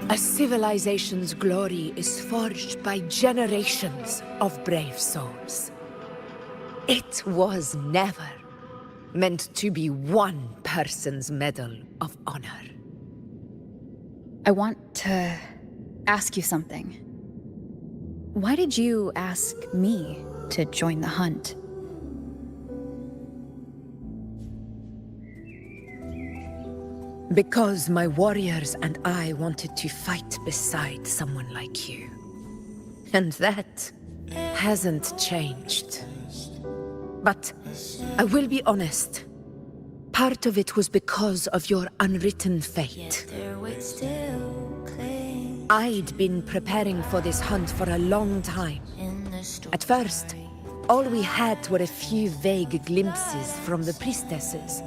A civilization's glory is forged by generations of brave souls. It was never meant to be one person's medal of honor. I want to ask you something. Why did you ask me to join the hunt? Because my warriors and I wanted to fight beside someone like you. And that hasn't changed. But I will be honest. Part of it was because of your unwritten fate. I'd been preparing for this hunt for a long time. At first, all we had were a few vague glimpses from the priestesses,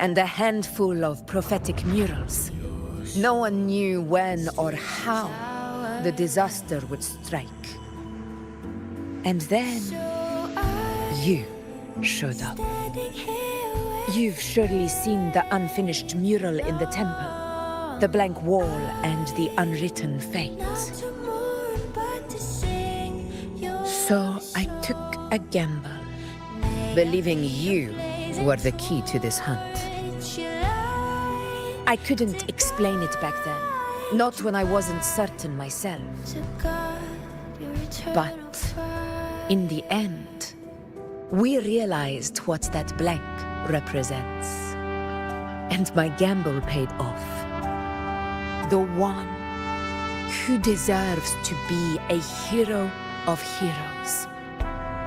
and a handful of prophetic murals. No one knew when or how the disaster would strike. And then, you showed up. You've surely seen the unfinished mural in the temple, the blank wall and the unwritten fate. So I took a gamble, believing you were the key to this hunt. I couldn't explain it back then, not when I wasn't certain myself. But in the end, we realized what that blank represents. And my gamble paid off. The one who deserves to be a hero of heroes,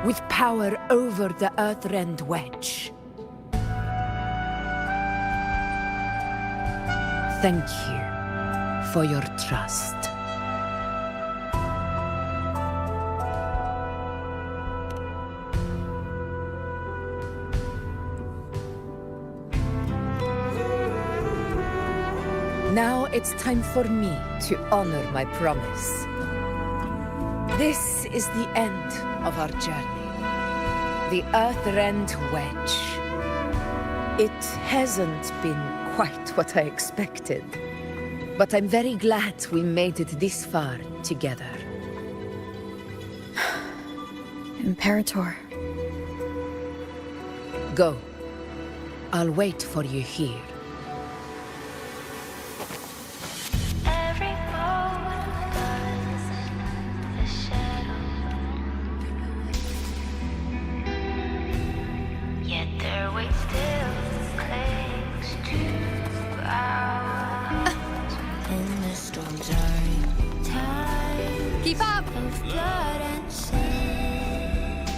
with power over the Earthrend Wedge. Thank you for your trust. Now it's time for me to honor my promise. This is the end of our journey. The Earthrend Wedge. It hasn't been quite what I expected, but I'm very glad we made it this far together. Imperator. Go. I'll wait for you here. Keep up! of blood and sand.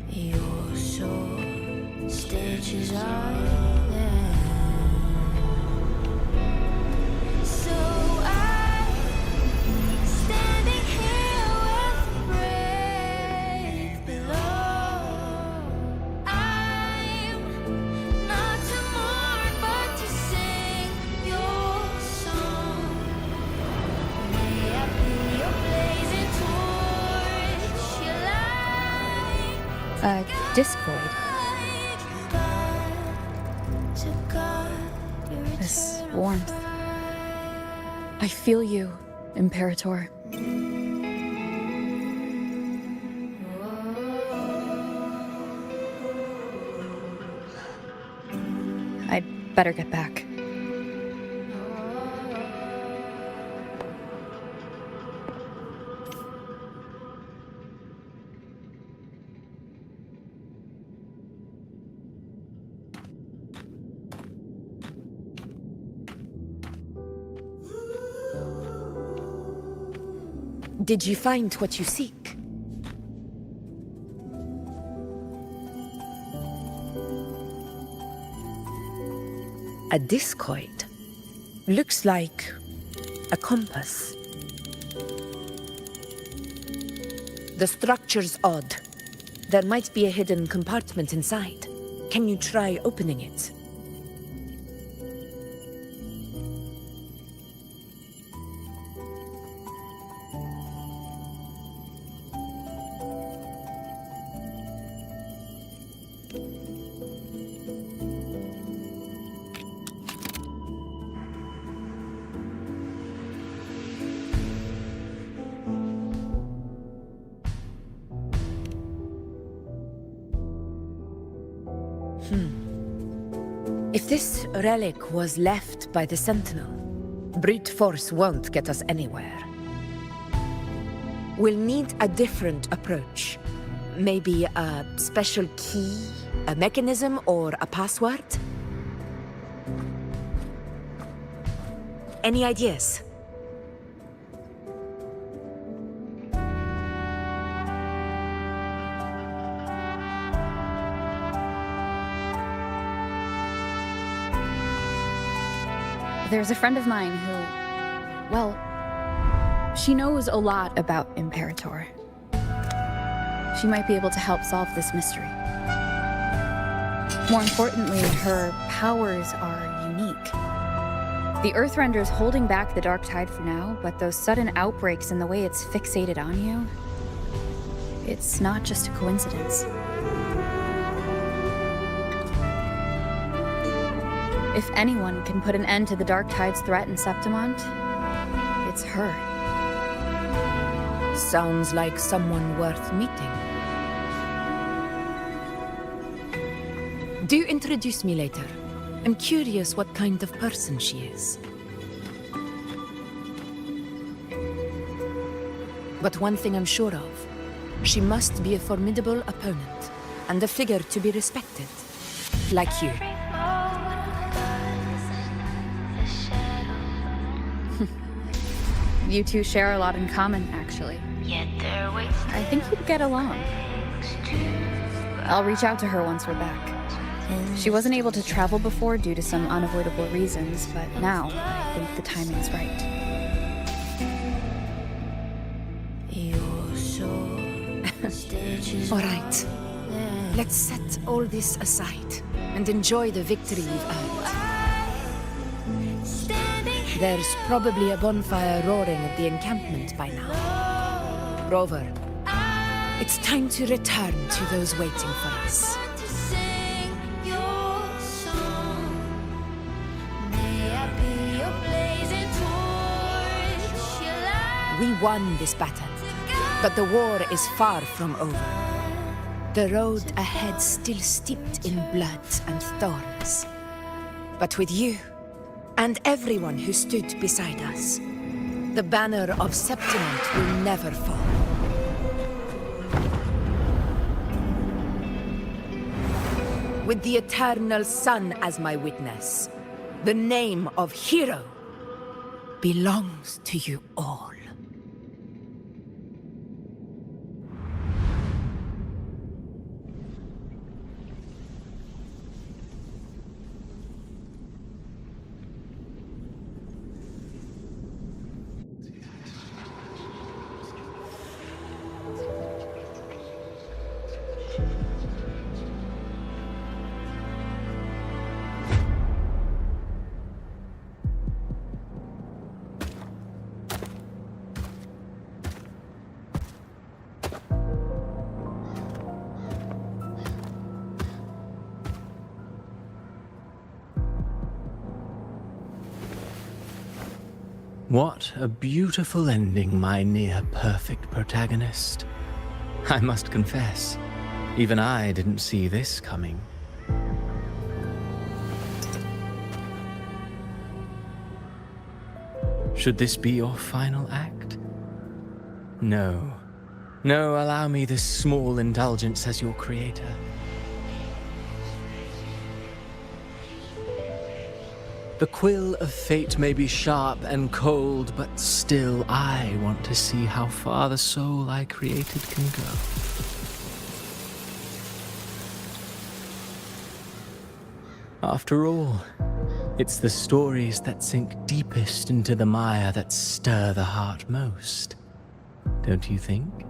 Your soul stitches island. So I'm standing here with the brave below. I'm not to mourn, but to sing your song. May I be your blazing torch, your light Discoid. to guide your This warmth. I feel you, Imperator. I'd better get back. Did you find what you seek? A discoid. Looks like a compass. The structure's odd. There might be a hidden compartment inside. Can you try opening it? If this relic was left by the Sentinel, brute force won't get us anywhere. We'll need a different approach. Maybe a special key, a mechanism, or a password? Any ideas? There's a friend of mine who, well, she knows a lot about Imperator. She might be able to help solve this mystery. More importantly, her powers are unique. The Earthrender's holding back the Dark Tide for now, but those sudden outbreaks and the way it's fixated on you, it's not just a coincidence. If anyone can put an end to the Dark Tide's threat in Septimont, it's her. Sounds like someone worth meeting. Do introduce me later. I'm curious what kind of person she is. But one thing I'm sure of, she must be a formidable opponent, and a figure to be respected. Like you. You two share a lot in common, actually. I think you'd get along. I'll reach out to her once we're back. She wasn't able to travel before due to some unavoidable reasons, but now I think the timing is right. All right. Let's set all this aside and enjoy the victory we've earned. There's probably a bonfire roaring at the encampment by now. Rover, it's time to return to those waiting for us. We won this battle, but the war is far from over. The road ahead still steeped in blood and thorns. But with you, and everyone who stood beside us, the banner of Septimont will never fall. With the eternal sun as my witness, the name of hero belongs to you all. What a beautiful ending, my near-perfect protagonist. I must confess, even I didn't see this coming. Should this be your final act? No. No, allow me this small indulgence as your creator. The quill of fate may be sharp and cold, but still I want to see how far the soul I created can go. After all, it's the stories that sink deepest into the mire that stir the heart most, don't you think?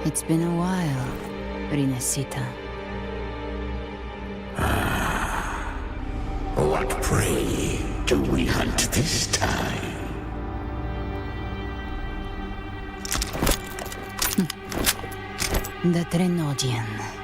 It's been a while, Rinesita. What prey do we hunt this time? The Trenodian.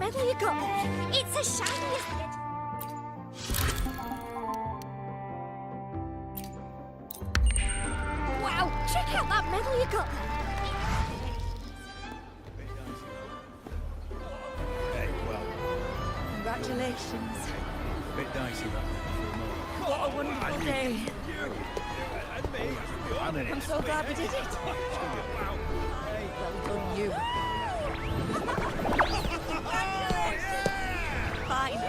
medal you got there. It's a shiny, isn't it? Wow, check out that medal you got there. Hey, well. Congratulations. Bit dicey that What a wonderful day. I'm so glad we did it. Well done, you. Fine.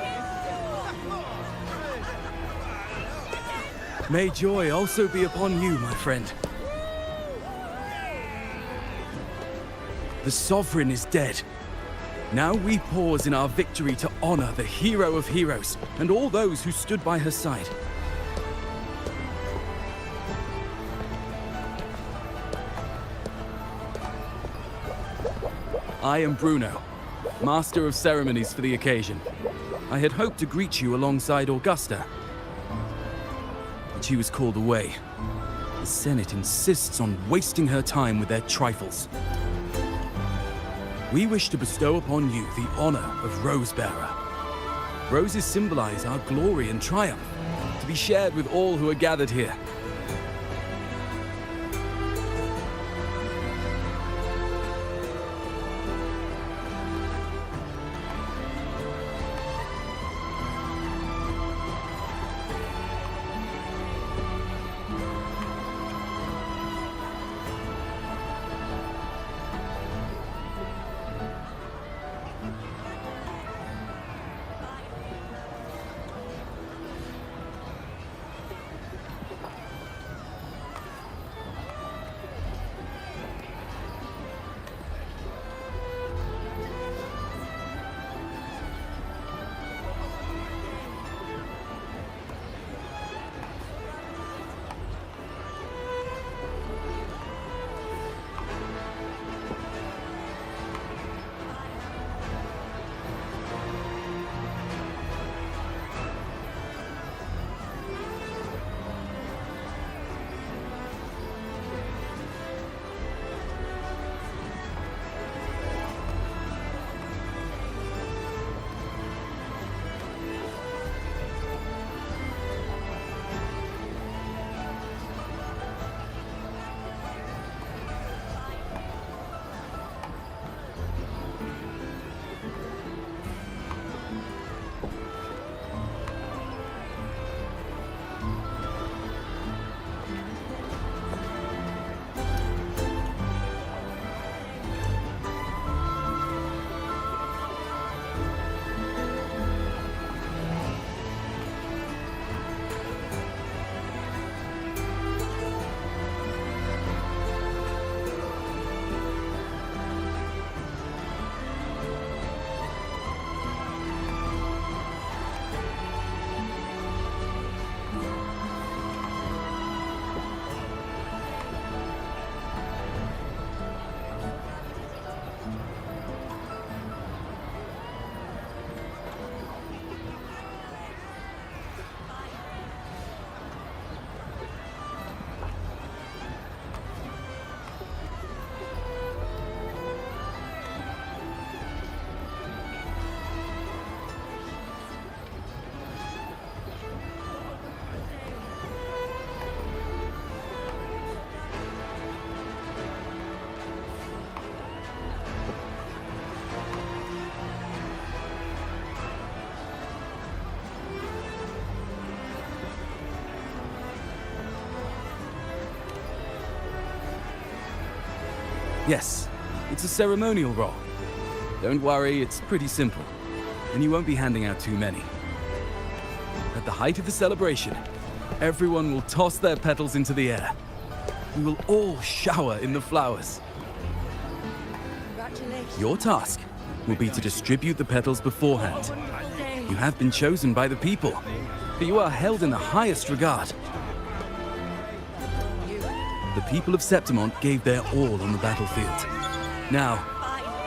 May joy also be upon you, my friend. The Sovereign is dead. Now we pause in our victory to honor the hero of heroes and all those who stood by her side. I am Bruno, Master of Ceremonies for the occasion. I had hoped to greet you alongside Augusta, but she was called away. The Senate insists on wasting her time with their trifles. We wish to bestow upon you the honor of Rosebearer. Roses symbolize our glory and triumph, to be shared with all who are gathered here. Yes, it's a ceremonial roll. Don't worry, it's pretty simple, and you won't be handing out too many. At the height of the celebration, everyone will toss their petals into the air. We will all shower in the flowers. Your task will be to distribute the petals beforehand. You have been chosen by the people, but you are held in the highest regard. The people of Septimont gave their all on the battlefield. Now,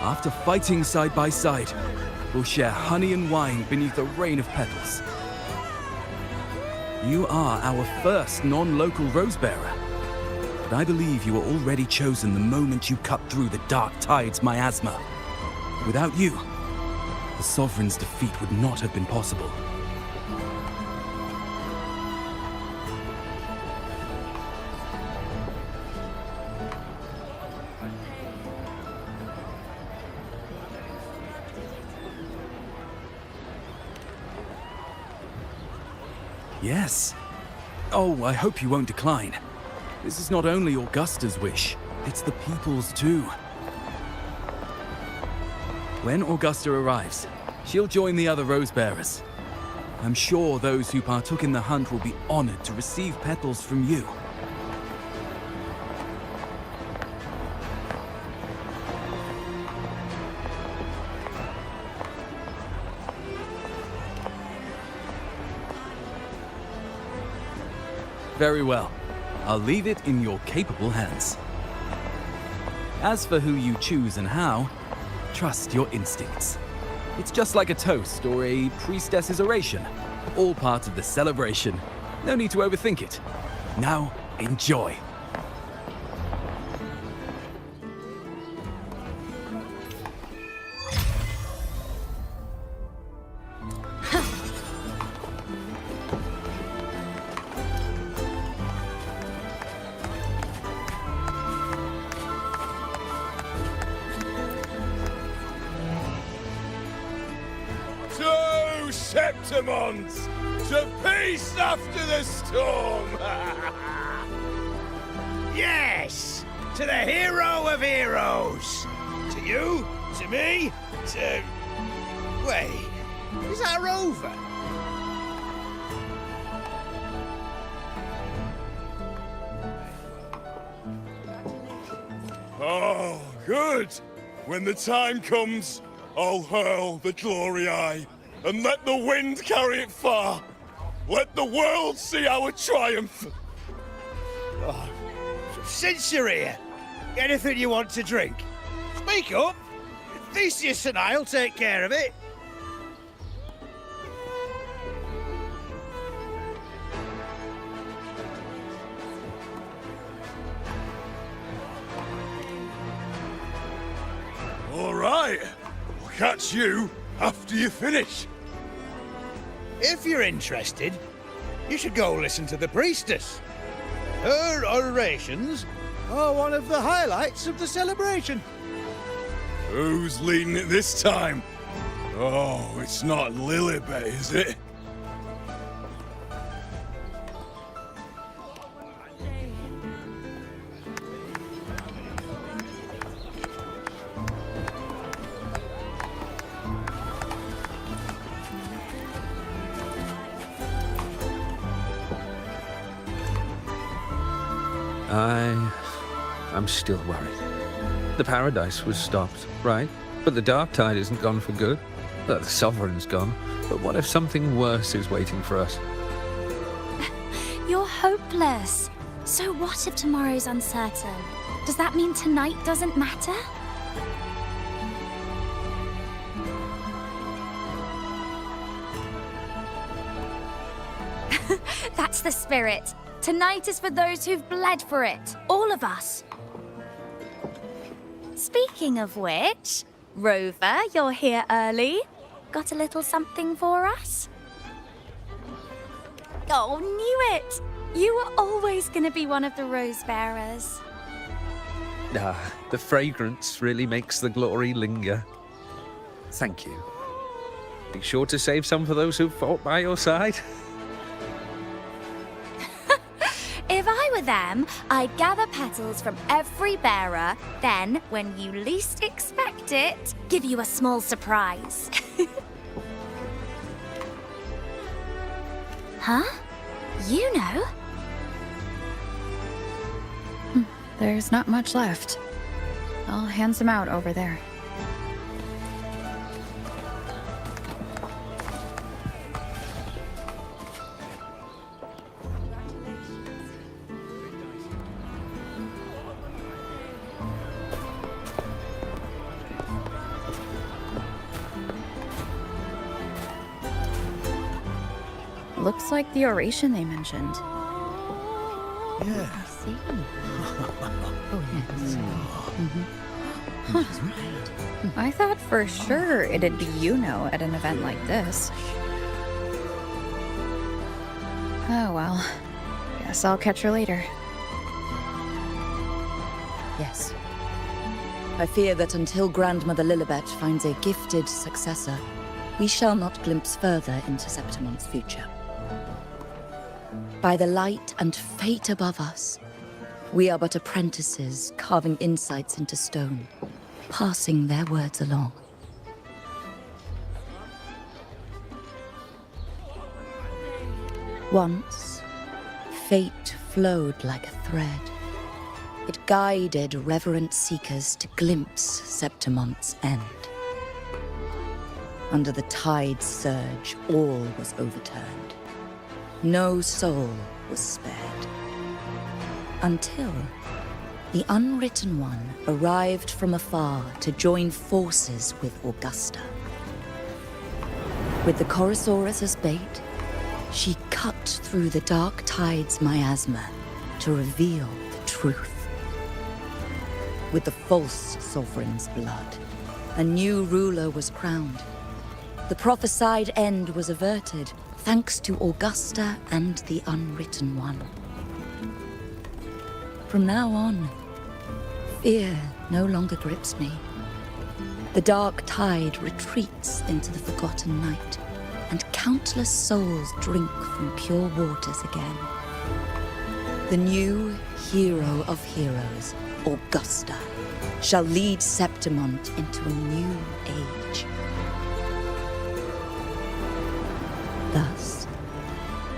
after fighting side by side, we'll share honey and wine beneath a rain of petals. You are our first non-local Rosebearer, but I believe you were already chosen the moment you cut through the Dark Tide's miasma. Without you, the Sovereign's defeat would not have been possible. Yes. Oh, I hope you won't decline. This is not only Augusta's wish, it's the people's too. When Augusta arrives, she'll join the other Rosebearers. I'm sure those who partook in the hunt will be honored to receive petals from you. Very well. I'll leave it in your capable hands. As for who you choose and how, trust your instincts. It's just like a toast or a priestess's oration. All part of the celebration. No need to overthink it. Now, enjoy. Two Septimons to peace after the storm! Yes! To the hero of heroes! To you, to me, to... Wait, is that a rover? Oh, good. When the time comes, I'll hurl the glory eye and let the wind carry it far. Let the world see our triumph. Oh, since you're here, anything you want to drink? Speak up. Theseus and I'll take care of it. All right. We'll catch you after you finish. If you're interested, you should go listen to the priestess. Her orations are one of the highlights of the celebration. Who's leading it this time? Oh, it's not Lilibet, is it? I'm still worried. The Paradise was stopped, right? But the Dark Tide isn't gone for good. The Sovereign's gone. But what if something worse is waiting for us? You're hopeless. So what if tomorrow's uncertain? Does that mean tonight doesn't matter? That's the spirit. Tonight is for those who've bled for it. All of us. Speaking of which, Rover, you're here early. Got a little something for us? Oh, knew it! You were always going to be one of the rose bearers. The fragrance really makes the glory linger. Thank you. Be sure to save some for those who've fought by your side. If I were them, I'd gather petals from every bearer, then, when you least expect it, give you a small surprise. Huh? You know? There's not much left. I'll hand some out over there. Looks like the oration they mentioned. Yeah. I see. Oh, yes. Huh. I thought for sure it'd be at an event like this. Oh well. Guess I'll catch her later. Yes. I fear that until Grandmother Lilibet finds a gifted successor, we shall not glimpse further into Septimon's future. By the light and fate above us, we are but apprentices carving insights into stone, passing their words along. Once, fate flowed like a thread. It guided reverent seekers to glimpse Septimon's end. Under the tide's surge, all was overturned. no soul was spared. Until the Unwritten One arrived from afar to join forces with Augusta. With the Chorosaurus as bait, she cut through the dark tide's miasma to reveal the truth. With the false sovereign's blood, a new ruler was crowned. The prophesied end was averted, thanks to Augusta and the Unwritten One. From now on, fear no longer grips me. The dark tide retreats into the forgotten night, and countless souls drink from pure waters again. The new hero of heroes, Augusta, shall lead Septimont into a new age. Thus,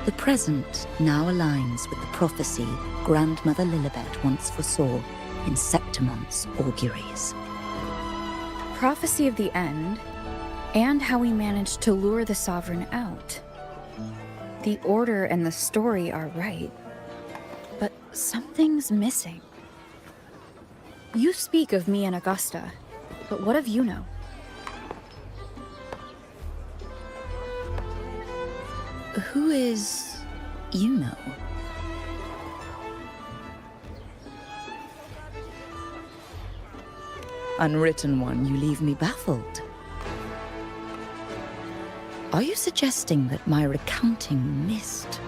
the present now aligns with the prophecy Grandmother Lilibet once foresaw in Septimont's auguries. Prophecy of the end, and how we managed to lure the Sovereign out. The order and the story are right, but something's missing. You speak of me and Augusta, but what of Yuno? Who is Yuno? Unwritten One, you leave me baffled. Are you suggesting that my recounting missed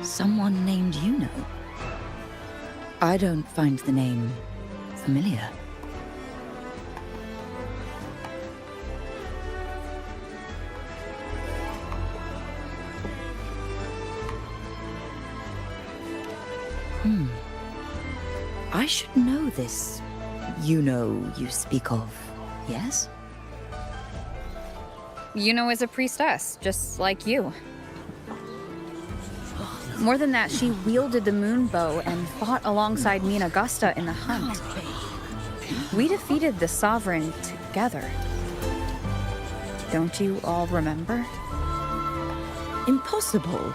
someone named Yuno? I don't find the name familiar. I should know this Yuno you speak of, yes? Yuno is a priestess, just like you. More than that, she wielded the moon bow and fought alongside me and Augusta in the hunt. We defeated the Sovereign together. Don't you all remember? Impossible.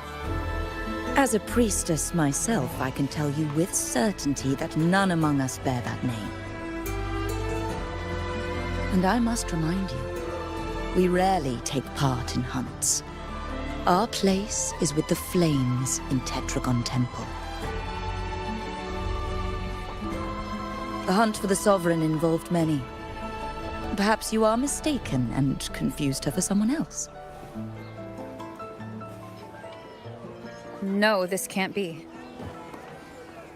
As a priestess myself, I can tell you with certainty that none among us bear that name. And I must remind you, we rarely take part in hunts. Our place is with the flames in Tetragon Temple. The hunt for the Sovereign involved many. Perhaps you are mistaken and confused her for someone else. No, this can't be.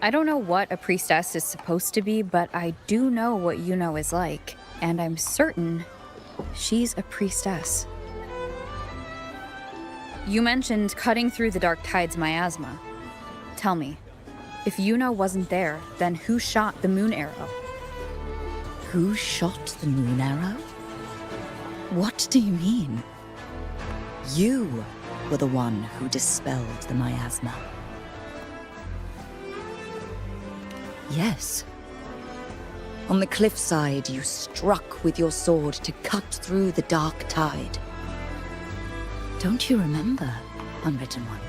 I don't know what a priestess is supposed to be, but I do know what Yuno is like, and I'm certain she's a priestess. You mentioned cutting through the dark tide's miasma. Tell me, if Yuno wasn't there, then who shot the moon arrow? Who shot the moon arrow? What do you mean? You were the one who dispelled the miasma. Yes. On the cliffside, you struck with your sword to cut through the dark tide. Don't you remember, Unwritten One?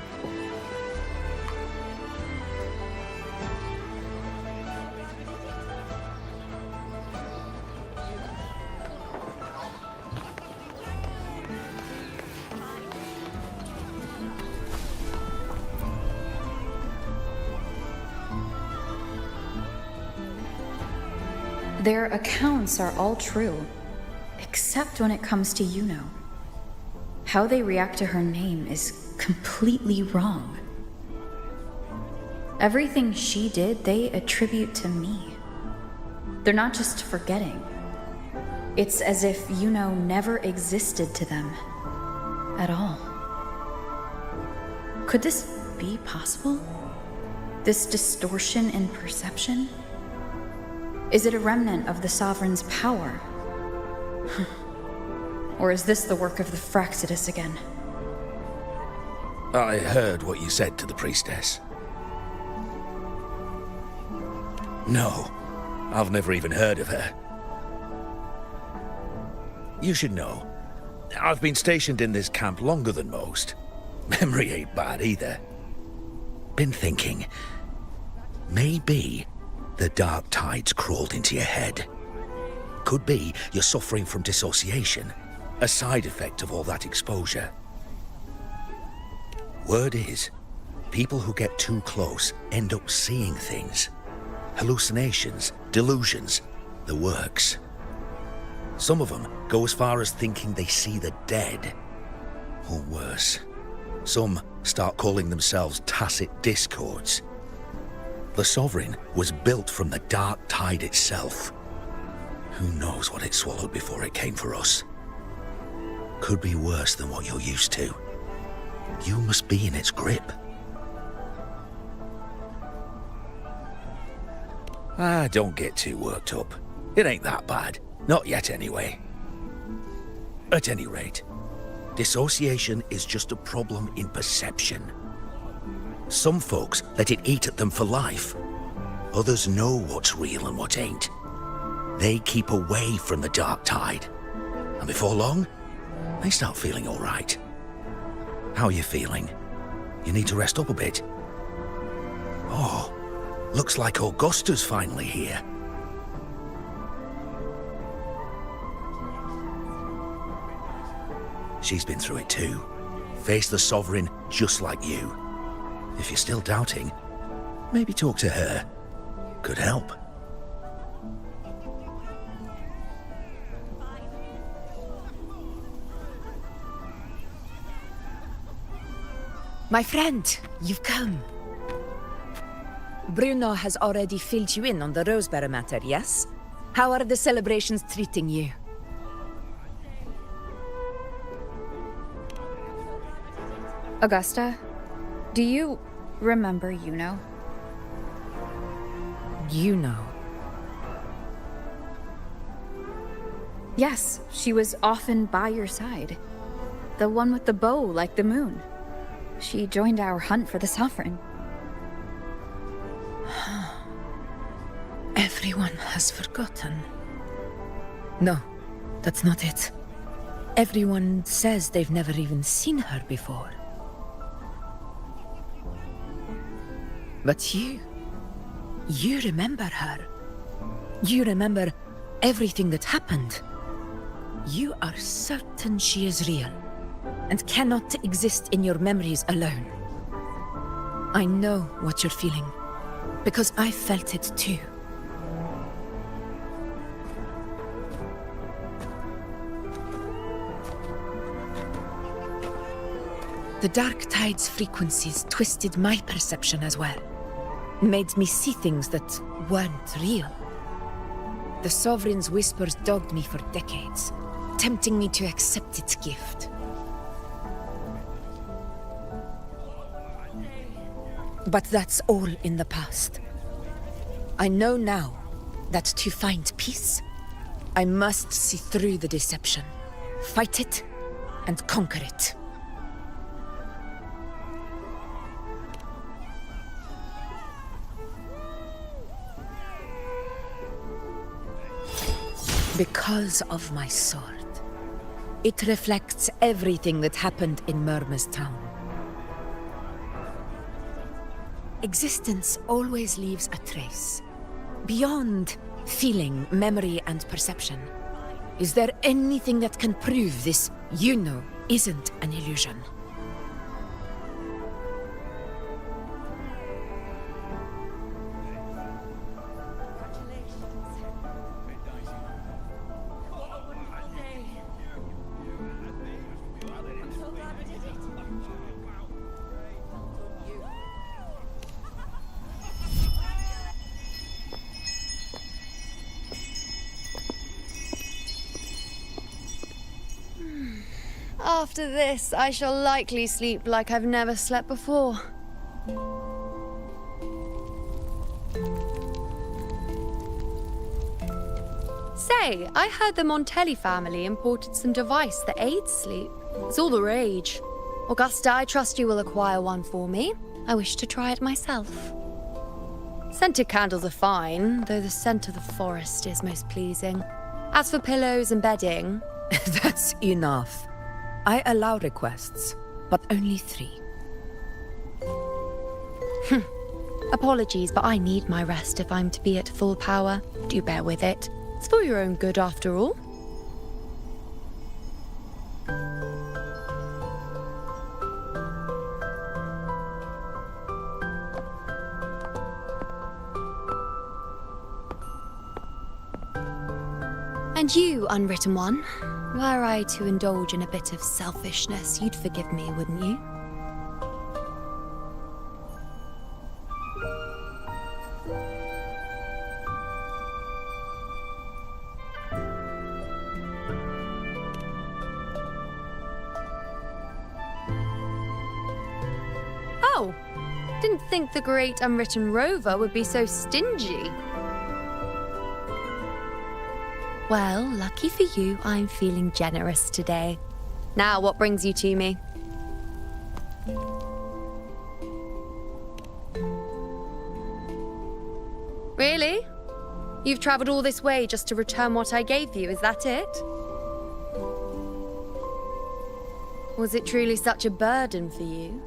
Their accounts are all true, except when it comes to Yuno. How they react to her name is completely wrong. Everything she did, they attribute to me. They're not just forgetting. It's as if Yuno never existed to them at all. Could this be possible? This distortion in perception? Is it a remnant of the Sovereign's power? Or is this the work of the Fraxidus again? I heard what you said to the priestess. No, I've never even heard of her. You should know, I've been stationed in this camp longer than most. Memory ain't bad either. been thinking. Maybe the dark tide's crawled into your head. Could be you're suffering from dissociation, a side effect of all that exposure. Word is, people who get too close end up seeing things. Hallucinations, delusions, the works. Some of them go as far as thinking they see the dead. Or worse, some start calling themselves tacit discords. The Sovereign was built from the dark tide itself. Who knows what it swallowed before it came for us? Could be worse than what you're used to. You must be in its grip. Don't get too worked up. It ain't that bad. Not yet, anyway. At any rate, dissociation is just a problem in perception. Some folks let it eat at them for life. Others know what's real and what ain't. They keep away from the dark tide. And before long, they start feeling all right. How are you feeling? You need to rest up a bit. Oh, looks like Augusta's finally here. She's been through it too. Faced the Sovereign just like you. If you're still doubting, maybe talk to her. Could help. My friend, you've come. Bruno has already filled you in on the Rosebearer matter, yes? How are the celebrations treating you? Augusta, do you remember Yuno? Yuno? Yes, she was often by your side. The one with the bow like the moon. She joined our hunt for the Sovereign. Everyone has forgotten. No, that's not it. Everyone says they've never even seen her before. But you remember her. You remember everything that happened. You are certain she is real, and cannot exist in your memories alone. I know what you're feeling, because I felt it too. The dark tide's frequencies twisted my perception as well. Made me see things that weren't real. The Sovereign's whispers dogged me for decades, tempting me to accept its gift. But that's all in the past. I know now that to find peace, I must see through the deception, fight it, and conquer it. Because of my sword. It reflects everything that happened in Murmur's town. Existence always leaves a trace. Beyond feeling, memory, and perception. Is there anything that can prove this, isn't an illusion? After this, I shall likely sleep like I've never slept before. Say, I heard the Montelli family imported some device that aids sleep. It's all the rage. Augusta, I trust you will acquire one for me. I wish to try it myself. Scented candles are fine, though the scent of the forest is most pleasing. As for pillows and bedding... That's enough. I allow requests, but only 3. Apologies, but I need my rest if I'm to be at full power. Do bear with it. It's for your own good, after all. And you, Unwritten One, were I to indulge in a bit of selfishness, you'd forgive me, wouldn't you? Oh, didn't think the great Unwritten Rover would be so stingy. Well, lucky for you, I'm feeling generous today. Now, what brings you to me? Really? You've traveled all this way just to return what I gave you, is that it? Was it truly such a burden for you?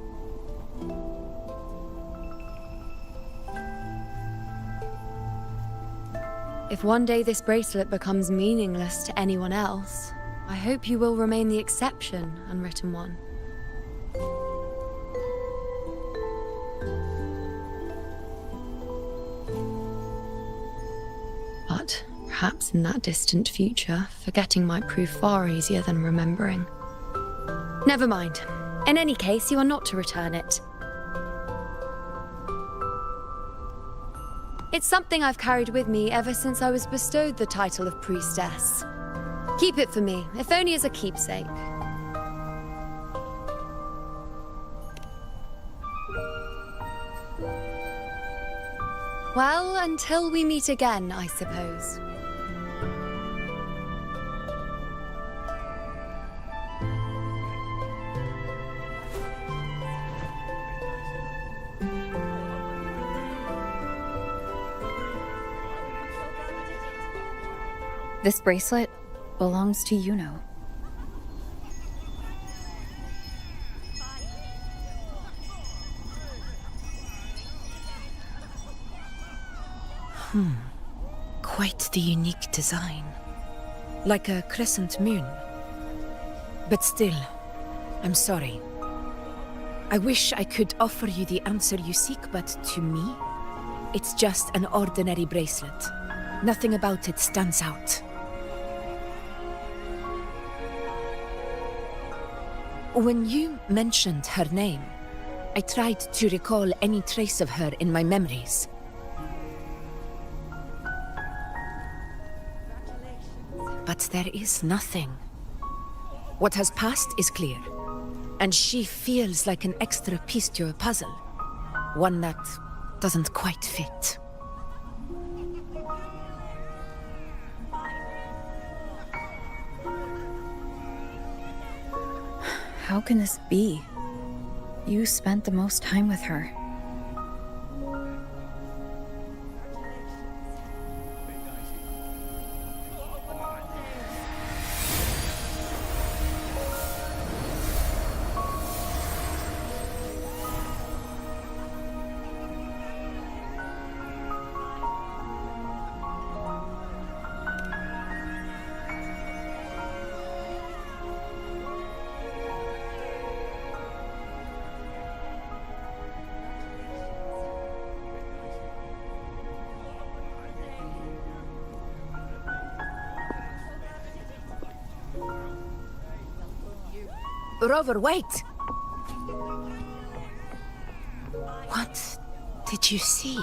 If one day this bracelet becomes meaningless to anyone else, I hope you will remain the exception, Unwritten One. But perhaps in that distant future, forgetting might prove far easier than remembering. Never mind. In any case, you are not to return it. It's something I've carried with me ever since I was bestowed the title of priestess. Keep it for me, if only as a keepsake. Well, until we meet again, I suppose. This bracelet belongs to Yuno. Quite the unique design. Like a crescent moon. But still, I'm sorry. I wish I could offer you the answer you seek, but to me, it's just an ordinary bracelet. Nothing about it stands out. When you mentioned her name, I tried to recall any trace of her in my memories. But there is nothing. What has passed is clear, and she feels like an extra piece to a puzzle. One that doesn't quite fit. How can this be? You spent the most time with her. Rover, wait! What did you see?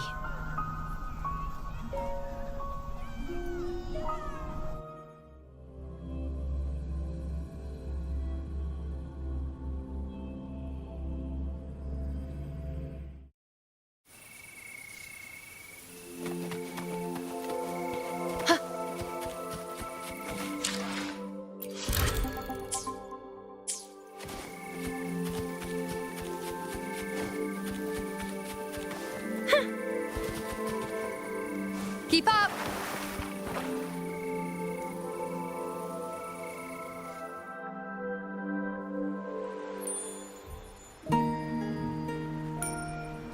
Keep up!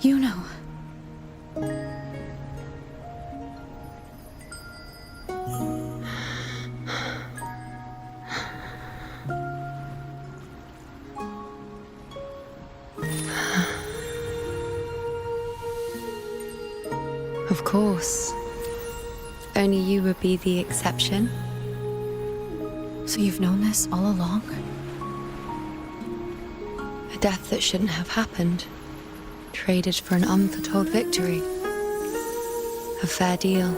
Yuno. Of course. Only you would be the exception. So you've known this all along? A death that shouldn't have happened. Traded for an unforetold victory. A fair deal.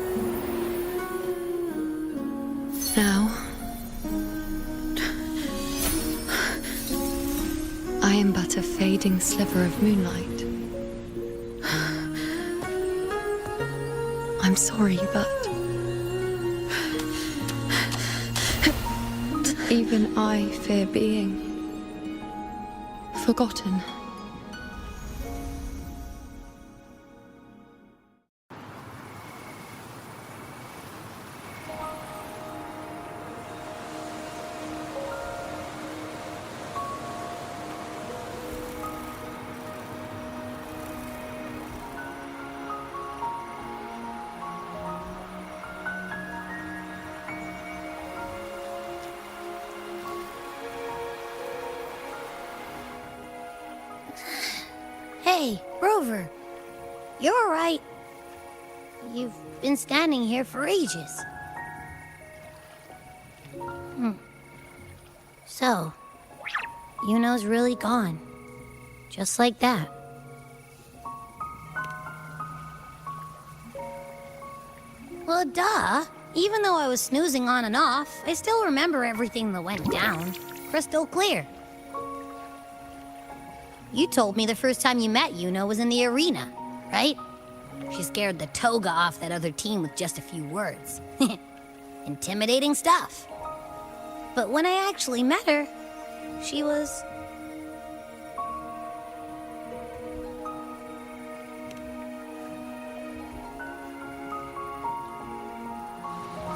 Now, I am but a fading sliver of moonlight. I'm sorry, but even I fear being forgotten. Hey, Rover. You're alright. You've been standing here for ages. So, Yuno's really gone. Just like that. Well, duh. Even though I was snoozing on and off, I still remember everything that went down. Crystal clear. You told me the first time you met Yuno was in the arena, right? She scared the toga off that other team with just a few words. Intimidating stuff. But when I actually met her, she was...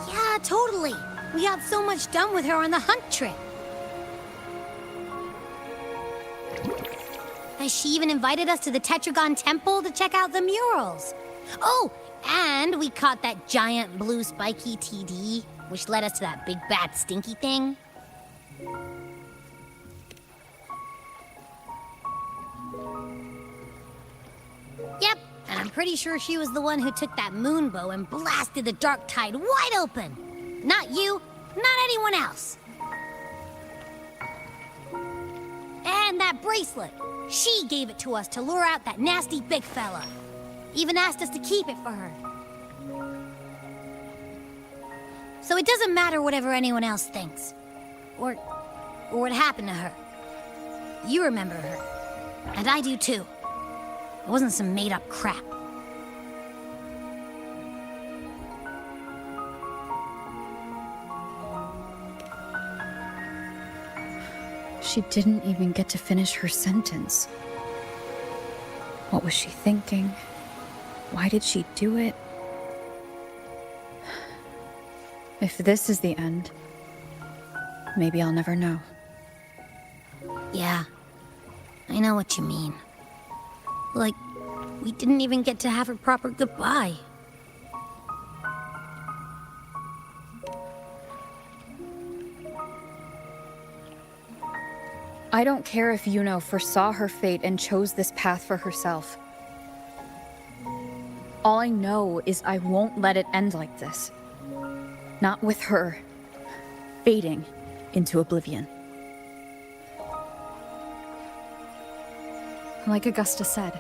Yeah, totally. We got so much done with her on the hunt trip. She even invited us to the Tetragon Temple to check out the murals. Oh, and we caught that giant blue spiky TD, which led us to that big bad stinky thing. Yep, and I'm pretty sure she was the one who took that moonbow and blasted the dark tide wide open. Not you, not anyone else. And that bracelet. She gave it to us to lure out that nasty big fella. Even asked us to keep it for her. So it doesn't matter whatever anyone else thinks. Or what happened to her. You remember her. And I do too. It wasn't some made-up crap. She didn't even get to finish her sentence. What was she thinking? Why did she do it? If this is the end, maybe I'll never know. Yeah, I know what you mean. Like, we didn't even get to have a proper goodbye. I don't care if Yuno foresaw her fate and chose this path for herself. All I know is I won't let it end like this. Not with her fading into oblivion. Like Augusta said,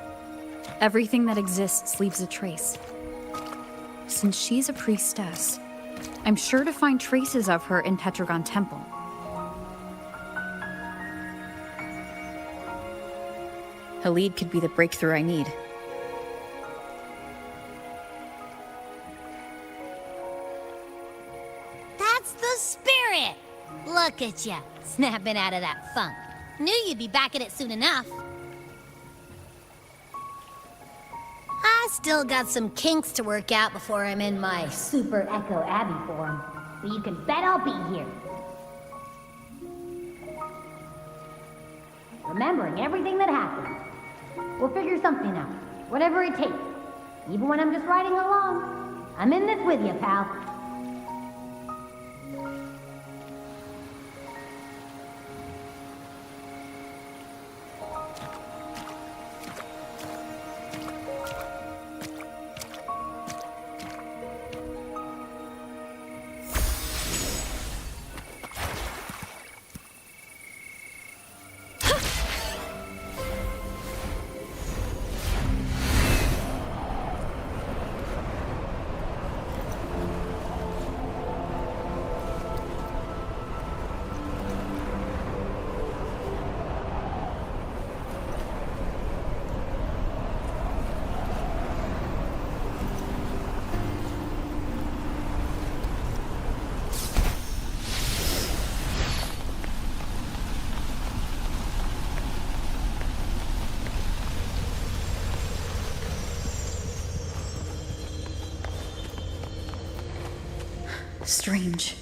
everything that exists leaves a trace. Since she's a priestess, I'm sure to find traces of her in Tetragon Temple. Halid could be the breakthrough I need. That's the spirit! Look at ya, snapping out of that funk. Knew you'd be back at it soon enough. I still got some kinks to work out before I'm in my Super Echo Abbey form. But you can bet I'll be here. Remembering everything that happened. We'll figure something out. Whatever it takes. Even when I'm just riding along. I'm in this with you, pal. Strange.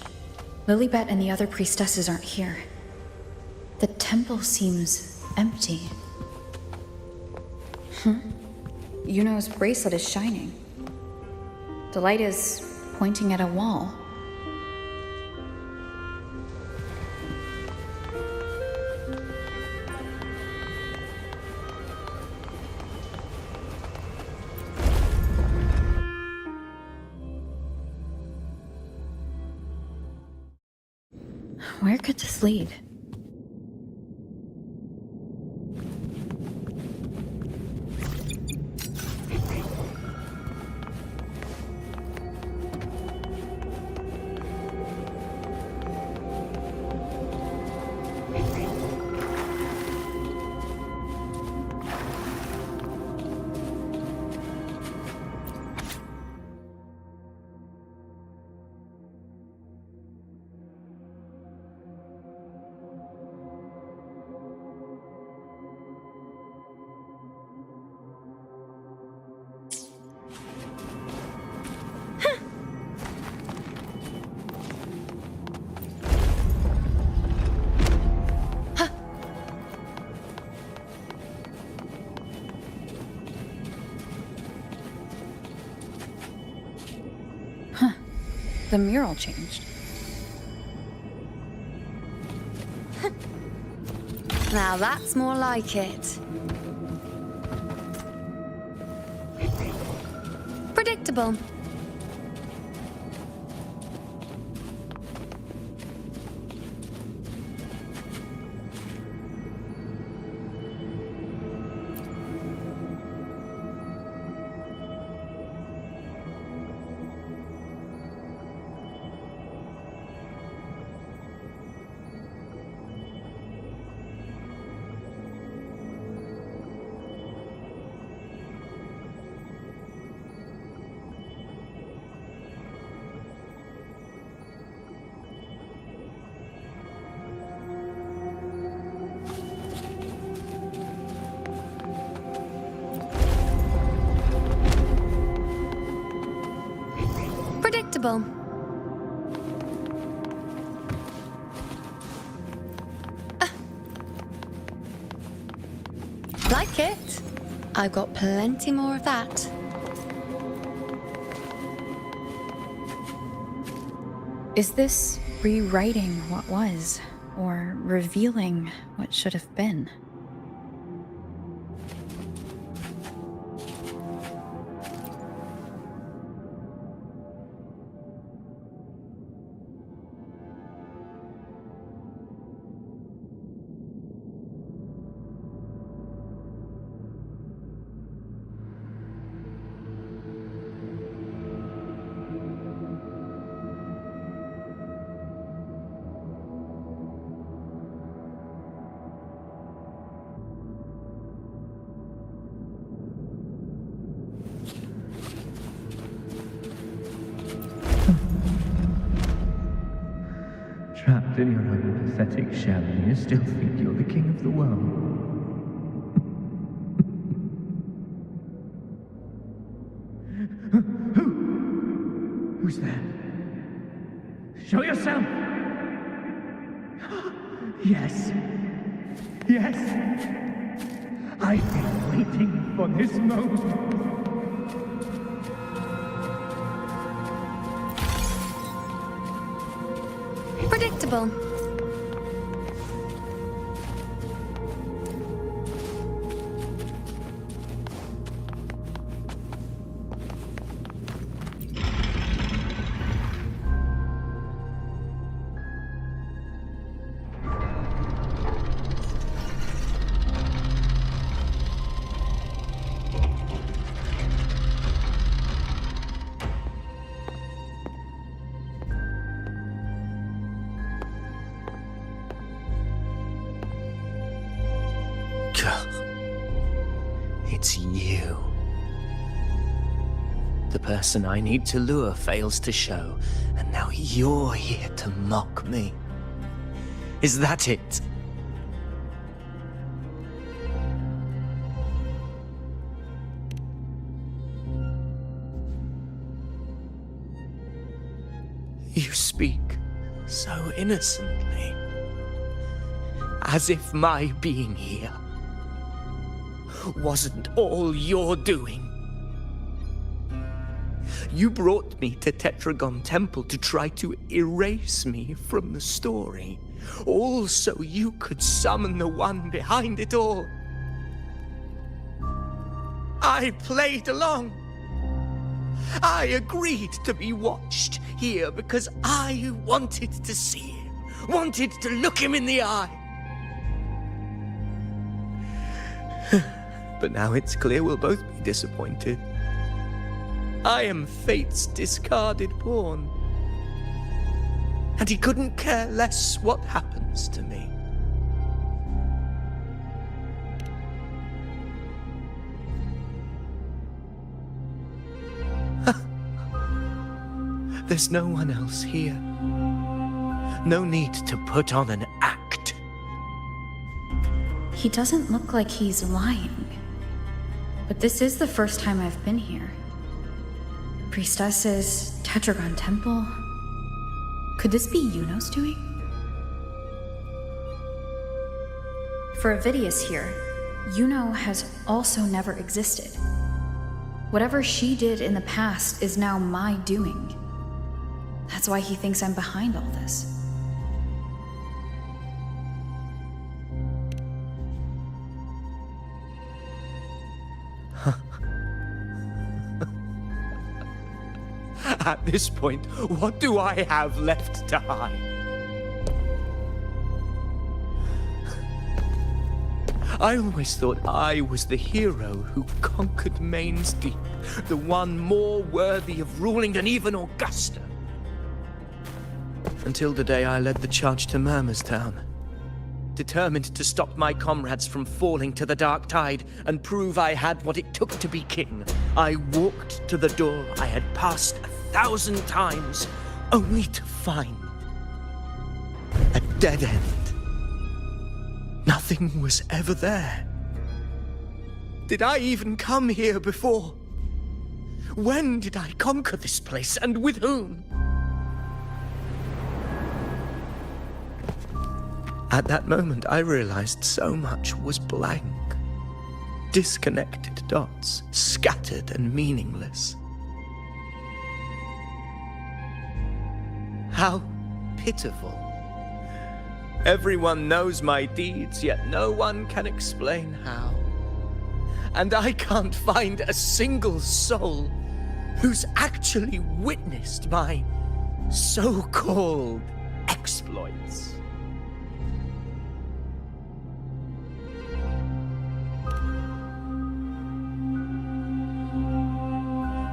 Lilibet and the other priestesses aren't here. The temple seems empty. Yuno's bracelet is shining. The light is pointing at a wall. Where could this lead? The mural changed. Now that's more like it. Predictable. Predictable. Like it. I've got plenty more of that. Is this rewriting what was, or revealing what should have been? Trapped in your own pathetic shell, and you still think you're the king of the world. Who's there? Show yourself! Yes. Yes! I've been waiting for this moment. Predictable. It's you. The person I need to lure fails to show, and now you're here to mock me. Is that it? You speak so innocently, as if my being here wasn't all your doing. You brought me to Tetragon Temple to try to erase me from the story, all so you could summon the one behind it all. I played along. I agreed to be watched here because I wanted to see him, wanted to look him in the eye. But now it's clear we'll both be disappointed. I am fate's discarded pawn. And he couldn't care less what happens to me. There's no one else here. No need to put on an act. He doesn't look like he's lying. But this is the first time I've been here. Priestesses, Tetragon Temple. Could this be Yuno's doing? For Avidius here, Yuno has also never existed. Whatever she did in the past is now my doing. That's why he thinks I'm behind all this. At this point, what do I have left to hide? I always thought I was the hero who conquered Main's Deep, the one more worthy of ruling than even Augusta. Until the day I led the charge to Murmur's Town. Determined to stop my comrades from falling to the dark tide and prove I had what it took to be king, I walked to the door I had passed 1,000 times, only to find a dead end. Nothing was ever there. Did I even come here before? When did I conquer this place, and with whom? At that moment, I realized so much was blank. Disconnected dots, scattered and meaningless. How pitiful. Everyone knows my deeds, yet no one can explain how. And I can't find a single soul who's actually witnessed my so-called exploits.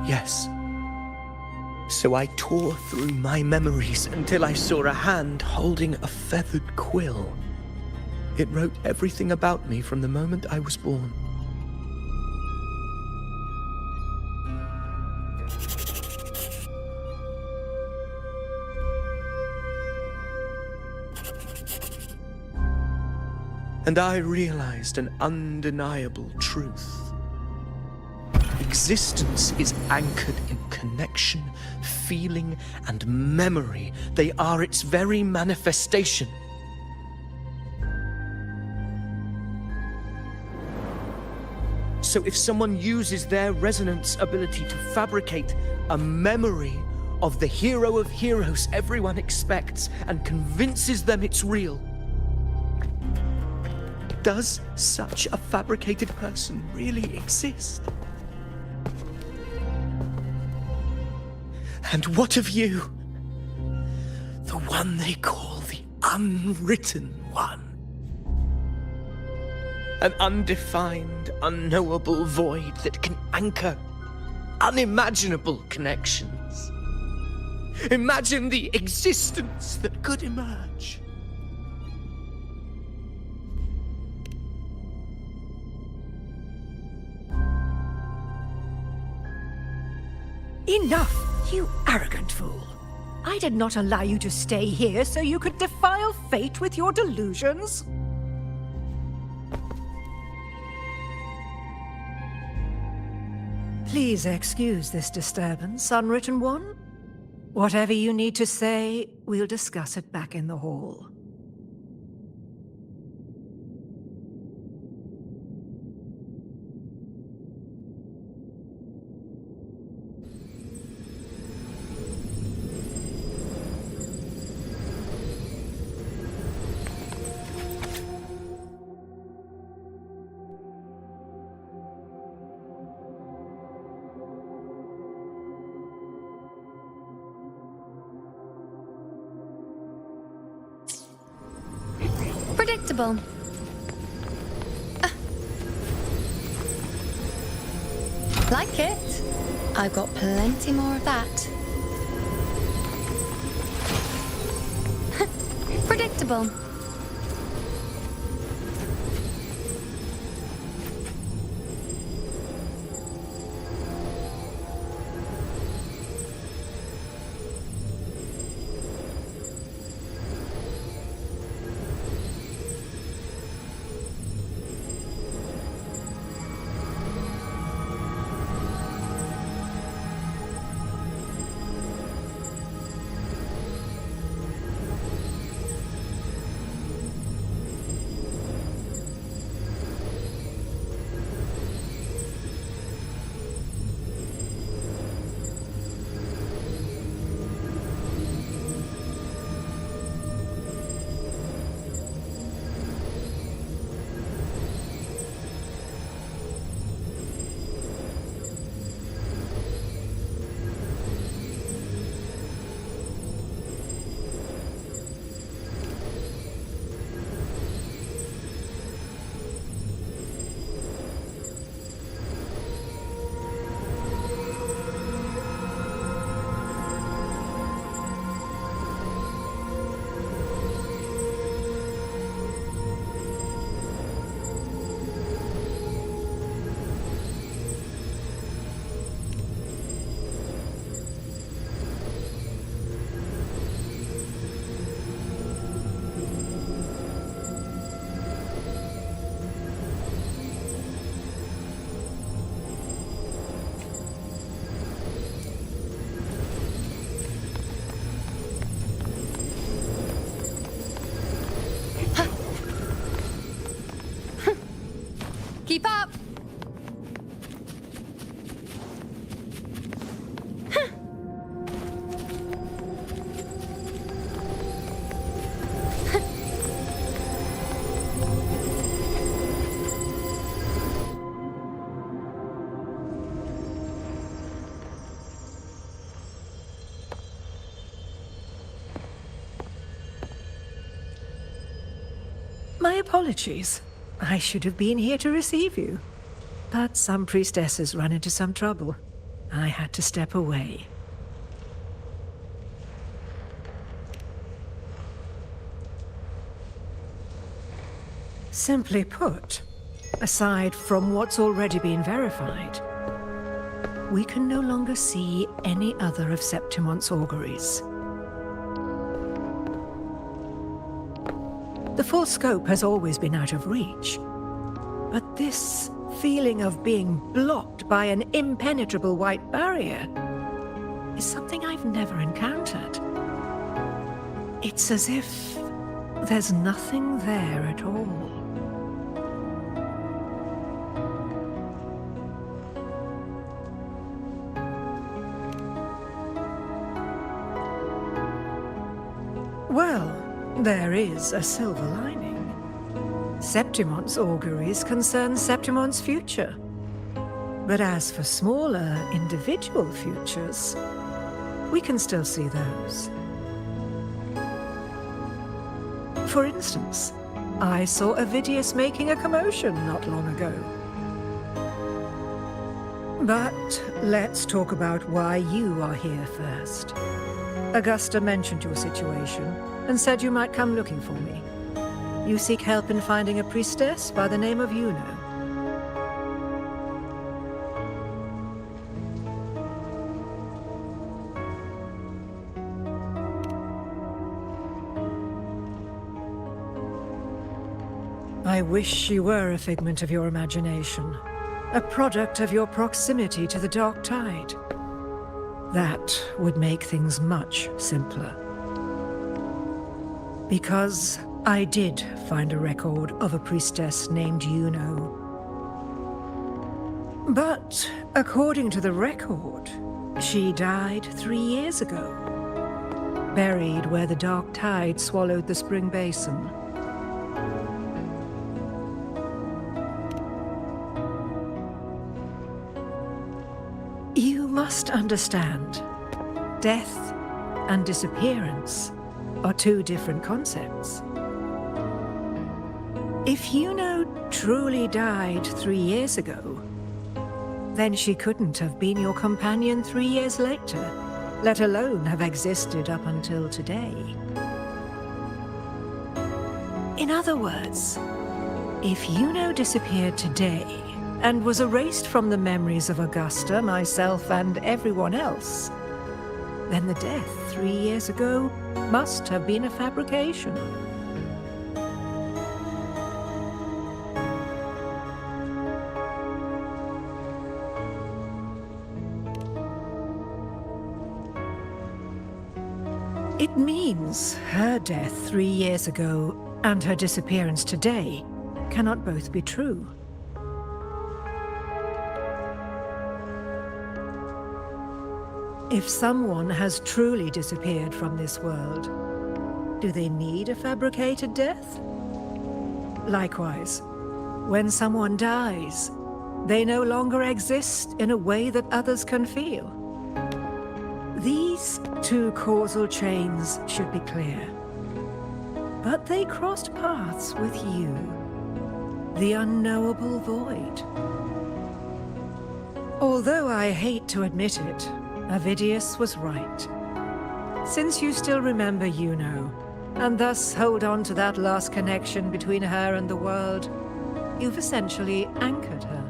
Yes. So I tore through my memories until I saw a hand holding a feathered quill. It wrote everything about me from the moment I was born. And I realized an undeniable truth. Existence is anchored in connection, feeling, and memory. They are its very manifestation. So if someone uses their resonance ability to fabricate a memory of the hero of heroes everyone expects and convinces them it's real, does such a fabricated person really exist? And what of you? The one they call the Unwritten One. An undefined, unknowable void that can anchor unimaginable connections. Imagine the existence that could emerge. Enough, you arrogant fool. I did not allow you to stay here so you could defile fate with your delusions. Please excuse this disturbance, Unwritten One. Whatever you need to say, we'll discuss it back in the hall. Predictable. Like it. I've got plenty more of that. Predictable. Keep up! My apologies. I should have been here to receive you. But some priestesses run into some trouble. I had to step away. Simply put, aside from what's already been verified, we can no longer see any other of Septimon's auguries. The full scope has always been out of reach, but this feeling of being blocked by an impenetrable white barrier is something I've never encountered. It's as if there's nothing there at all. Well, there is a silver lining. Septimon's auguries concern Septimon's future. But as for smaller, individual futures, we can still see those. For instance, I saw Avidius making a commotion not long ago. But let's talk about why you are here first. Augusta mentioned your situation and said you might come looking for me. You seek help in finding a priestess by the name of Yuno. I wish she were a figment of your imagination, a product of your proximity to the Dark Tide. That would make things much simpler. Because I did find a record of a priestess named Yuno. But according to the record, she died 3 years ago, buried where the dark tide swallowed the spring basin. You must understand, death and disappearance are two different concepts. If Yuno truly died 3 years ago, then she couldn't have been your companion 3 years later, let alone have existed up until today. In other words, if Yuno disappeared today and was erased from the memories of Augusta, myself, and everyone else, then the death 3 years ago must have been a fabrication. It means her death 3 years ago and her disappearance today cannot both be true. If someone has truly disappeared from this world, do they need a fabricated death? Likewise, when someone dies, they no longer exist in a way that others can feel. These two causal chains should be clear. But they crossed paths with you, the unknowable void. Although I hate to admit it, Avidius was right. Since you still remember Yuno, and thus hold on to that last connection between her and the world, you've essentially anchored her.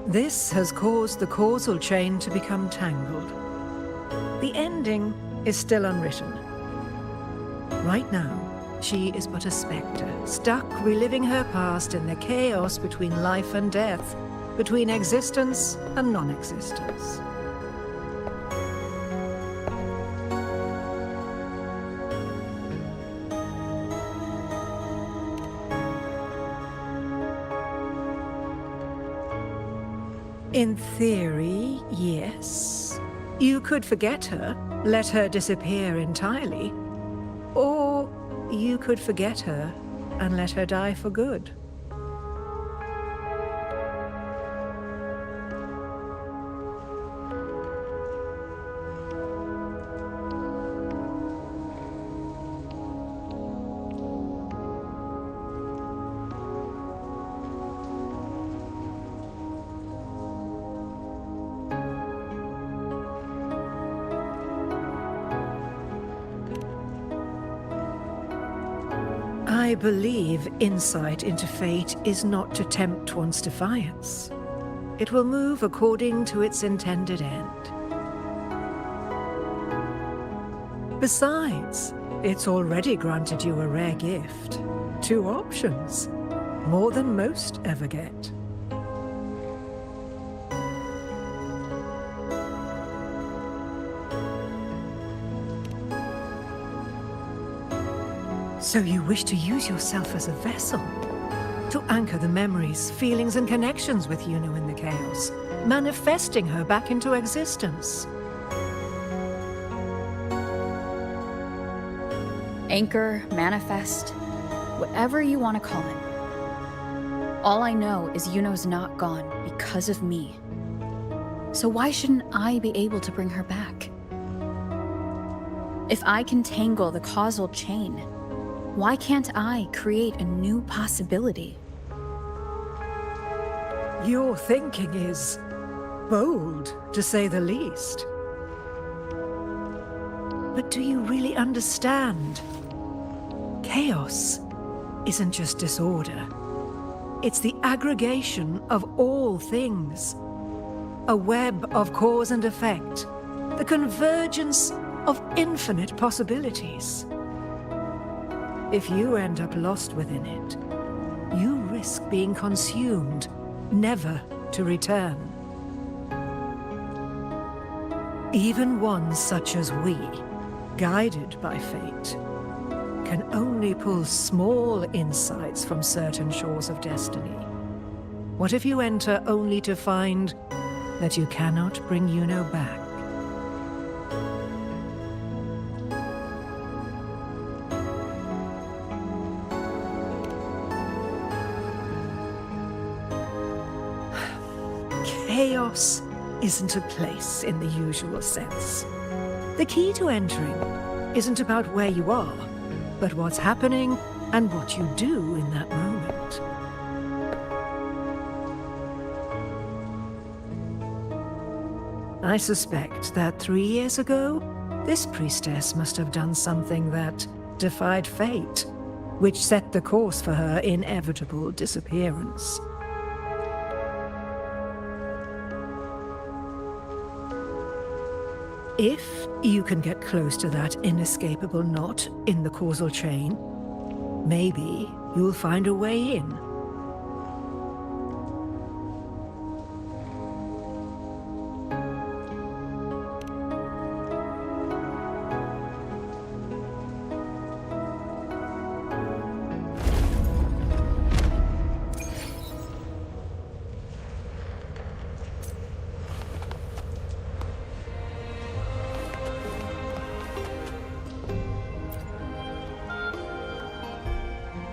This has caused the causal chain to become tangled. The ending is still unwritten. Right now, she is but a spectre, stuck reliving her past in the chaos between life and death, between existence and non-existence. In theory, yes. You could forget her, let her disappear entirely. Or you could forget her and let her die for good. I believe insight into fate is not to tempt one's defiance. It will move according to its intended end. Besides, it's already granted you a rare gift. 2 options, more than most ever get. So you wish to use yourself as a vessel, to anchor the memories, feelings, and connections with Yuno in the chaos, manifesting her back into existence. Anchor, manifest, whatever you want to call it. All I know is Yuno's not gone because of me. So why shouldn't I be able to bring her back? If I can tangle the causal chain, why can't I create a new possibility? Your thinking is bold, to say the least. But do you really understand? Chaos isn't just disorder. It's the aggregation of all things. A web of cause and effect. The convergence of infinite possibilities. If you end up lost within it, you risk being consumed, never to return. Even ones such as we, guided by fate, can only pull small insights from certain shores of destiny. What if you enter only to find that you cannot bring Yuno back? Chaos isn't a place in the usual sense. The key to entering isn't about where you are, but what's happening and what you do in that moment. I suspect that 3 years ago, this priestess must have done something that defied fate, which set the course for her inevitable disappearance. If you can get close to that inescapable knot in the causal chain, maybe you'll find a way in.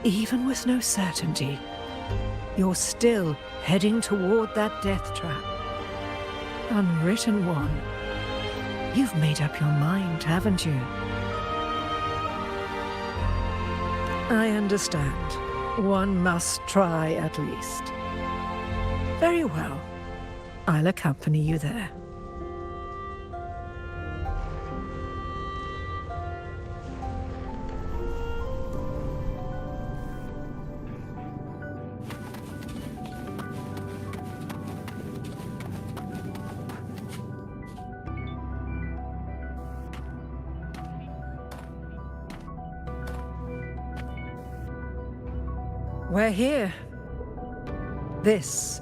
Even with no certainty, you're still heading toward that death trap. Unwritten one. You've made up your mind, haven't you? I understand. One must try at least. Very well. I'll accompany you there. We're here. This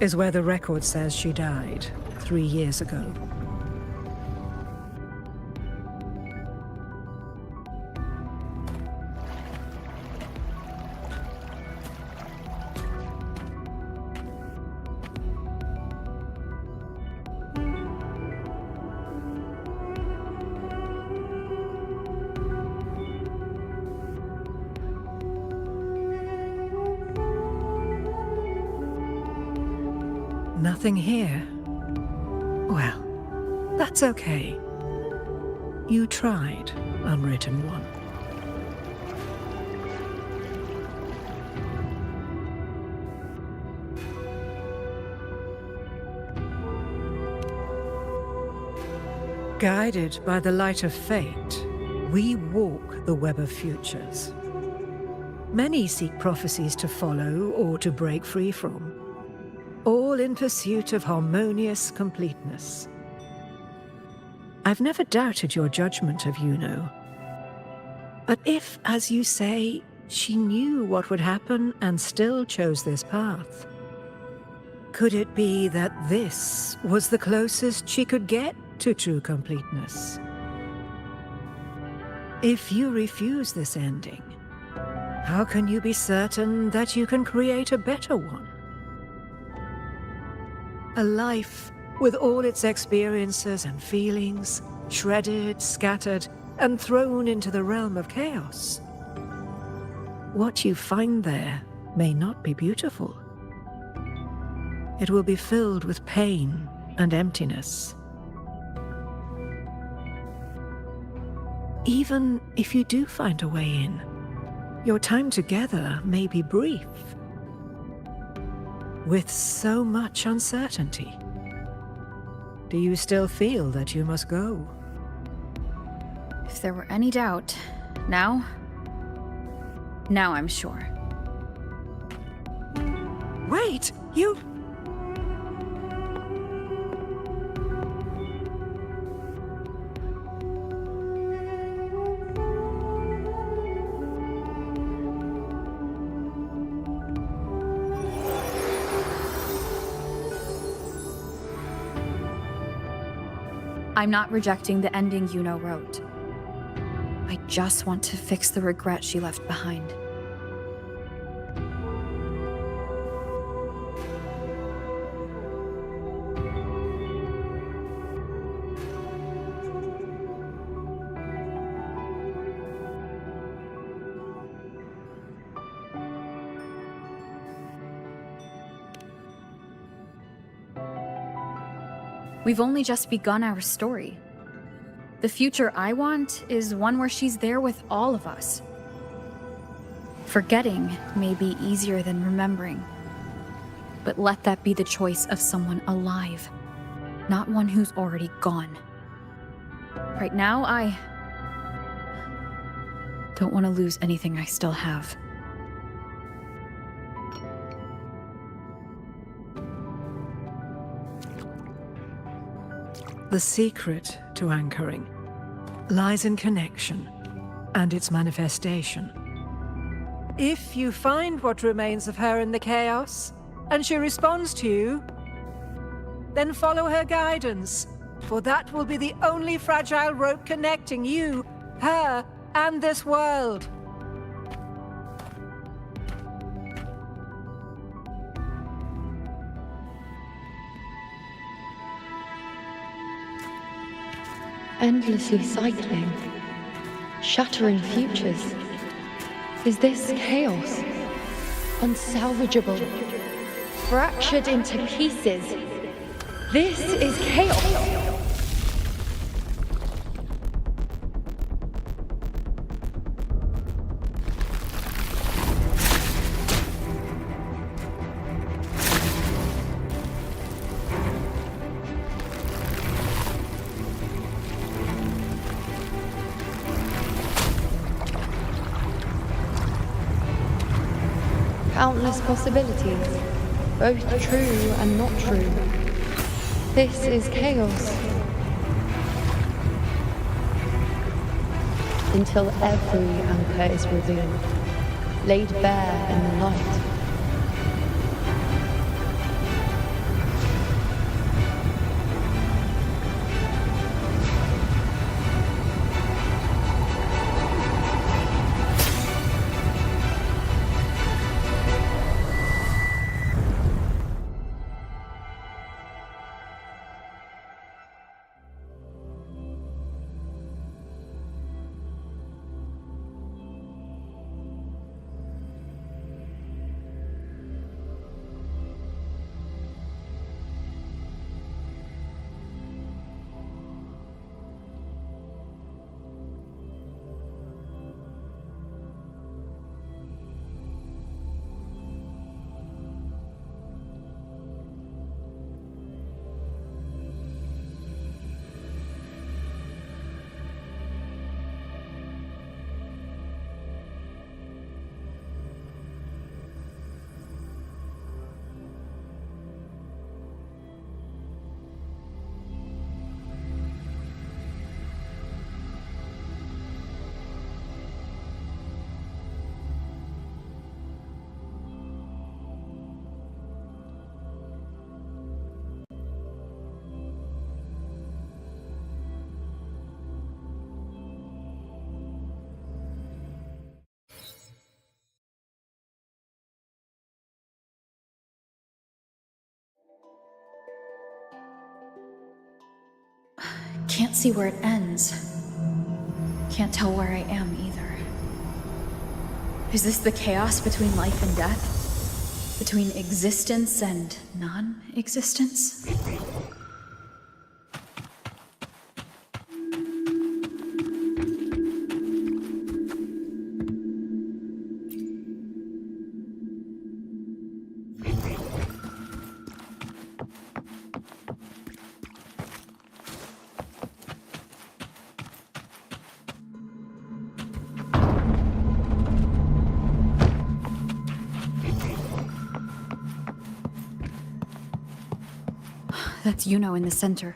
is where the record says she died 3 years ago. Nothing here. Well, that's okay. You tried, Unwritten One. Guided by the light of fate, we walk the web of futures. Many seek prophecies to follow or to break free from, all in pursuit of harmonious completeness. I've never doubted your judgment of Yuno. But if, as you say, she knew what would happen and still chose this path, could it be that this was the closest she could get to true completeness? If you refuse this ending, how can you be certain that you can create a better one? A life with all its experiences and feelings, shredded, scattered, and thrown into the realm of chaos. What you find there may not be beautiful. It will be filled with pain and emptiness. Even if you do find a way in, your time together may be brief. With so much uncertainty, do you still feel that you must go? If there were any doubt, now I'm sure. Wait, you... I'm not rejecting the ending Yuno wrote. I just want to fix the regret she left behind. We've only just begun our story. The future I want is one where she's there with all of us. Forgetting may be easier than remembering, but let that be the choice of someone alive, not one who's already gone. Right now, I don't want to lose anything I still have. The secret to anchoring lies in connection and its manifestation. If you find what remains of her in the chaos, and she responds to you, then follow her guidance, for that will be the only fragile rope connecting you, her, and this world. Endlessly cycling, shattering futures. Is this chaos? Unsalvageable, fractured into pieces. This is chaos. Countless possibilities, both true and not true. This is chaos. Until every anchor is revealed, laid bare in the light. Can't see where it ends. Can't tell where I am either. Is this the chaos between life and death? Between existence and non-existence? That's Yuno in the center.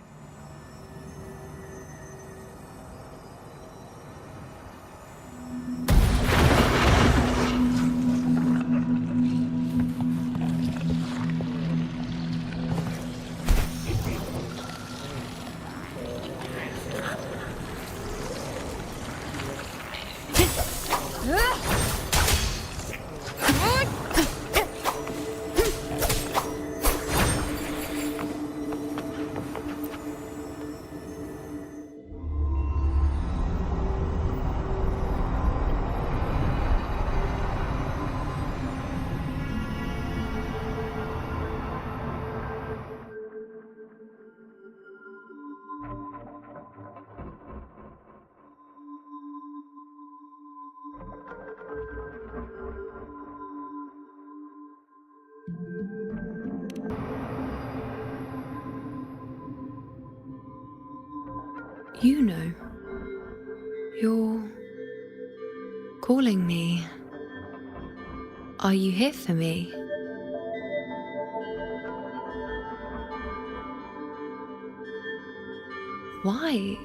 You know. You're calling me. Are you here for me? Why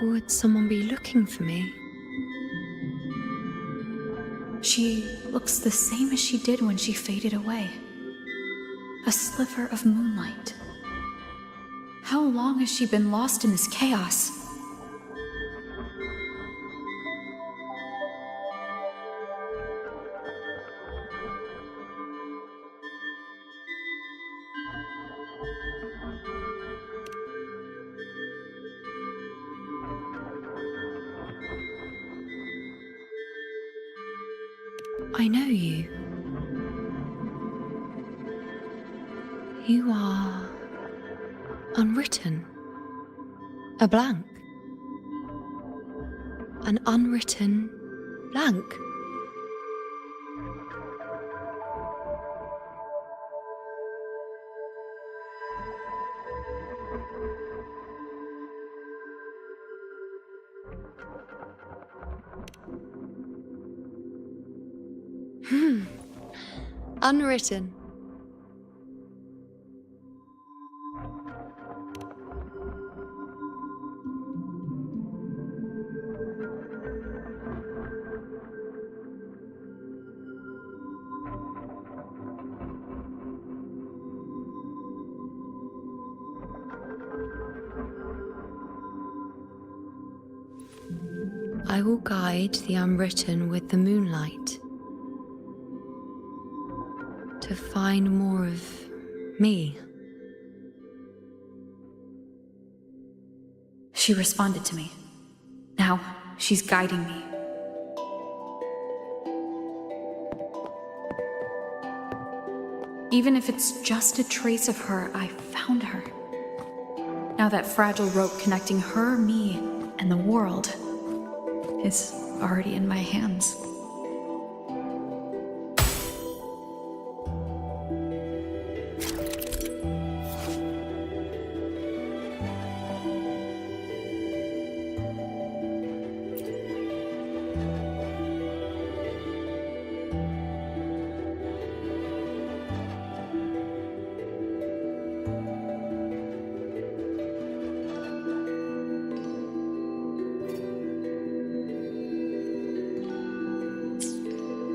would someone be looking for me? She looks the same as she did when she faded away. A sliver of moonlight. How long has she been lost in this chaos? I know you. You are unwritten. A blank. An unwritten blank. Unwritten. I will guide the unwritten with the moonlight to find more of me. She responded to me. Now she's guiding me. Even if it's just a trace of her, I found her. Now that fragile rope connecting her, me, and the world is already in my hands.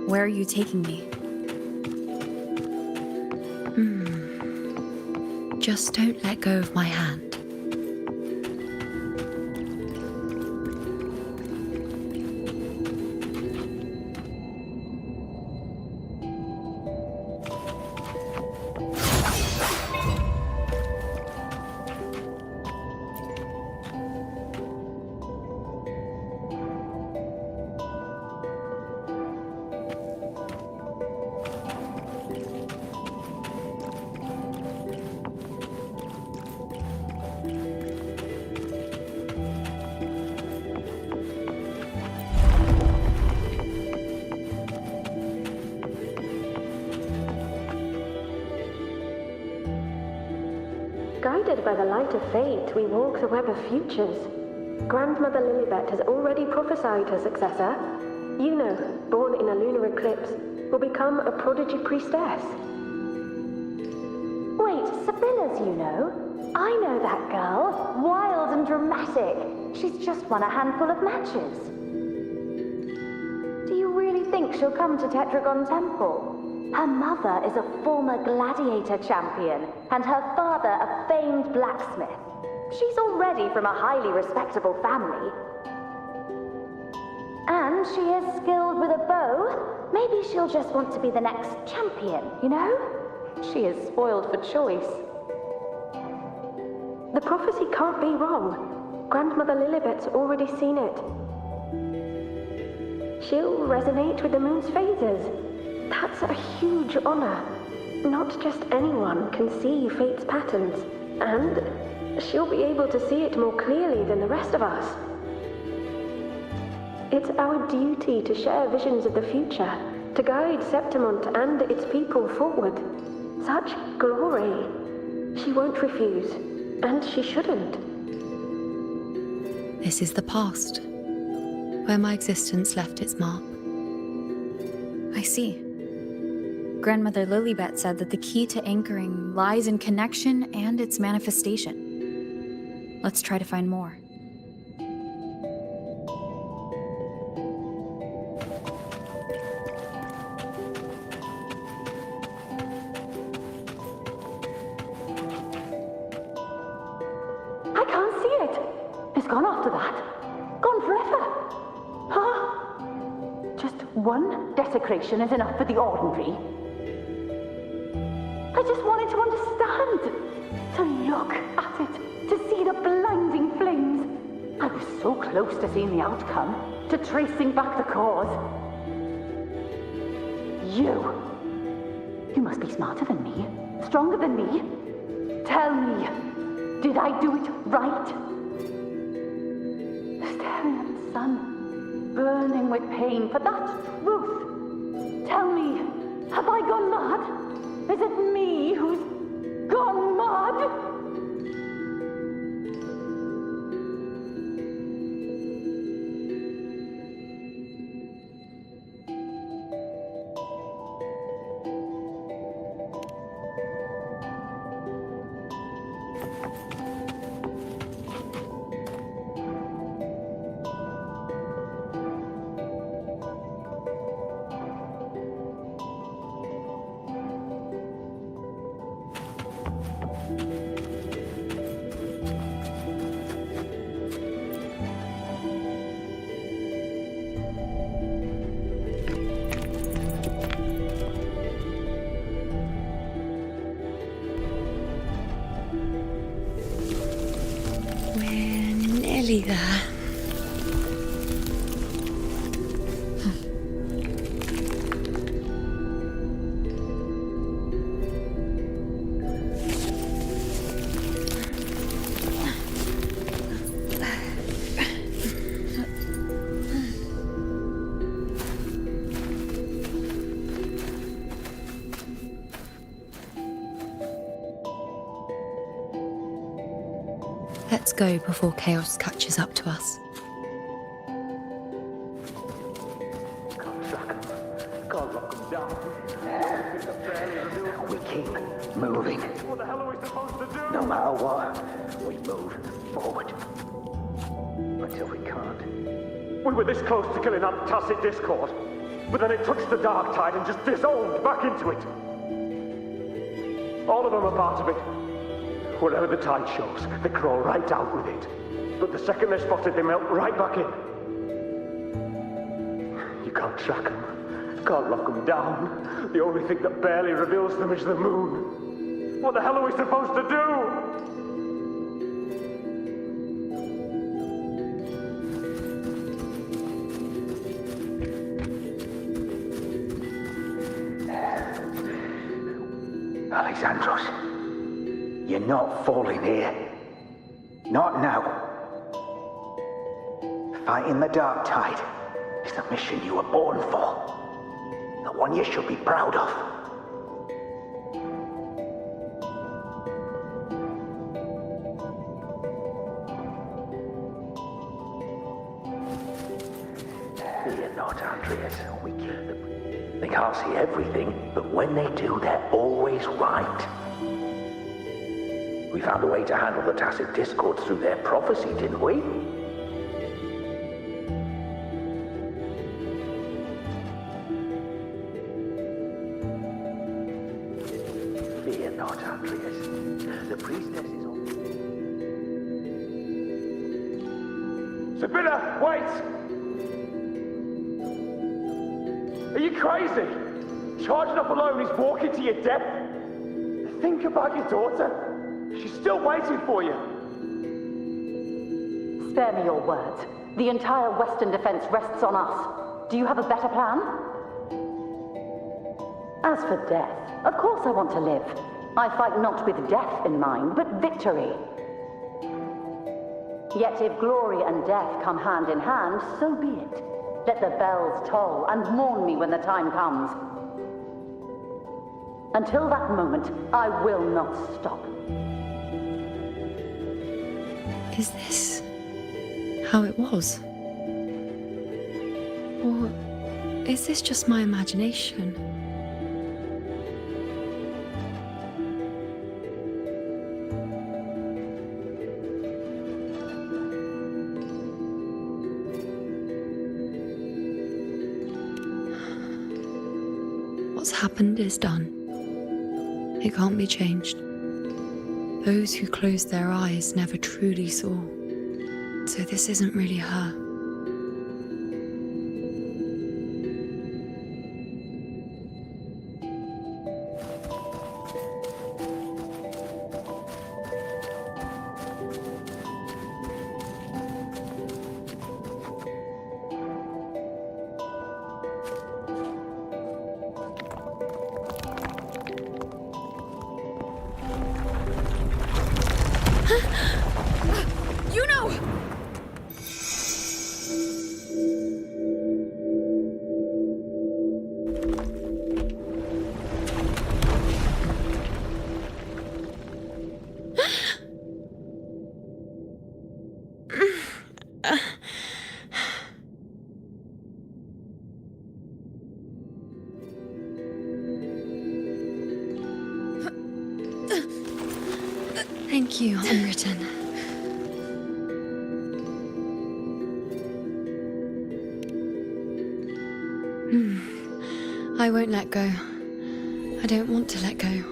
Where are you taking me? Just don't let go of my hand. Guided by the light of fate, we walk the web of futures. Grandmother Lilibet has already prophesied her successor. Yuno, born in a lunar eclipse, will become a prodigy priestess. Wait, Sibylla's Yuno? I know that girl. Wild and dramatic. She's just won a handful of matches. Do you really think she'll come to Tetragon Temple? Her mother is a former gladiator champion, and her father a famed blacksmith. She's already from a highly respectable family. And she is skilled with a bow. Maybe she'll just want to be the next champion, you know? She is spoiled for choice. The prophecy can't be wrong. Grandmother Lilibet's already seen it. She'll resonate with the moon's phases. That's a huge honor. Not just anyone can see fate's patterns, and she'll be able to see it more clearly than the rest of us. It's our duty to share visions of the future, to guide Septimont and its people forward. Such glory. She won't refuse, and she shouldn't. This is the past, where my existence left its mark. I see. Grandmother Lilybet said that the key to anchoring lies in connection and its manifestation. Let's try to find more. I can't see it. It's gone after that. Gone forever. Huh? Just one desecration is enough for the ordinary. I just wanted to understand. To look at it. To see the blinding flames. I was so close to seeing the outcome. To tracing back the cause. You must be smarter than me. Stronger than me. Tell me. Did I do it right? Staring at the sun, burning with pain for that truth. Tell me, have I gone mad? Is it me who's gone mad? Nearly there. Let's go before chaos catches up to us. Can't lock them down. We keep moving. What the hell are we supposed to do? No matter what, we move forward. Until we can't. We were this close to killing that tacit discord, but then it touched the dark tide and just disowned back into it. All of them are part of it. Wherever the tide shows, they crawl right out with it. But the second they're spotted, they melt right back in. You can't track them, can't lock them down. The only thing that barely reveals them is the moon. What the hell are we supposed to do? Alexandros, you're not falling here. Not now. Fighting the dark tide is the mission you were born for. The one you should be proud of. Fear not, Andreas. We keep them. They can't see everything, but when they do, they're always right. We found a way to handle the tacit discords through their prophecy, didn't we? Fear not, Andreas. The priestess is on. Sibylla, wait! Are you crazy? Charging up alone is walking to your death. Think about your daughter. She's still waiting for you. Spare me your words. The entire Western defense rests on us. Do you have a better plan? As for death, of course I want to live. I fight not with death in mind, but victory. Yet if glory and death come hand in hand, so be it. Let the bells toll and mourn me when the time comes. Until that moment, I will not stop. Is this how it was? Or is this just my imagination? What's happened is done. It can't be changed. Those who closed their eyes never truly saw. So this isn't really her. You know! Thank you, Unwritten. I won't let go. I don't want to let go.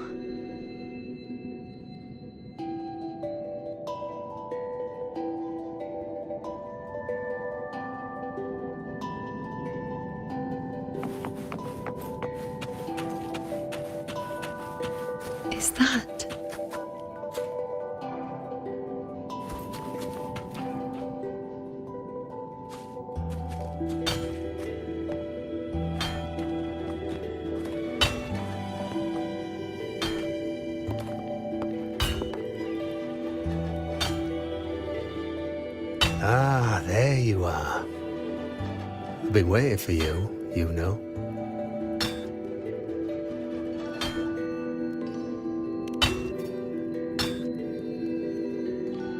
Is that? Ah, there you are. I've been waiting for you, you know.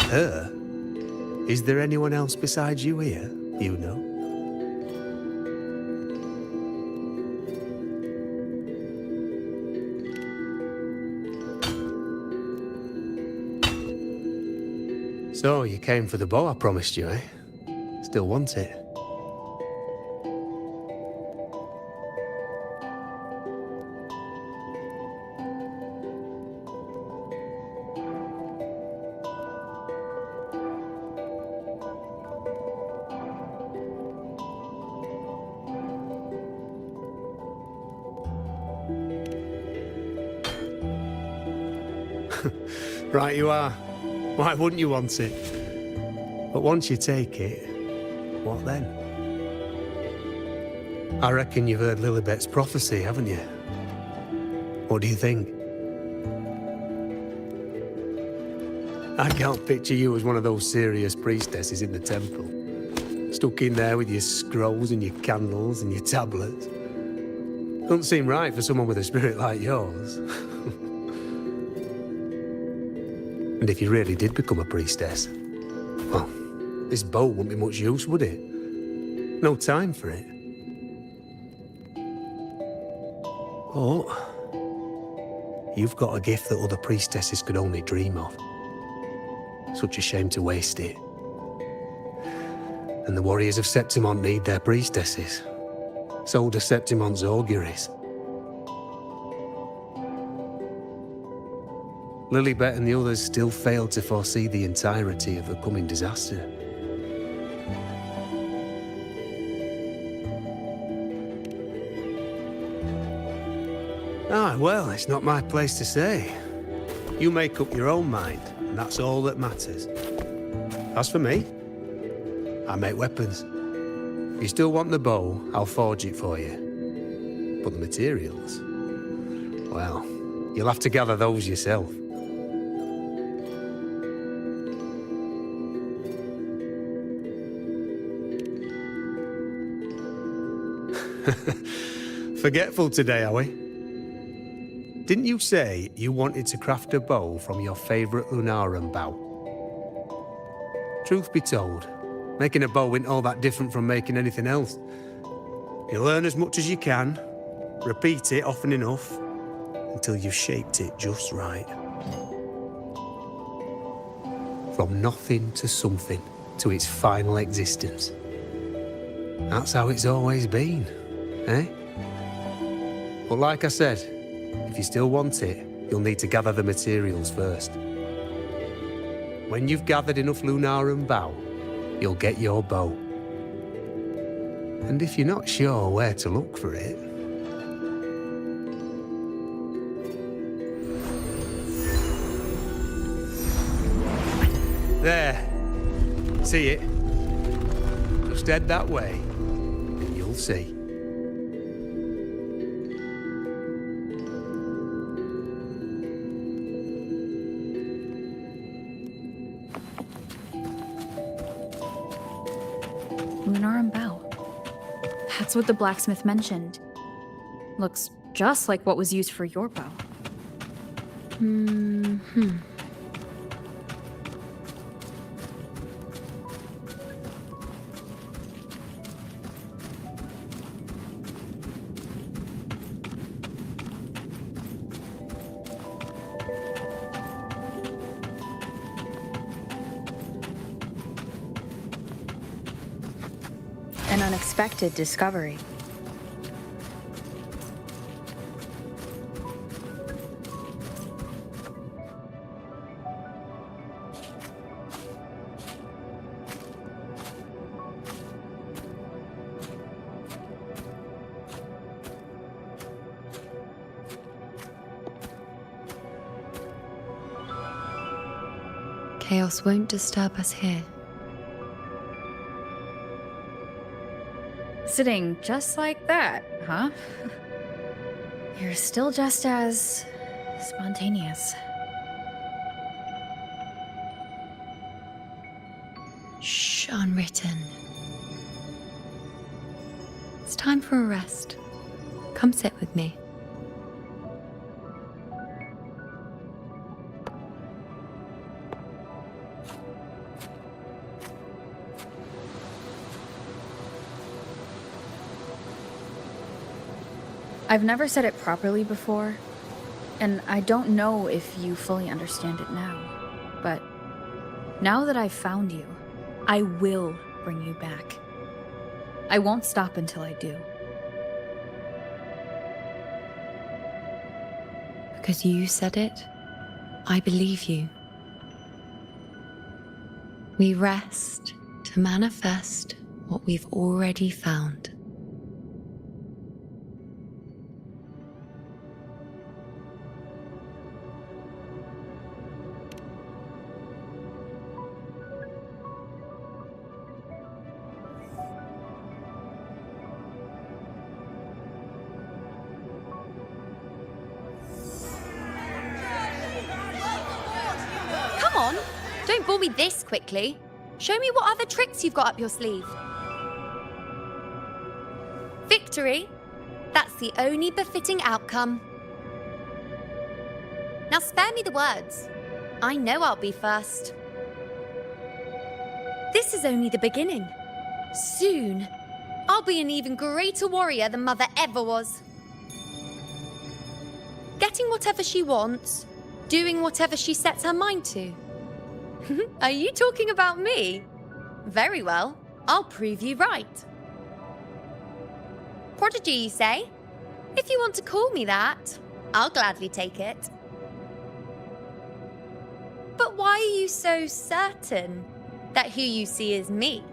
Her? Is there anyone else besides you here, you know? So, you came for the bow I promised you, eh? Still want it? Right you are. Why wouldn't you want it? But once you take it, what then? I reckon you've heard Lilibet's prophecy, haven't you? What do you think? I can't picture you as one of those serious priestesses in the temple. Stuck in there with your scrolls and your candles and your tablets. Doesn't seem right for someone with a spirit like yours. And if you really did become a priestess, well, this bow wouldn't be much use, would it? No time for it. Oh, you've got a gift that other priestesses could only dream of. Such a shame to waste it. And the warriors of Septimont need their priestesses. So do Septimont's auguries. Lilibet and the others still failed to foresee the entirety of the coming disaster. Ah, well, it's not my place to say. You make up your own mind, and that's all that matters. As for me, I make weapons. If you still want the bow, I'll forge it for you. But the materials, well, you'll have to gather those yourself. Forgetful today, are we? Didn't you say you wanted to craft a bow from your favourite Lunaran bow? Truth be told, Making a bow isn't all that different from making anything else. You learn as much as you can, repeat it often enough, until you've shaped it just right. From nothing to something, to its final existence. That's how it's always been, eh? But like I said, if you still want it, you'll need to gather the materials first. When you've gathered enough Lunarum bow, you'll get your bow. And if you're not sure where to look for it... There. See it? Just head that way, and you'll see. Lunarum bow. That's what the blacksmith mentioned. Looks just like what was used for your bow. An unexpected discovery. Chaos won't disturb us here. Sitting just like that, huh? You're still just as spontaneous. Shh, unwritten. It's time for a rest. Come sit with me. I've never said it properly before, and I don't know if you fully understand it now, but now that I've found you, I will bring you back. I won't stop until I do. Because you said it, I believe you. We rest to manifest what we've already found. Come on, don't bore me this quickly. Show me what other tricks you've got up your sleeve. Victory? That's the only befitting outcome. Now spare me the words. I know I'll be first. This is only the beginning. Soon, I'll be an even greater warrior than Mother ever was. Getting whatever she wants, doing whatever she sets her mind to. Are you talking about me? Very well, I'll prove you right. Prodigy, you say? If you want to call me that, I'll gladly take it. But why are you so certain that who you see is me?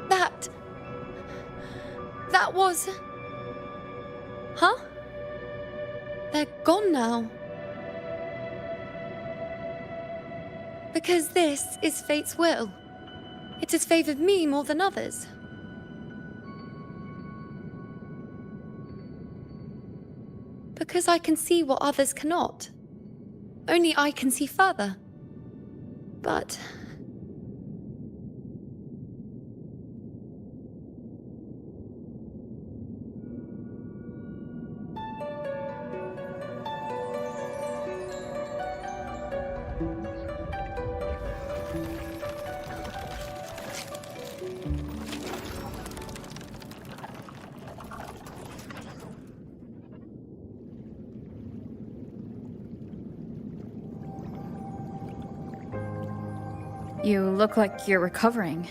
That was... Huh? They're gone now. Because this is fate's will. It has favored me more than others. Because I can see what others cannot. Only I can see further. But... You look like you're recovering.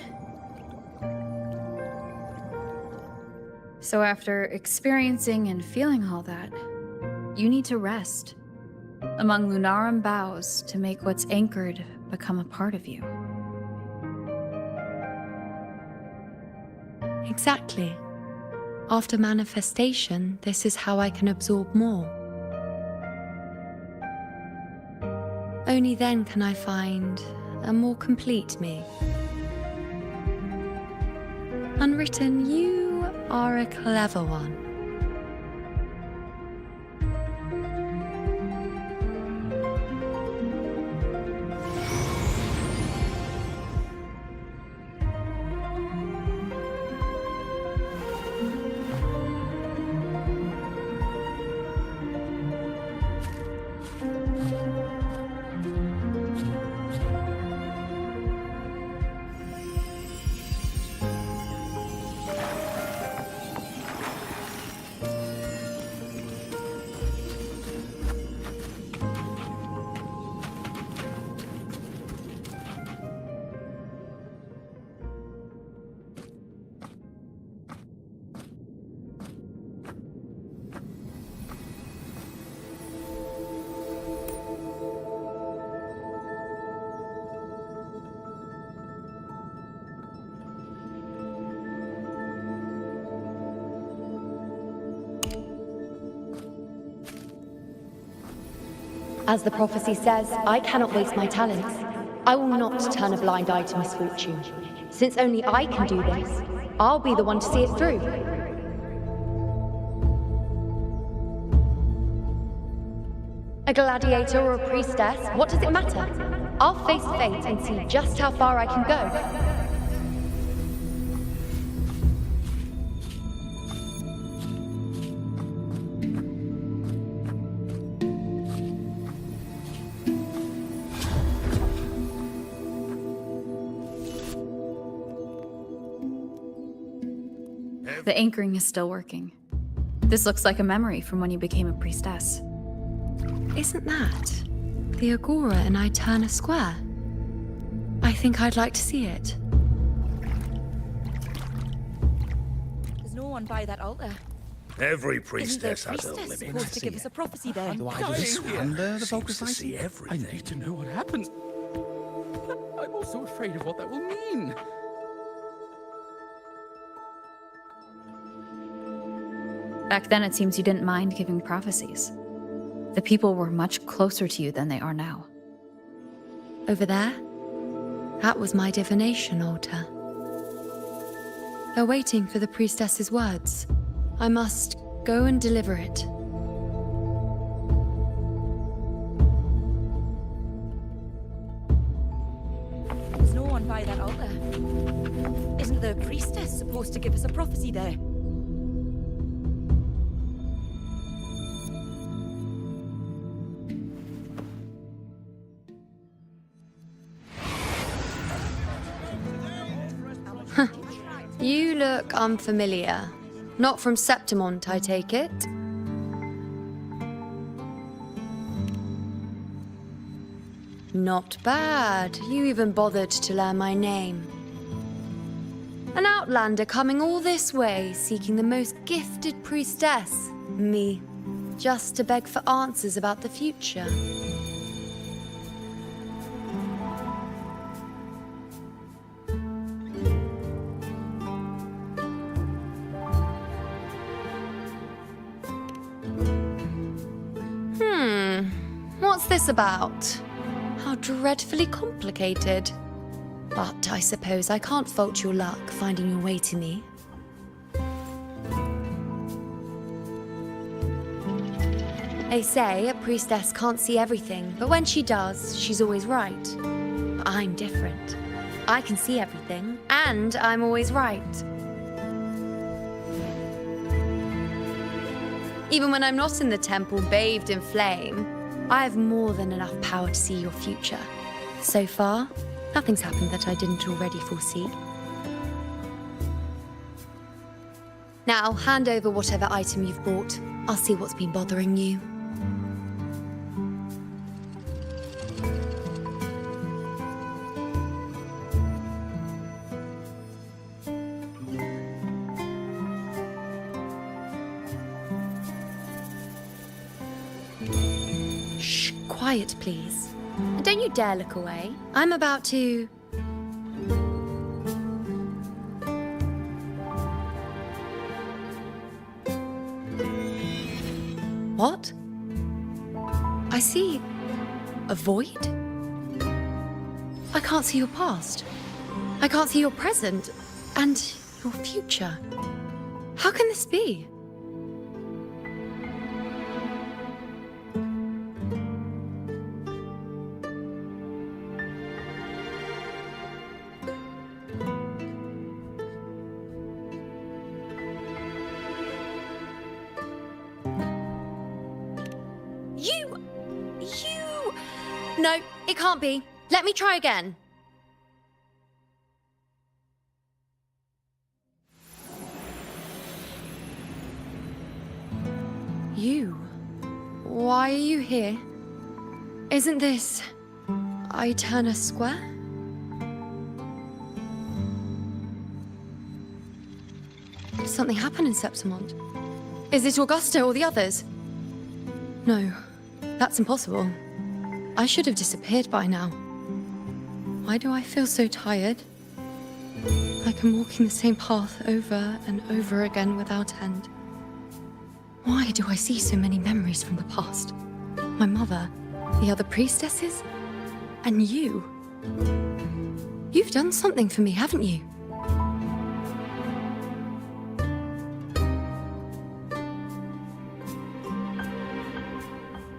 So after experiencing and feeling all that, you need to rest among Lunarum boughs to make what's anchored become a part of you. Exactly. After manifestation, this is how I can absorb more. Only then can I find a more complete me. Unwritten, you are a clever one. As the prophecy says, I cannot waste my talents. I will not turn a blind eye to misfortune. Since only I can do this, I'll be the one to see it through. A gladiator or a priestess, what does it matter? I'll face fate and see just how far I can go. The anchoring is still working. This looks like a memory from when you became a priestess. Isn't that the Agora in Eterna Square? I think I'd like to see it. There's no one by that altar. Every priestess Isn't has the her priestess limits. supposed to give us a prophecy there? Do I This one the seems focus to light? see I everything. need to know what happens. But I'm also afraid of what that will mean. Back then, it seems you didn't mind giving prophecies. The people were much closer to you than they are now. Over there? That was my divination altar. They're waiting for the priestess's words. I must go and deliver it. There's no one by that altar. Isn't the priestess supposed to give us a prophecy there? You look unfamiliar. Not from Septimont, I take it. Not bad. You even bothered to learn my name. An outlander coming all this way, seeking the most gifted priestess, me, just to beg for answers about the future. What's this about? How dreadfully complicated. But I suppose I can't fault your luck finding your way to me. They say a priestess can't see everything, but when she does, she's always right. I'm different. I can see everything, and I'm always right. Even when I'm not in the temple bathed in flame, I have more than enough power to see your future. So far, nothing's happened that I didn't already foresee. Now, hand over whatever item you've bought. I'll see what's been bothering you. quiet, please. And don't you dare look away. I'm about to... What? I see a void? I can't see your past. I can't see your present and your future. How can this be? No, it can't be. Let me try again. You? Why are you here? Isn't this... Eterna Square? Did something happen in Septimont? Is it Augusta or the others? No, that's impossible. I should have disappeared by now. Why do I feel so tired? Like I'm walking the same path over and over again without end. Why do I see so many memories from the past? My mother, the other priestesses, and you. You've done something for me, haven't you?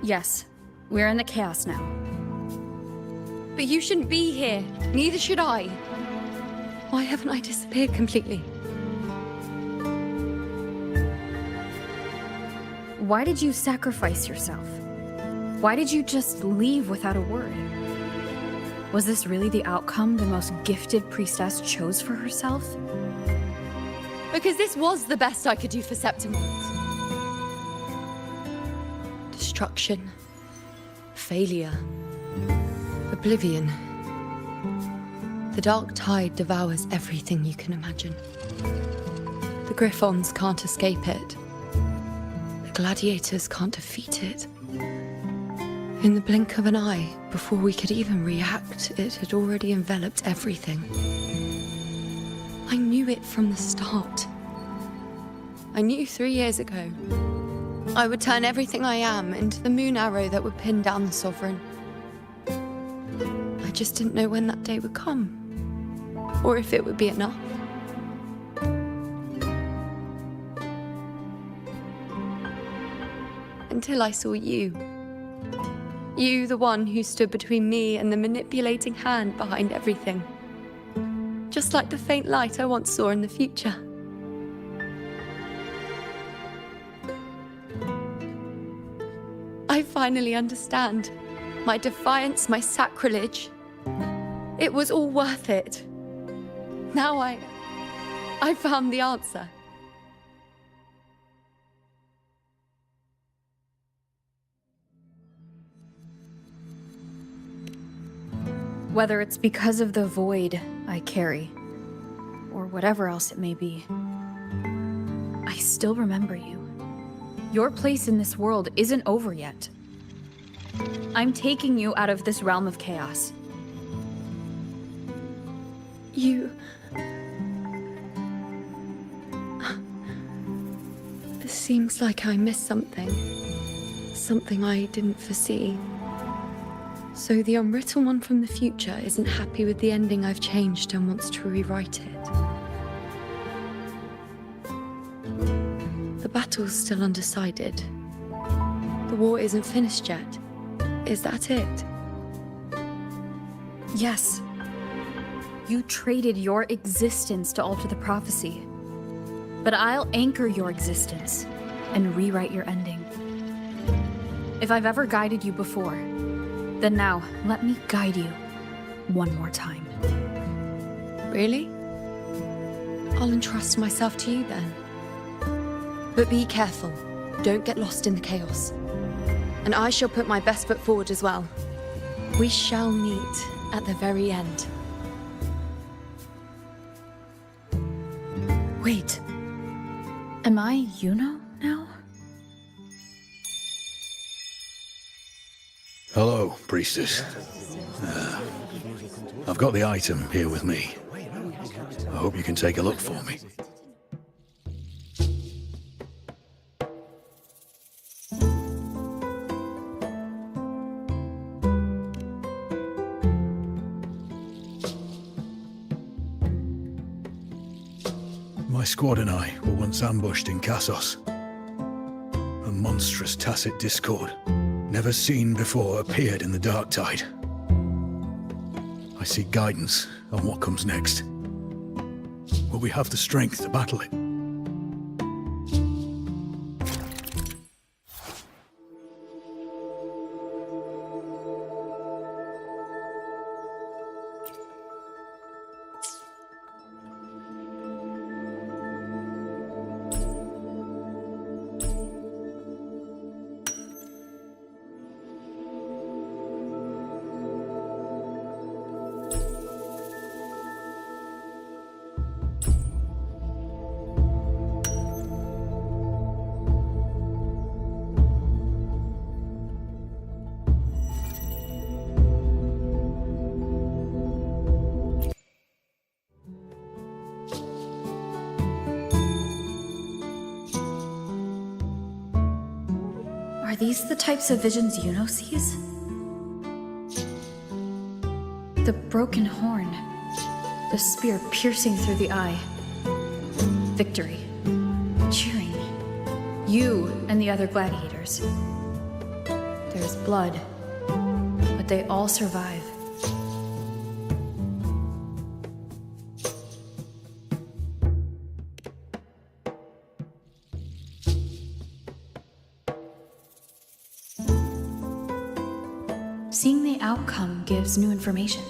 Yes, we're in the chaos now. But you shouldn't be here. Neither should I. Why haven't I disappeared completely? Why did you sacrifice yourself? Why did you just leave without a word? Was this really the outcome the most gifted priestess chose for herself? Because this was the best I could do for Septimont. Destruction. Failure. Oblivion. The dark tide devours everything you can imagine. The Griffons can't escape it. The gladiators can't defeat it. In the blink of an eye, before we could even react, it had already enveloped everything. I knew it from the start. I knew 3 years ago I would turn everything I am into the moon arrow that would pin down the Sovereign. I just didn't know when that day would come, or if it would be enough. Until I saw you. You, the one who stood between me and the manipulating hand behind everything. Just like the faint light I once saw in the future. I finally understand. My defiance, my sacrilege. It was all worth it. Now I found the answer. Whether it's because of the void I carry, or whatever else it may be, I still remember you. Your place in this world isn't over yet. I'm taking you out of this realm of chaos. You... This seems like I missed something. Something I didn't foresee. So the unwritten one from the future isn't happy with the ending I've changed and wants to rewrite it. The battle's still undecided. The war isn't finished yet. Is that it? Yes. You traded your existence to alter the prophecy. But I'll anchor your existence and rewrite your ending. If I've ever guided you before, then now let me guide you one more time. Really? I'll entrust myself to you then. But be careful. Don't get lost in the chaos. And I shall put my best foot forward as well. We shall meet at the very end. Wait. Am I Yuno now? Hello, priestess. I've got the item here with me. I hope you can take a look for me. My squad and I were once ambushed in Kassos. A monstrous tacit discord, never seen before, appeared in the dark tide. I seek guidance on what comes next. Will we have the strength to battle it? Are these the types of visions Yuno sees? The broken horn, the spear piercing through the eye, victory, cheering, you and the other gladiators. There's blood, but they all survive. Seeing the outcome gives new information.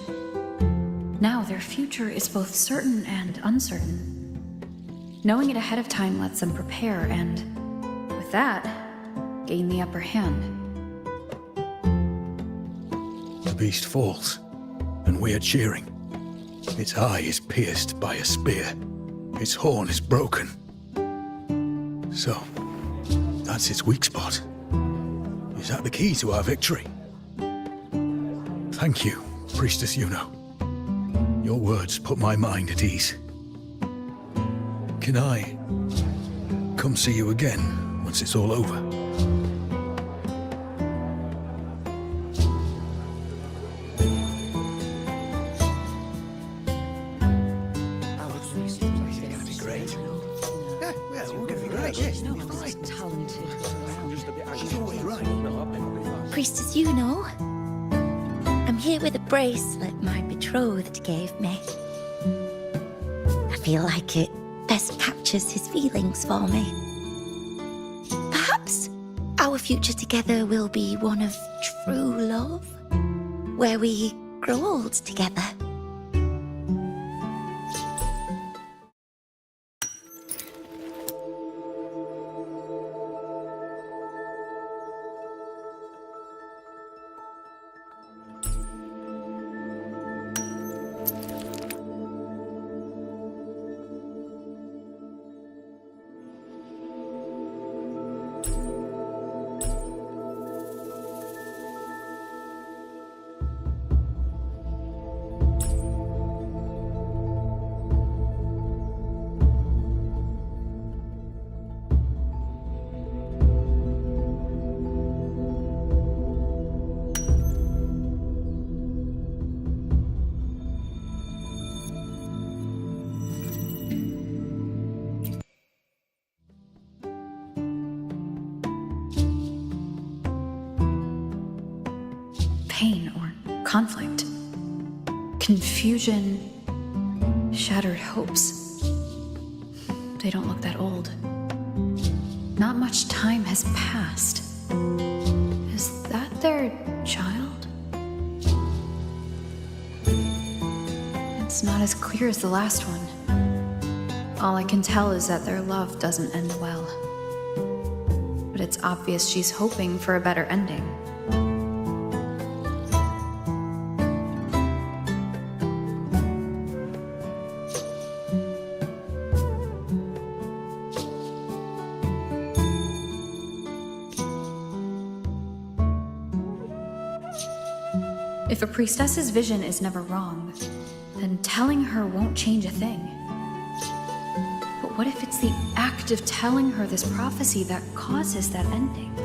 Now their future is both certain and uncertain. Knowing it ahead of time lets them prepare and, with that, gain the upper hand. The beast falls, and we are cheering. Its eye is pierced by a spear. Its horn is broken. So, that's its weak spot. Is that the key to our victory? Thank you, Priestess Yuno. Your words put my mind at ease. Can I come see you again once it's all over? Priestess Yuno, I'm here with a bracelet my betrothed gave me. I feel like it best captures his feelings for me. Perhaps our future together will be one of true love, where we grow old together. Pain or conflict, confusion, shattered hopes. They don't look that old. Not much time has passed. Is that their child? It's not as clear as the last one. All I can tell is that their love doesn't end well. But it's obvious she's hoping for a better ending. If a priestess's vision is never wrong, then telling her won't change a thing. But what if it's the act of telling her this prophecy that causes that ending?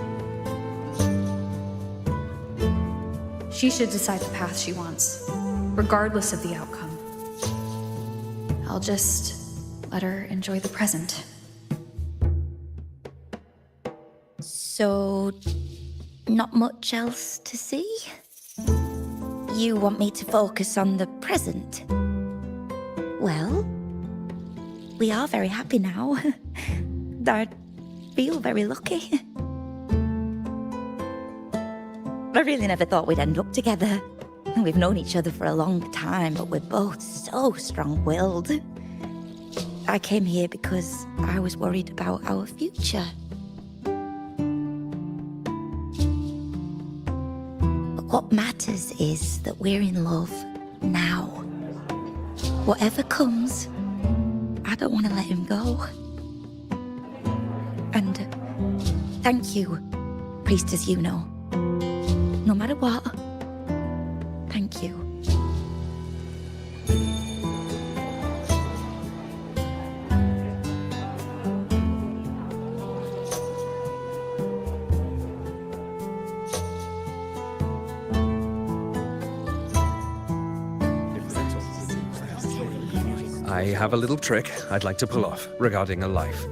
She should decide the path she wants, regardless of the outcome. I'll just let her enjoy the present. So, not much else to see? You want me to focus on the present? Well, we are very happy now. I feel very lucky. I really never thought we'd end up together. We've known each other for a long time, but we're both so strong-willed. I came here because I was worried about our future. But what matters is that we're in love now. Whatever comes, I don't want to let him go. And thank you, Priestess Yuno. No matter what, thank you. I have a little trick I'd like to pull off regarding a life.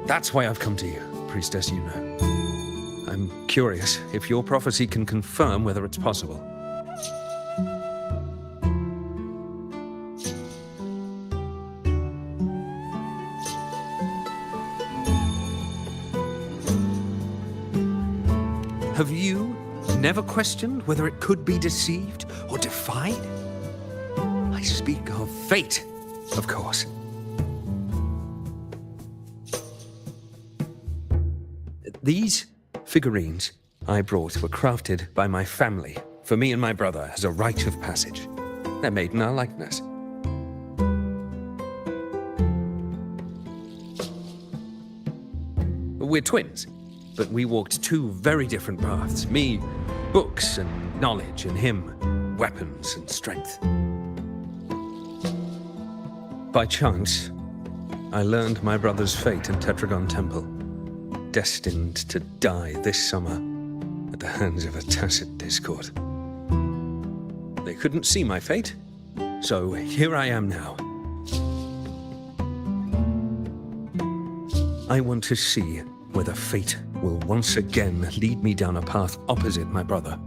That's why I've come to you, Priestess Yuno. I'm curious if your prophecy can confirm whether it's possible. Have you never questioned whether it could be deceived or defied? I speak of fate, of course. These figurines I brought were crafted by my family for me and my brother as a rite of passage. They're made in our likeness. We're twins, but we walked two very different paths. Me, books and knowledge, and him, weapons and strength. By chance, I learned my brother's fate in Tetragon Temple, destined to die this summer at the hands of a tacit discord. They couldn't see my fate, so here I am now. I want to see whether fate will once again lead me down a path opposite my brother.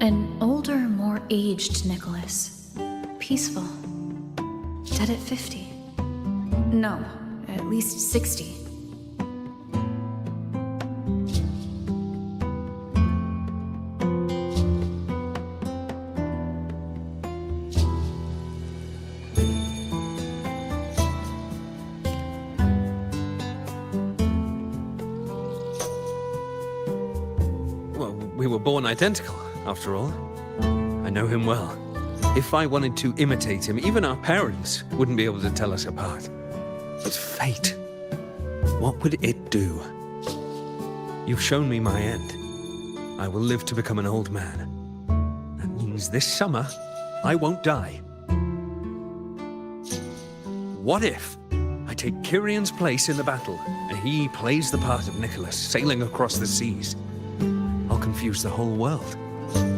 An older, more aged Nicholas. Peaceful. Dead at 50. No, at least 60. Well, we were born identical. after all. I know him well. If I wanted to imitate him, even our parents wouldn't be able to tell us apart. But fate, what would it do? You've shown me my end. I will live to become an old man. That means this summer, I won't die. What if I take Kyrion's place in the battle, and he plays the part of Nicholas, sailing across the seas? I'll confuse the whole world,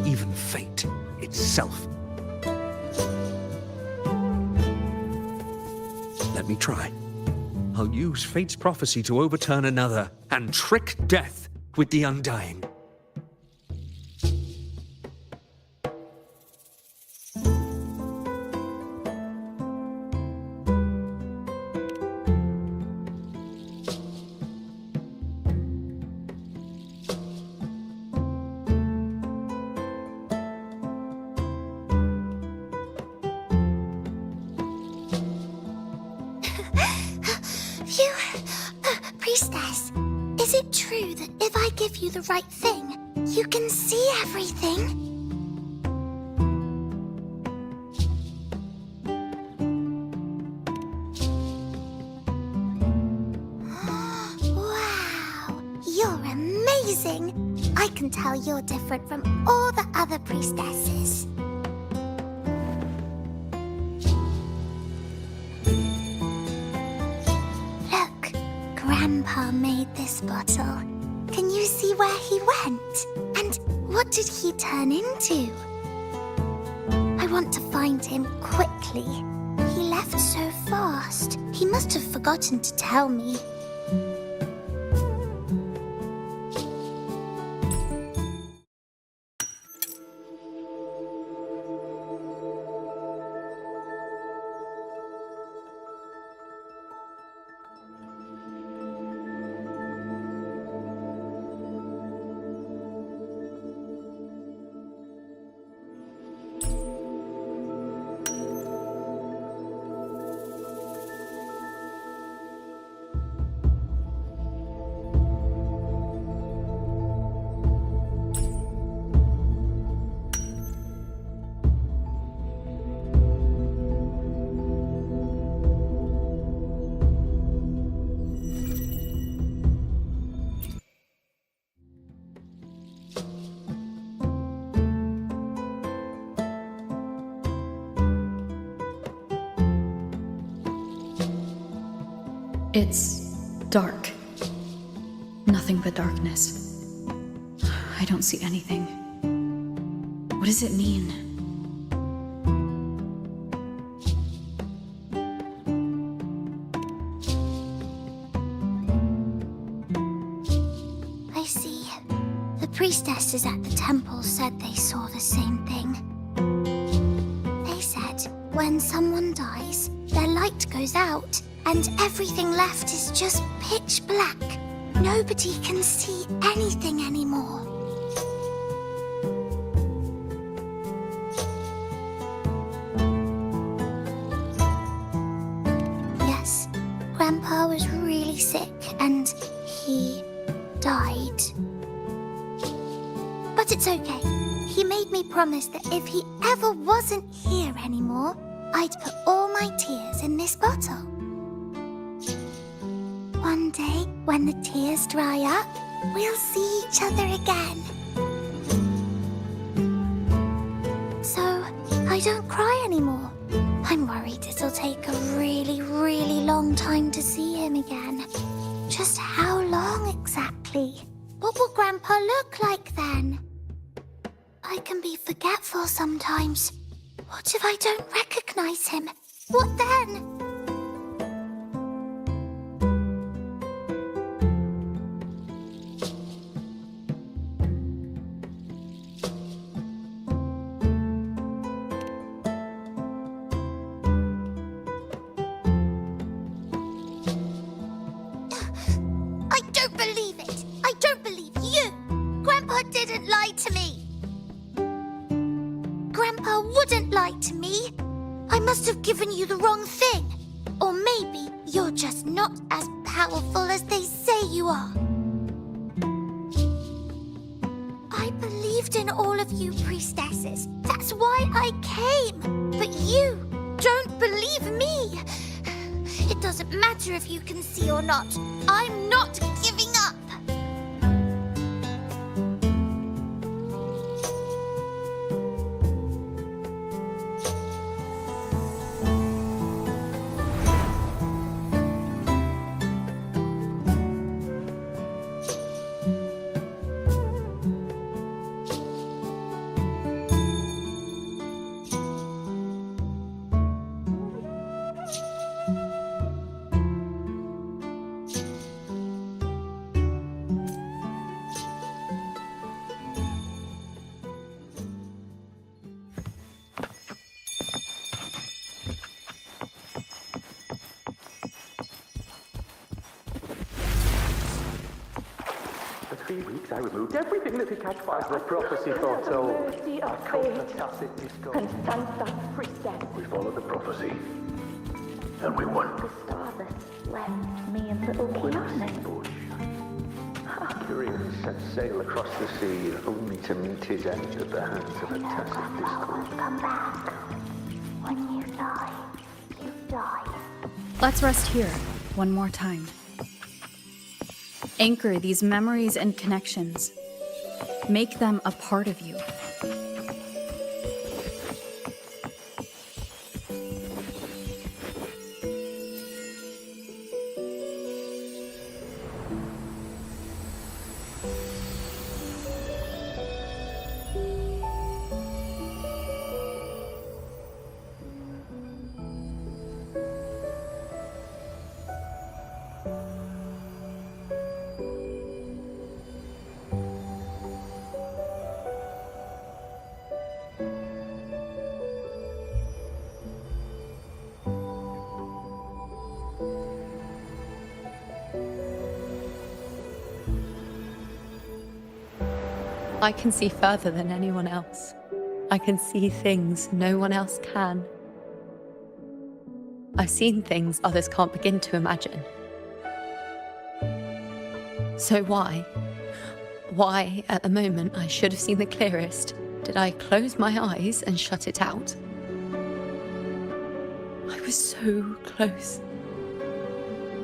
even fate itself. Let me try. I'll use fate's prophecy to overturn another, and trick death with the undying. Phew. Priestess, is it true that if I give you the right thing, you can see everything? Wow, you're amazing. I can tell you're different from all the other priestesses. Look, Grandpa made this bottle. Can you see where he went? And what did he turn into? I want to find him quickly. He left so fast. He must have forgotten to tell me. It's dark. Nothing but darkness. I don't see anything. What does it mean? I see. The priestesses at the temple said they saw the same thing. They said when someone dies, their light goes out, and everything left is just pitch black. Nobody can see anything anymore. Yes, Grandpa was really sick and he died. But it's okay. He made me promise that if he ever wasn't here anymore, I'd put all my tears in this bottle. One day, when the tears dry up, we'll see each other again. So, I don't cry anymore. I'm worried it'll take a really, really long time to see him again. Just how long exactly? What will Grandpa look like then? I can be forgetful sometimes. What if I don't recognize him? What then? I don't believe it. I don't believe you. Grandpa didn't lie to me. Grandpa wouldn't lie to me. I must have given you the wrong thing. Or maybe you're just not as powerful as they say you are. I believed believed in all of you priestesses. That's why I came. But you don't believe me. It doesn't matter if you can see or not. I'm not giving up. For 3 weeks, I removed everything that could catch fire. The prophecy foretold. Mercy of fate. And Sansa, priestess. We followed the prophecy, and we won. The star that left me and little Kiana. Curious set sail across the sea, only to meet his end at the hands of a tacit discord. Come back. When you die, you die. Let's rest here, one more time. Anchor these memories and connections. Make them a part of you. I can see further than anyone else. I can see things no one else can. I've seen things others can't begin to imagine. So why at the moment I should have seen the clearest, did I close my eyes and shut it out? I was so close.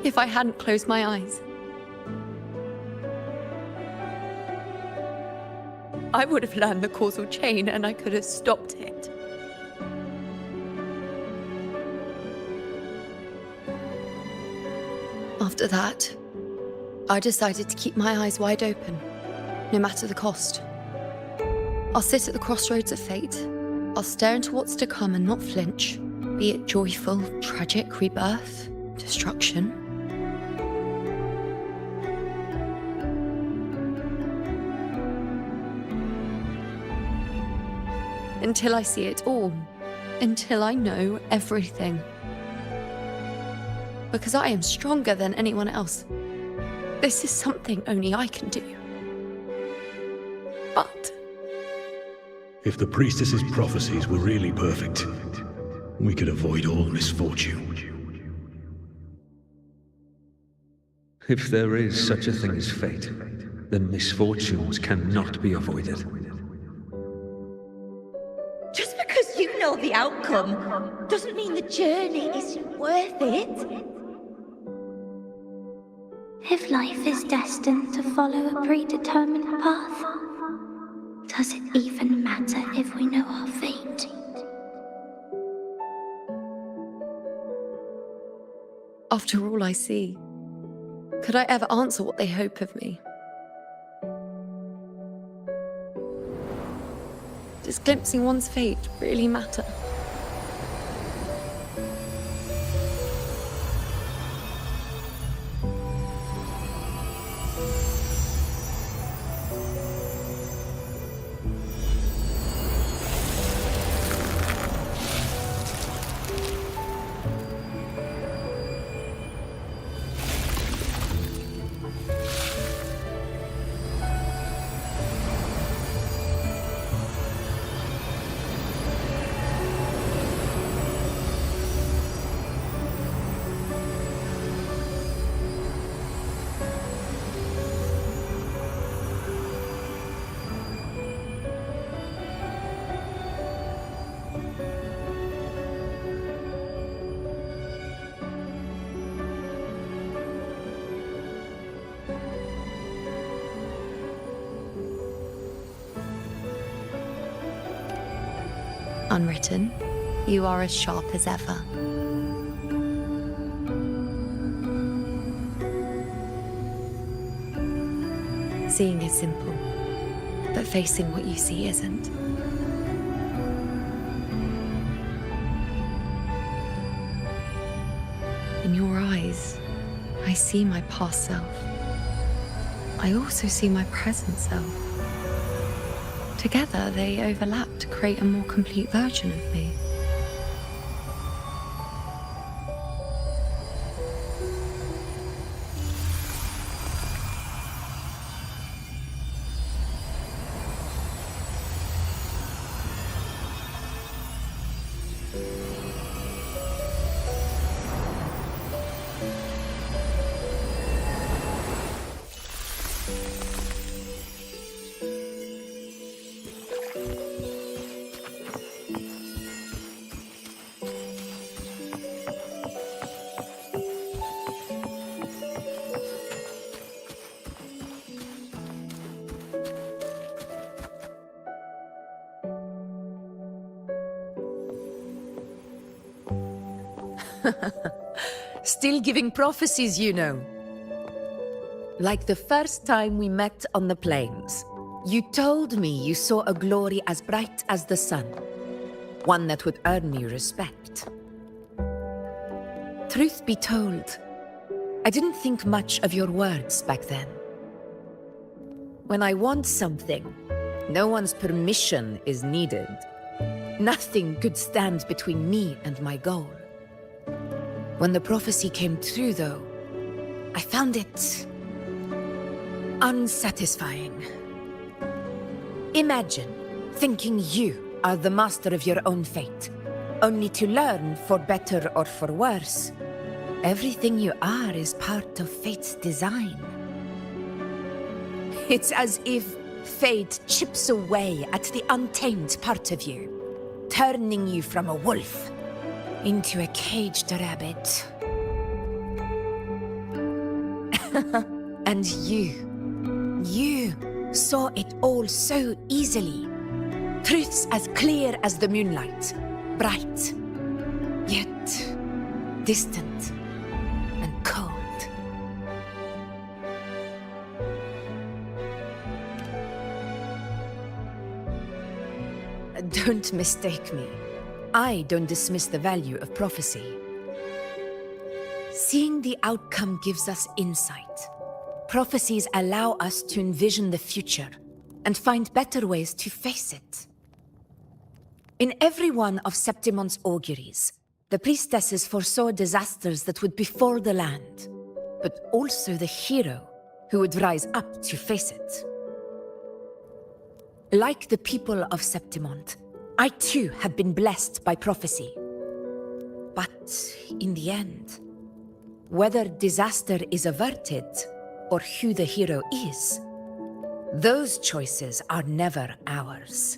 If I hadn't closed my eyes, I would have learned the causal chain and I could have stopped it. After that, I decided to keep my eyes wide open, no matter the cost. I'll sit at the crossroads of fate. I'll stare into what's to come and not flinch, be it joyful, tragic, rebirth, destruction. Until I see it all. Until I know everything. Because I am stronger than anyone else. This is something only I can do. But If the priestess's prophecies were really perfect, we could avoid all misfortune. If there is such a thing as fate, then misfortunes cannot be avoided. Just because you know the outcome doesn't mean the journey isn't worth it. If life is destined to follow a predetermined path, does it even matter if we know our fate? after all I see, could I ever answer what they hope of me? Does glimpsing one's fate really matter? Unwritten, you are as sharp as ever. Seeing is simple, but facing what you see isn't. In your eyes, I see my past self. I also see my present self. Together, they overlap to create a more complete version of me. Still giving prophecies, you know. Like the first time we met on the plains, you told me you saw a glory as bright as the sun, one that would earn me respect. Truth be told, I didn't think much of your words back then. When I want something, no one's permission is needed. Nothing could stand between me and my goal. When the prophecy came true, though, I found it unsatisfying. Imagine thinking you are the master of your own fate, only to learn, for better or for worse, everything you are is part of fate's design. It's as if fate chips away at the untamed part of you, turning you from a wolf into a caged rabbit. And you saw it all so easily. Truths as clear as the moonlight, bright, yet distant and cold. Don't mistake me. I don't dismiss the value of prophecy. Seeing the outcome gives us insight. Prophecies allow us to envision the future and find better ways to face it. In every one of Septimon's auguries, the priestesses foresaw disasters that would befall the land, but also the hero who would rise up to face it. Like the people of Septimont, I too have been blessed by prophecy. But in the end, whether disaster is averted or who the hero is, those choices are never ours.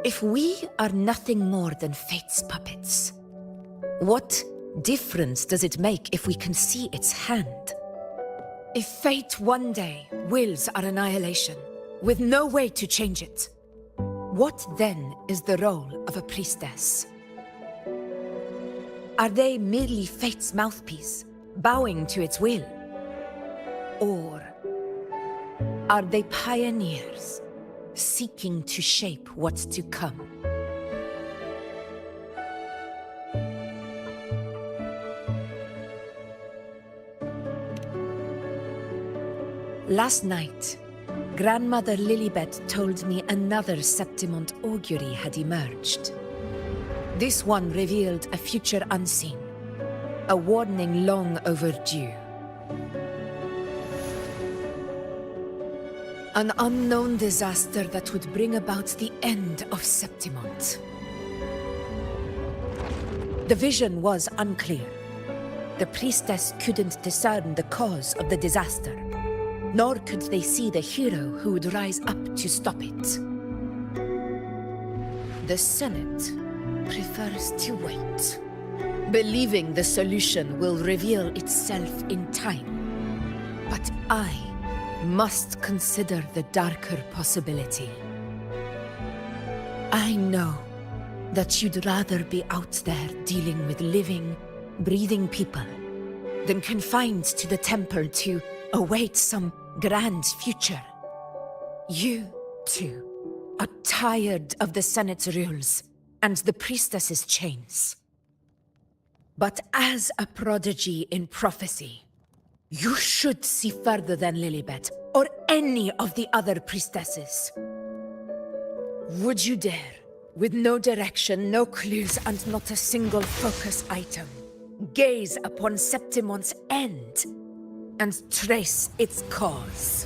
If we are nothing more than fate's puppets, what difference does it make if we can see its hand? If fate one day wills our annihilation, with no way to change it, what then is the role of a priestess? Are they merely fate's mouthpiece, bowing to its will? Or are they pioneers, seeking to shape what's to come? Last night, Grandmother Lilibet told me another Septimont augury had emerged. This one revealed a future unseen, a warning long overdue. An unknown disaster that would bring about the end of Septimont. The vision was unclear. The priestess couldn't discern the cause of the disaster, nor could they see the hero who would rise up to stop it. The Senate prefers to wait, believing the solution will reveal itself in time. But I must consider the darker possibility. I know that you'd rather be out there dealing with living, breathing people than confined to the temple to await some grand future. You, too, are tired of the Senate's rules and the priestess's chains. But as a prodigy in prophecy, you should see further than Lilibet or any of the other priestesses. Would you dare, with no direction, no clues, and not a single focus item, gaze upon Septimon's end and trace its cause?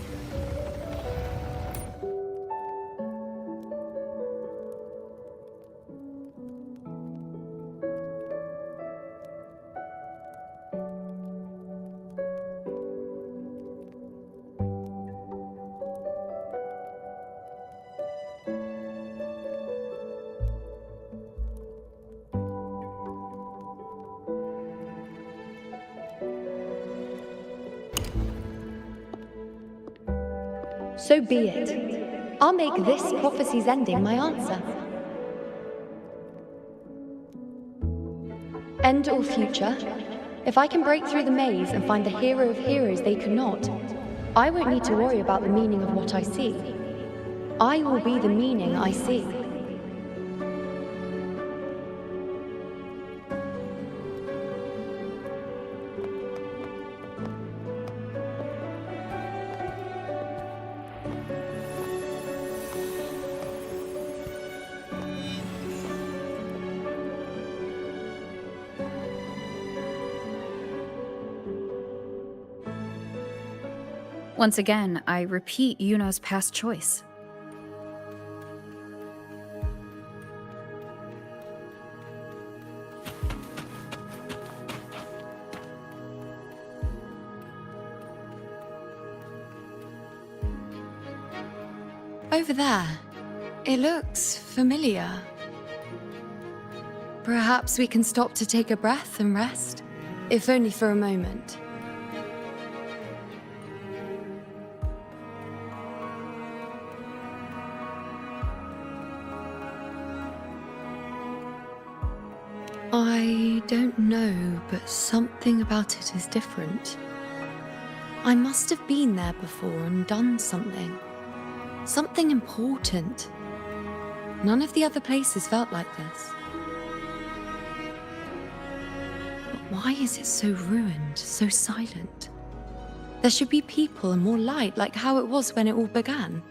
So be it. I'll make this prophecy's ending my answer. End or future, if I can break through the maze and find the hero of heroes they could not, I won't need to worry about the meaning of what I see. I will be the meaning I see. Once again, I repeat Yuno's past choice. Over there. It looks familiar. Perhaps we can stop to take a breath and rest, if only for a moment. I don't know, but something about it is different. I must have been there before and done something. Something important. None of the other places felt like this. But why is it so ruined, so silent? There should be people and more light, like how it was when it all began.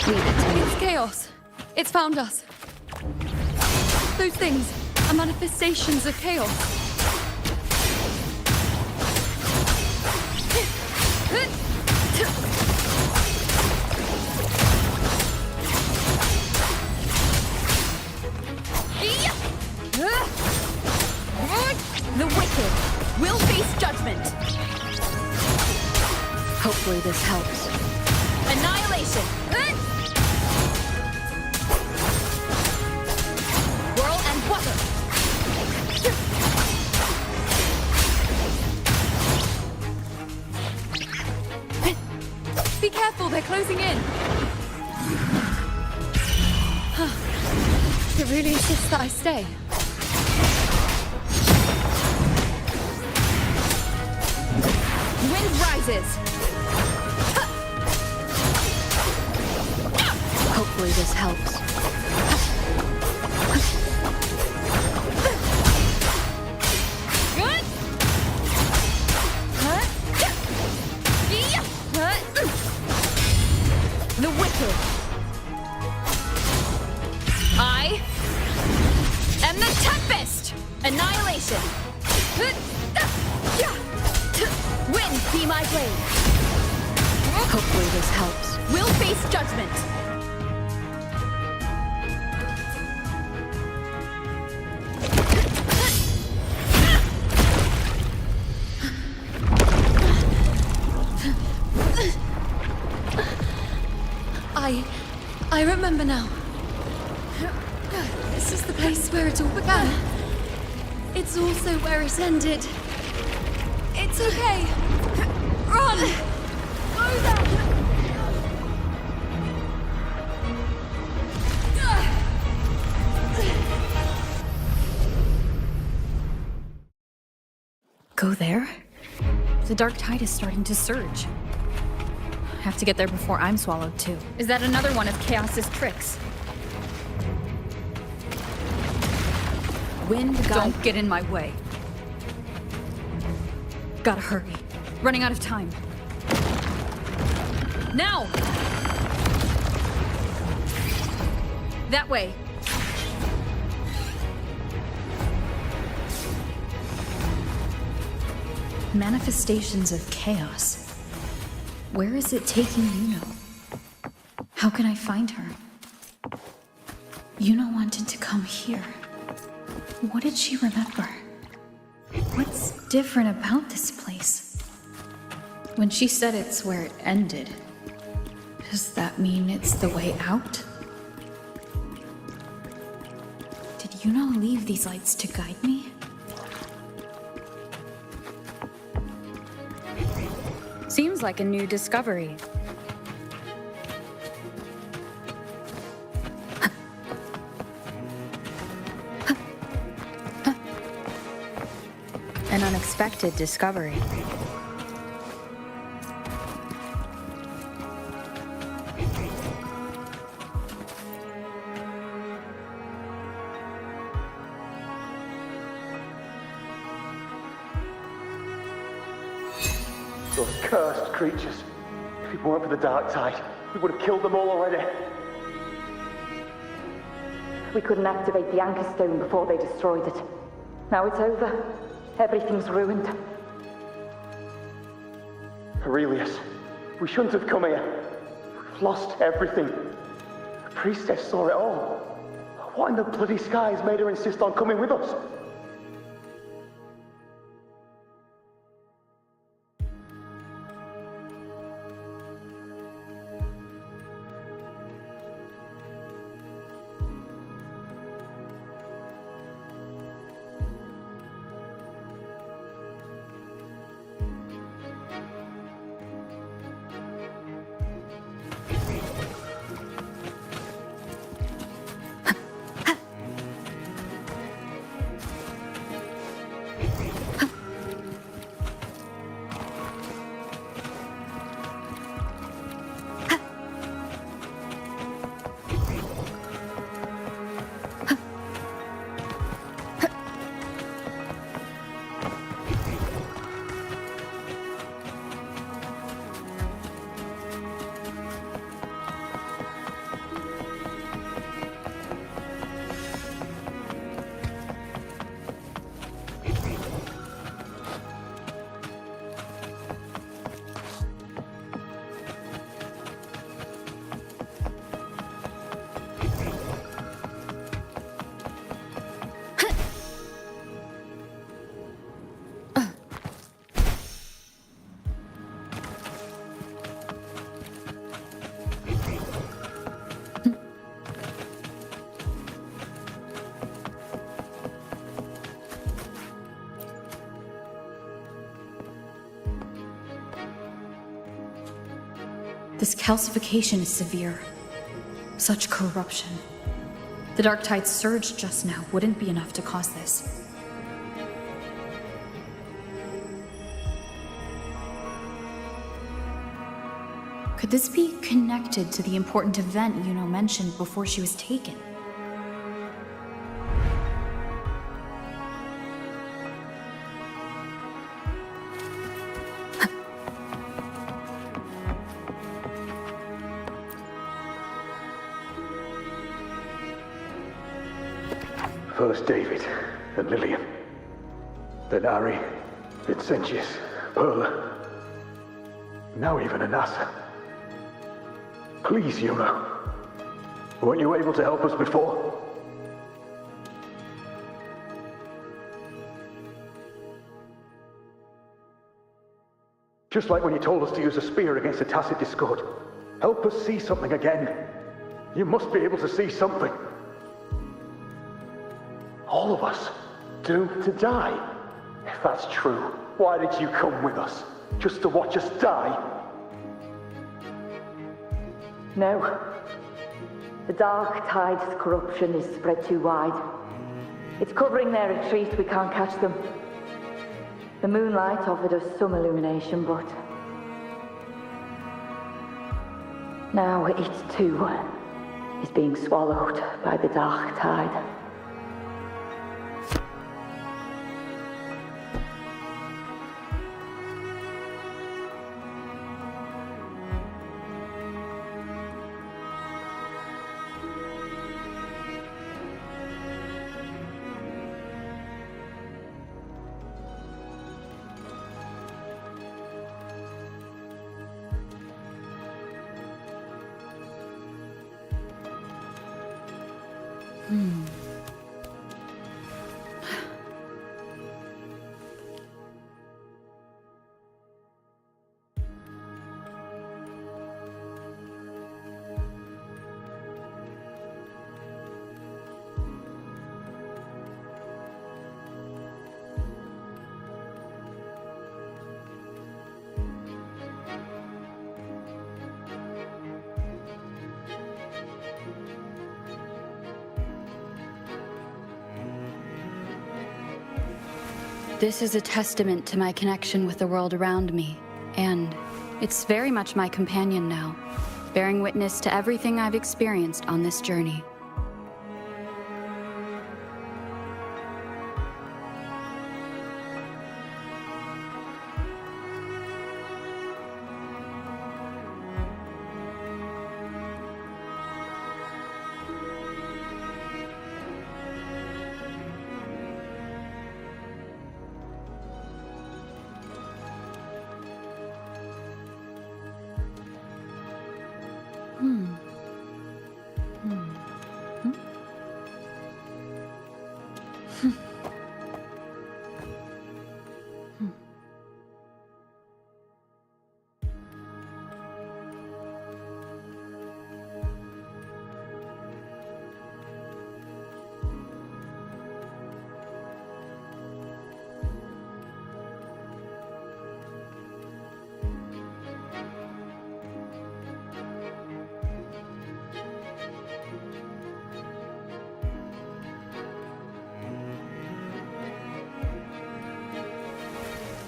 It's chaos. It's found us. Those things are manifestations of chaos. The wicked will face judgment. Hopefully this helps. Annihilation. Whirl and water. Be careful, they're closing in. It really insists that I stay. Wind rises. Hopefully this helps. Good. The wicked. I am the Tempest. Annihilation. Wind be my blade. Hopefully this helps. We'll face judgment. I remember now. This is the place where it all began. It's also where it ended. It's okay. Run! Go there! Go there? The dark tide is starting to surge. I have to get there before I'm swallowed too. Is that another one of Chaos's tricks? Wind, don't get in my way. Gotta hurry. Running out of time. Now! That way. Manifestations of chaos. Where is it taking Yuno? How can I find her? Yuno wanted to come here. What did she remember? What's different about this place? When she said it's where it ended, does that mean it's the way out? Did Yuno leave these lights to guide me? Seems like a new discovery. An unexpected discovery. Those cursed creatures. If it weren't for the dark tide, we would have killed them all already. We couldn't activate the Anchor Stone before they destroyed it. Now it's over. Everything's ruined. Aurelius, we shouldn't have come here. We've lost everything. The priestess saw it all. What in the bloody skies made her insist on coming with us? This calcification is severe. Such corruption. The dark tide surge just now wouldn't be enough to cause this. Could this be connected to the important event Yuno mentioned before she was taken? First David and Lillian. Then Ari, Vincentius, Perla. Now even Anassa. Please, Yuno. Weren't you able to help us before? Just like when you told us to use a spear against the tacit discord. Help us see something again. You must be able to see something. All of us? Doomed to die? If that's true, why did you come with us? Just to watch us die? No. The Dark Tide's corruption is spread too wide. It's covering their retreat, we can't catch them. The moonlight offered us some illumination, but... now it too is being swallowed by the Dark Tide. This is a testament to my connection with the world around me, and it's very much my companion now, bearing witness to everything I've experienced on this journey.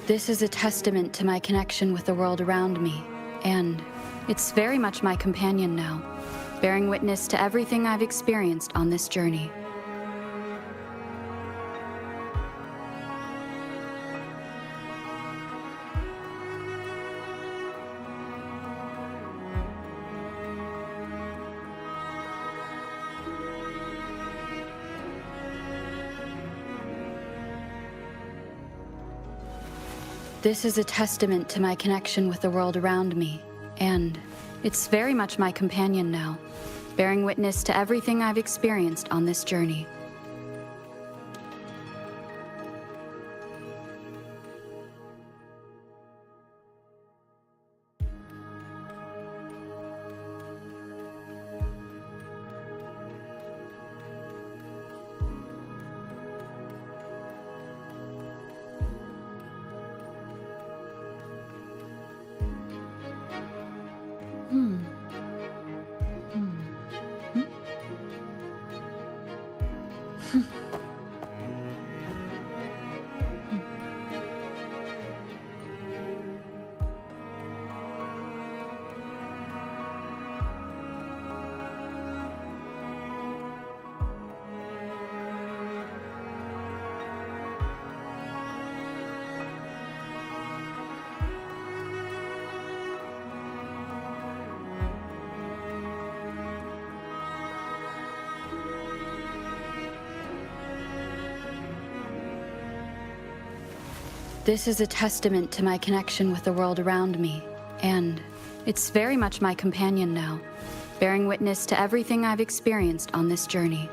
This is a testament to my connection with the world around me, and it's very much my companion now, bearing witness to everything I've experienced on this journey. This is a testament to my connection with the world around me, and it's very much my companion now, bearing witness to everything I've experienced on this journey. This is a testament to my connection with the world around me, and it's very much my companion now, bearing witness to everything I've experienced on this journey.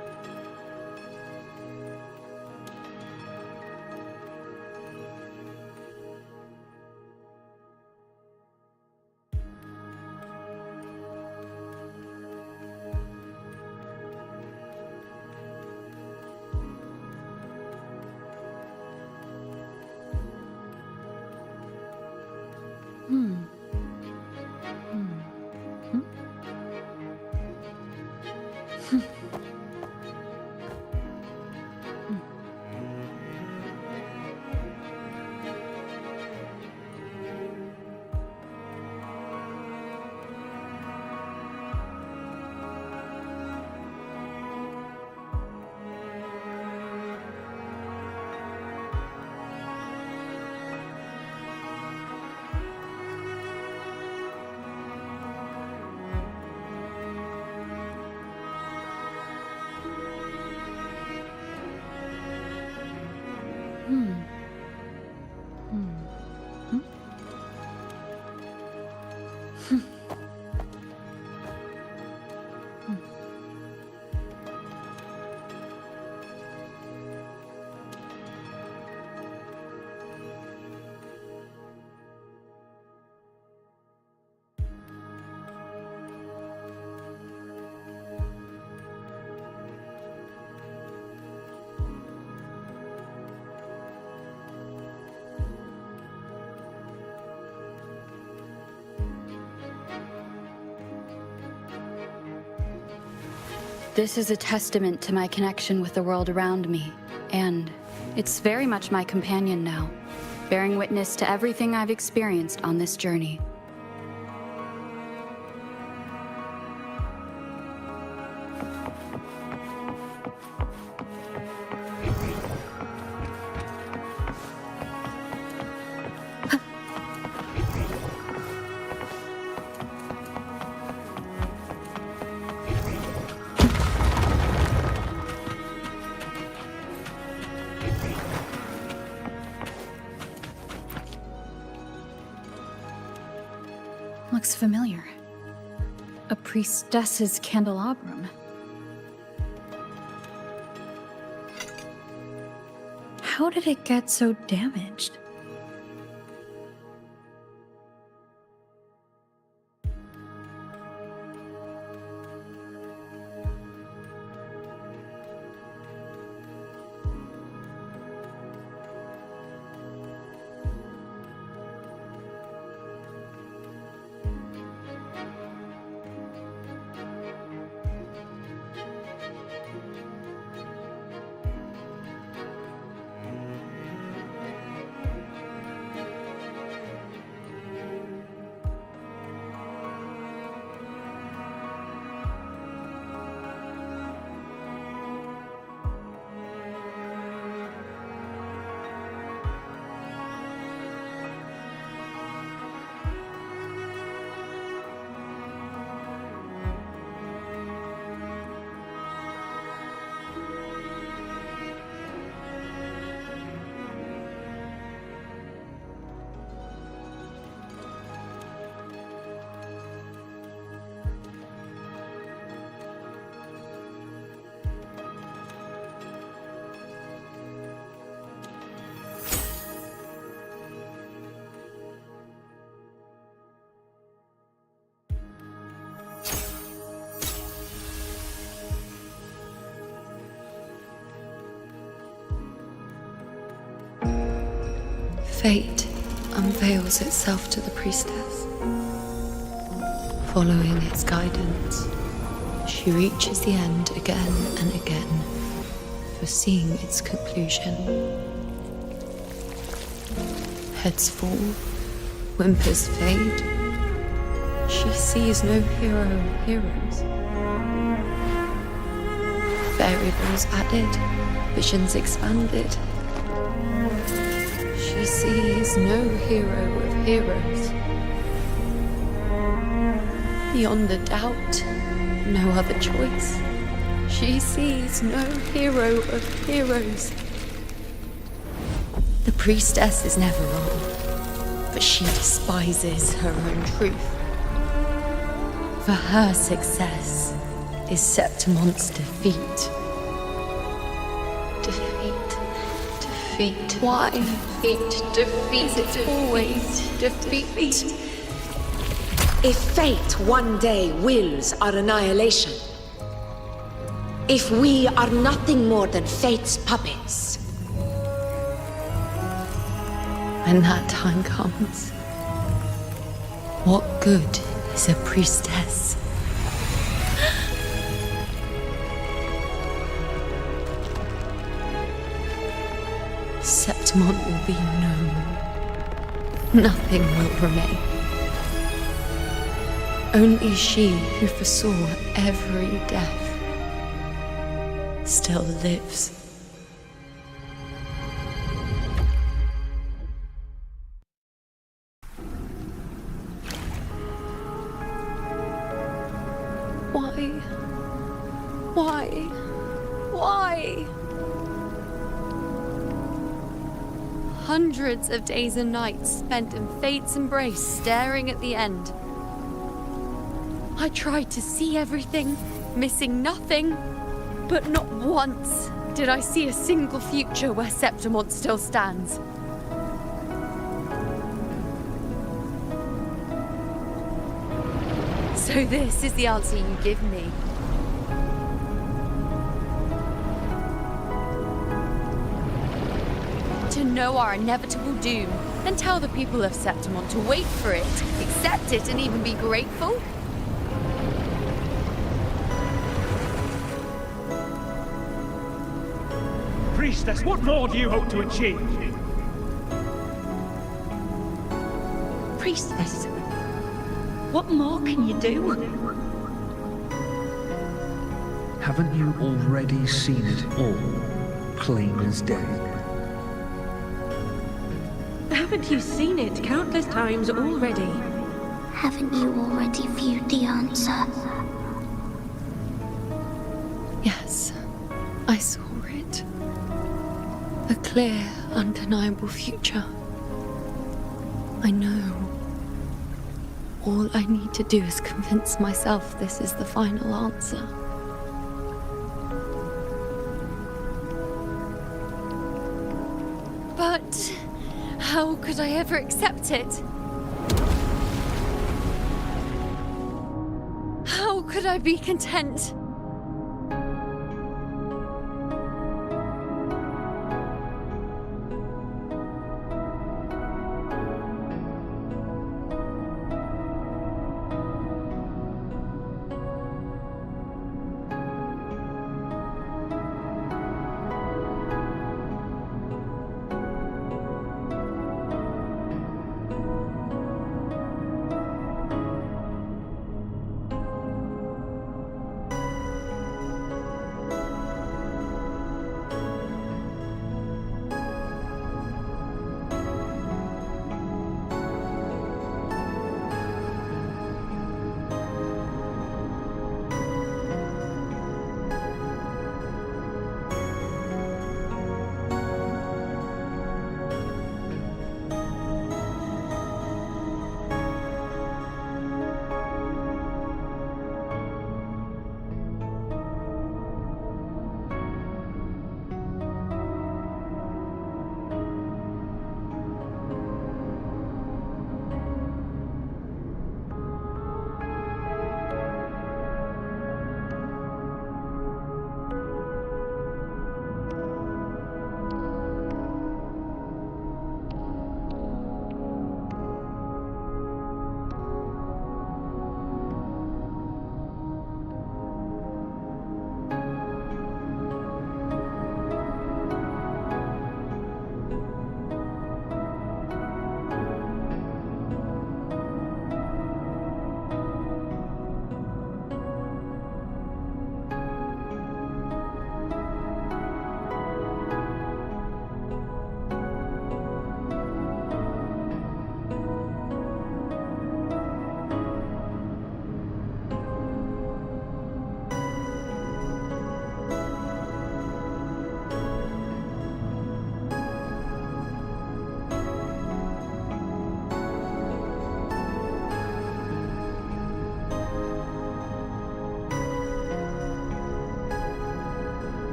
This is a testament to my connection with the world around me, and it's very much my companion now, bearing witness to everything I've experienced on this journey. Looks familiar. A priestess's candelabrum. How did it get so damaged? Fate unveils itself to the priestess. Following its guidance, she reaches the end again and again, foreseeing its conclusion. Heads fall, whimpers fade. She sees no hero of heroes. Variables added, visions expanded. She sees no hero of heroes. Beyond a doubt, no other choice. She sees no hero of heroes. The priestess is never wrong, but she despises her own truth. For her success is Septimon's defeat. Defeat. Why? Defeat. Is it always defeat? If fate one day wills our annihilation, if we are nothing more than fate's puppets, when that time comes, What good is a priestess? Septimont will be no more. Nothing will remain. Only she who foresaw every death still lives. Why? Hundreds of days and nights spent in fate's embrace, staring at the end. I tried to see everything, missing nothing, but not once did I see a single future where Septimont still stands. So this is the answer you give me. To know our inevitable doom, then tell the people of Septimont to wait for it, accept it, and even be grateful? Priestess, what more do you hope to achieve? Priestess, what more can you do? Haven't you already seen it all, plain as day? Haven't you seen it countless times already? Haven't you already viewed the answer? Yes, I saw it. A clear, undeniable future. I know. All I need to do is convince myself this is the final answer. But how could I ever accept it? How could I be content?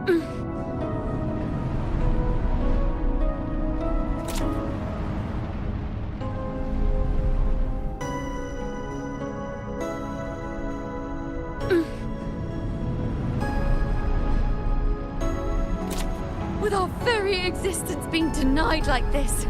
With our very existence being denied like this.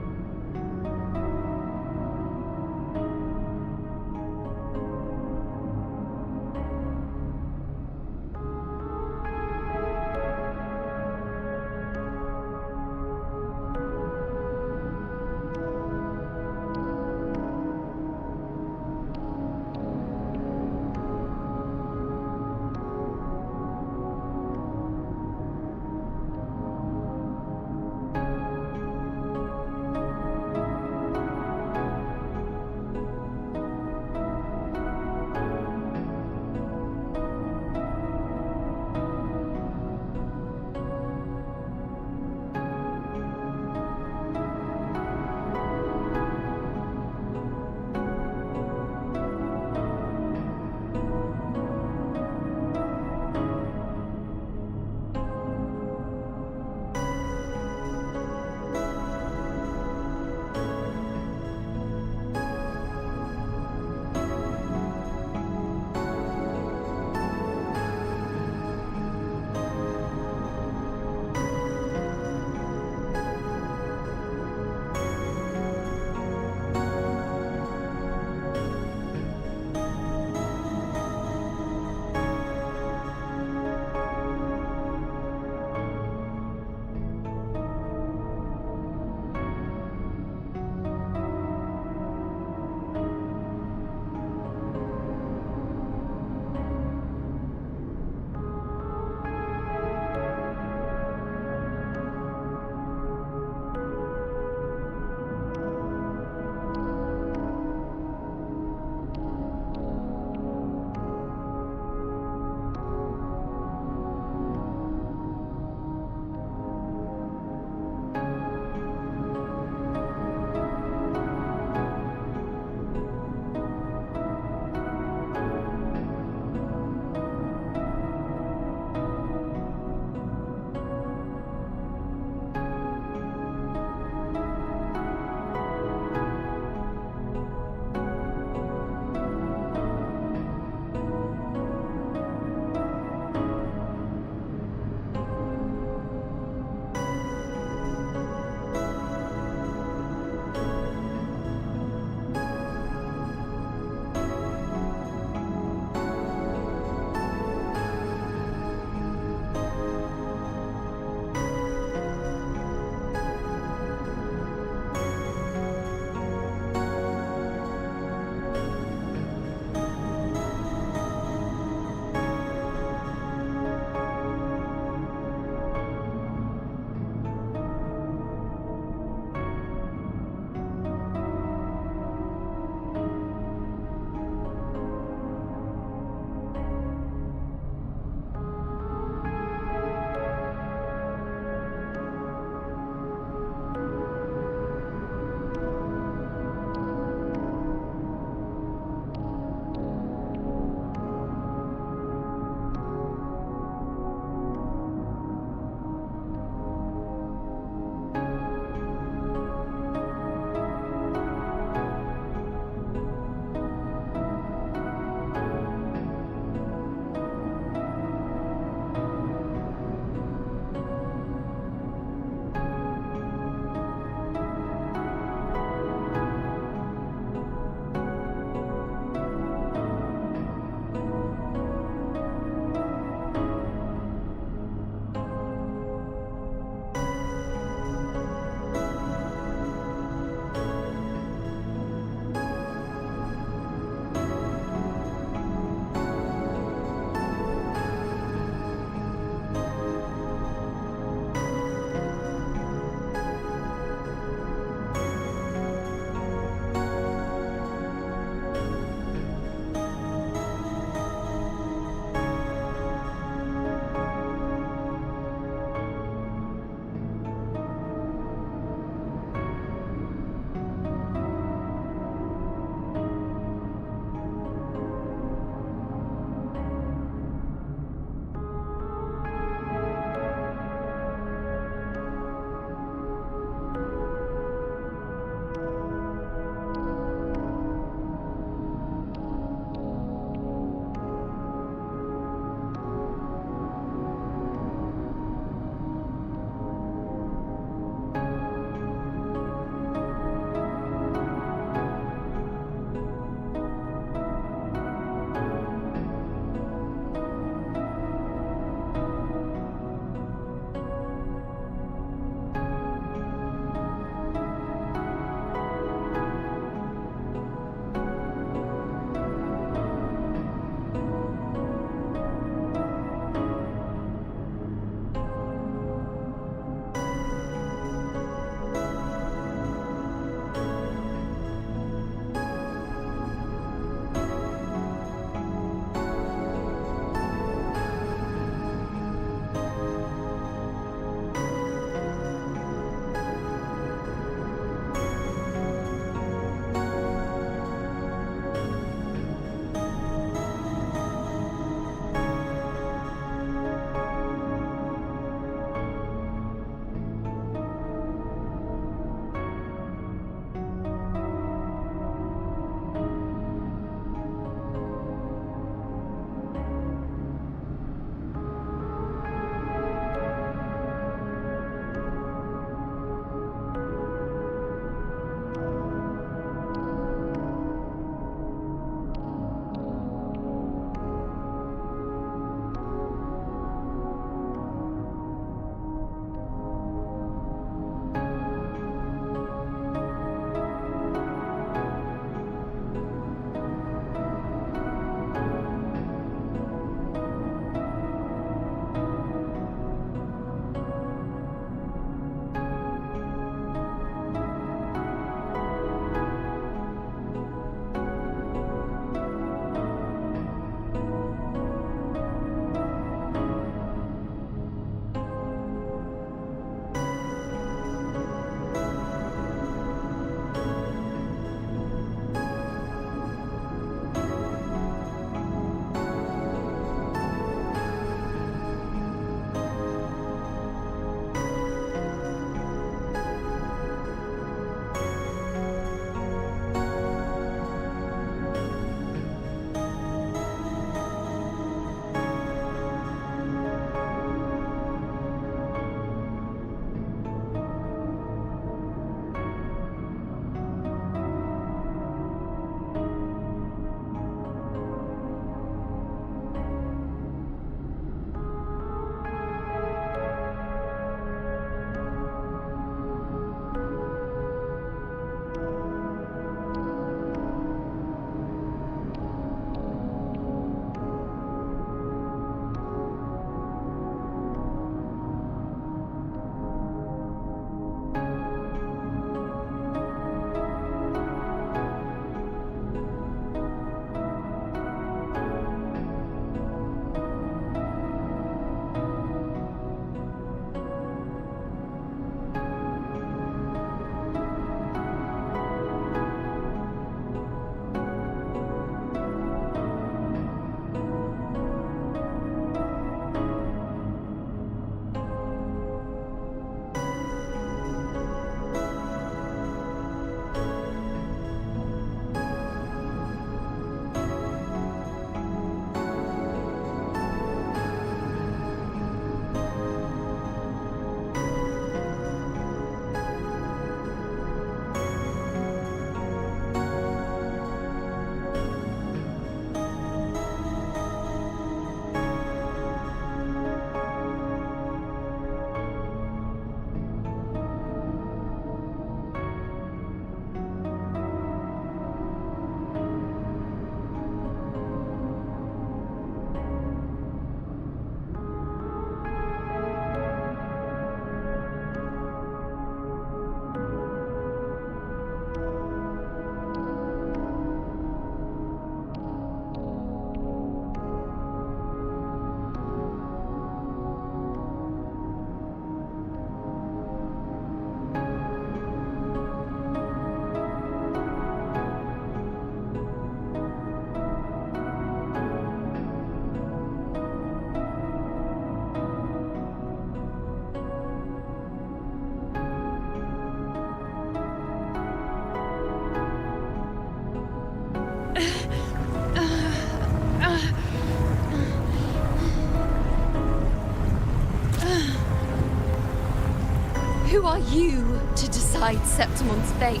are you to decide Septimon's fate?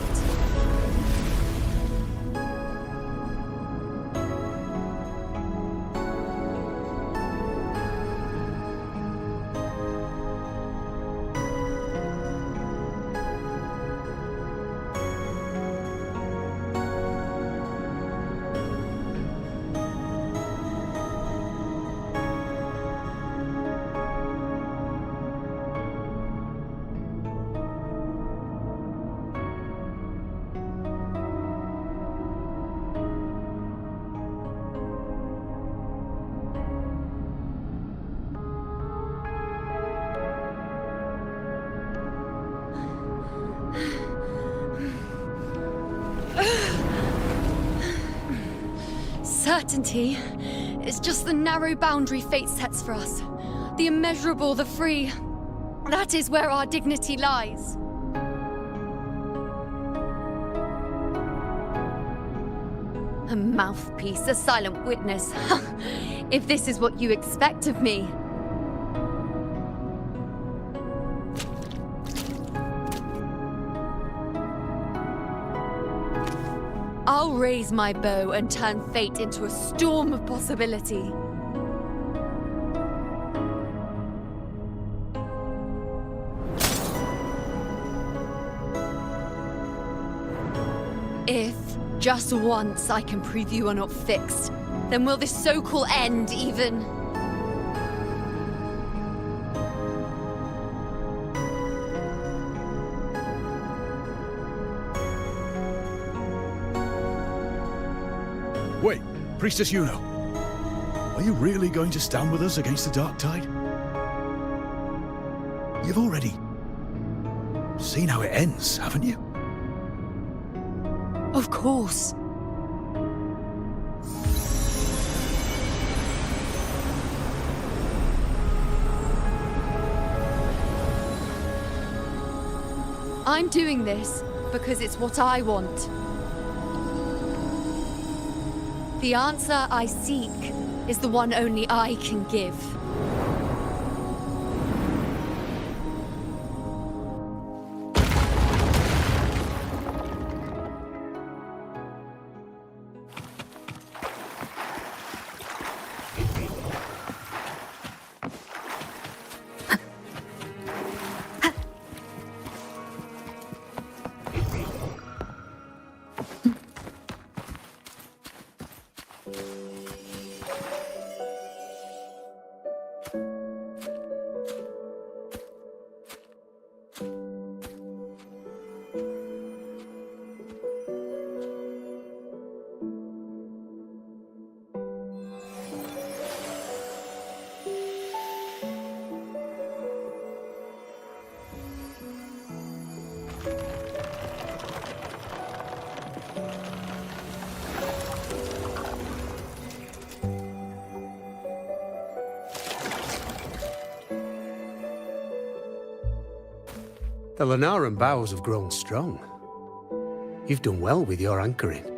Certainty is just the narrow boundary fate sets for us. The immeasurable, the free. That is where our dignity lies. A mouthpiece, a silent witness. If this is what you expect of me. I'll raise my bow and turn fate into a storm of possibility. If, just once, I can prove you are not fixed, then will this so-called end even... Wait, Priestess Yuno. Are you really going to stand with us against the Dark Tide? You've already seen how it ends, haven't you? Of course. I'm doing this because it's what I want. The answer I seek is the one only I can give. The Lenaran bows have grown strong. You've done well with your anchoring.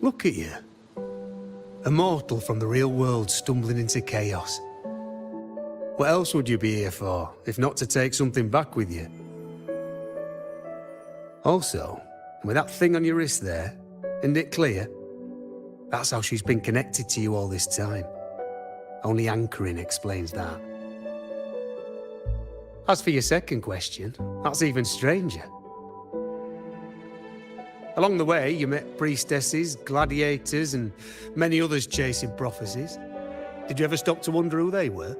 Look at you. A mortal from the real world stumbling into chaos. What else would you be here for, if not to take something back with you? Also, with that thing on your wrist there, isn't it clear? That's how she's been connected to you all this time. Only anchoring explains that. As for your second question, that's even stranger. Along the way, you met priestesses, gladiators, and many others chasing prophecies. Did you ever stop to wonder who they were?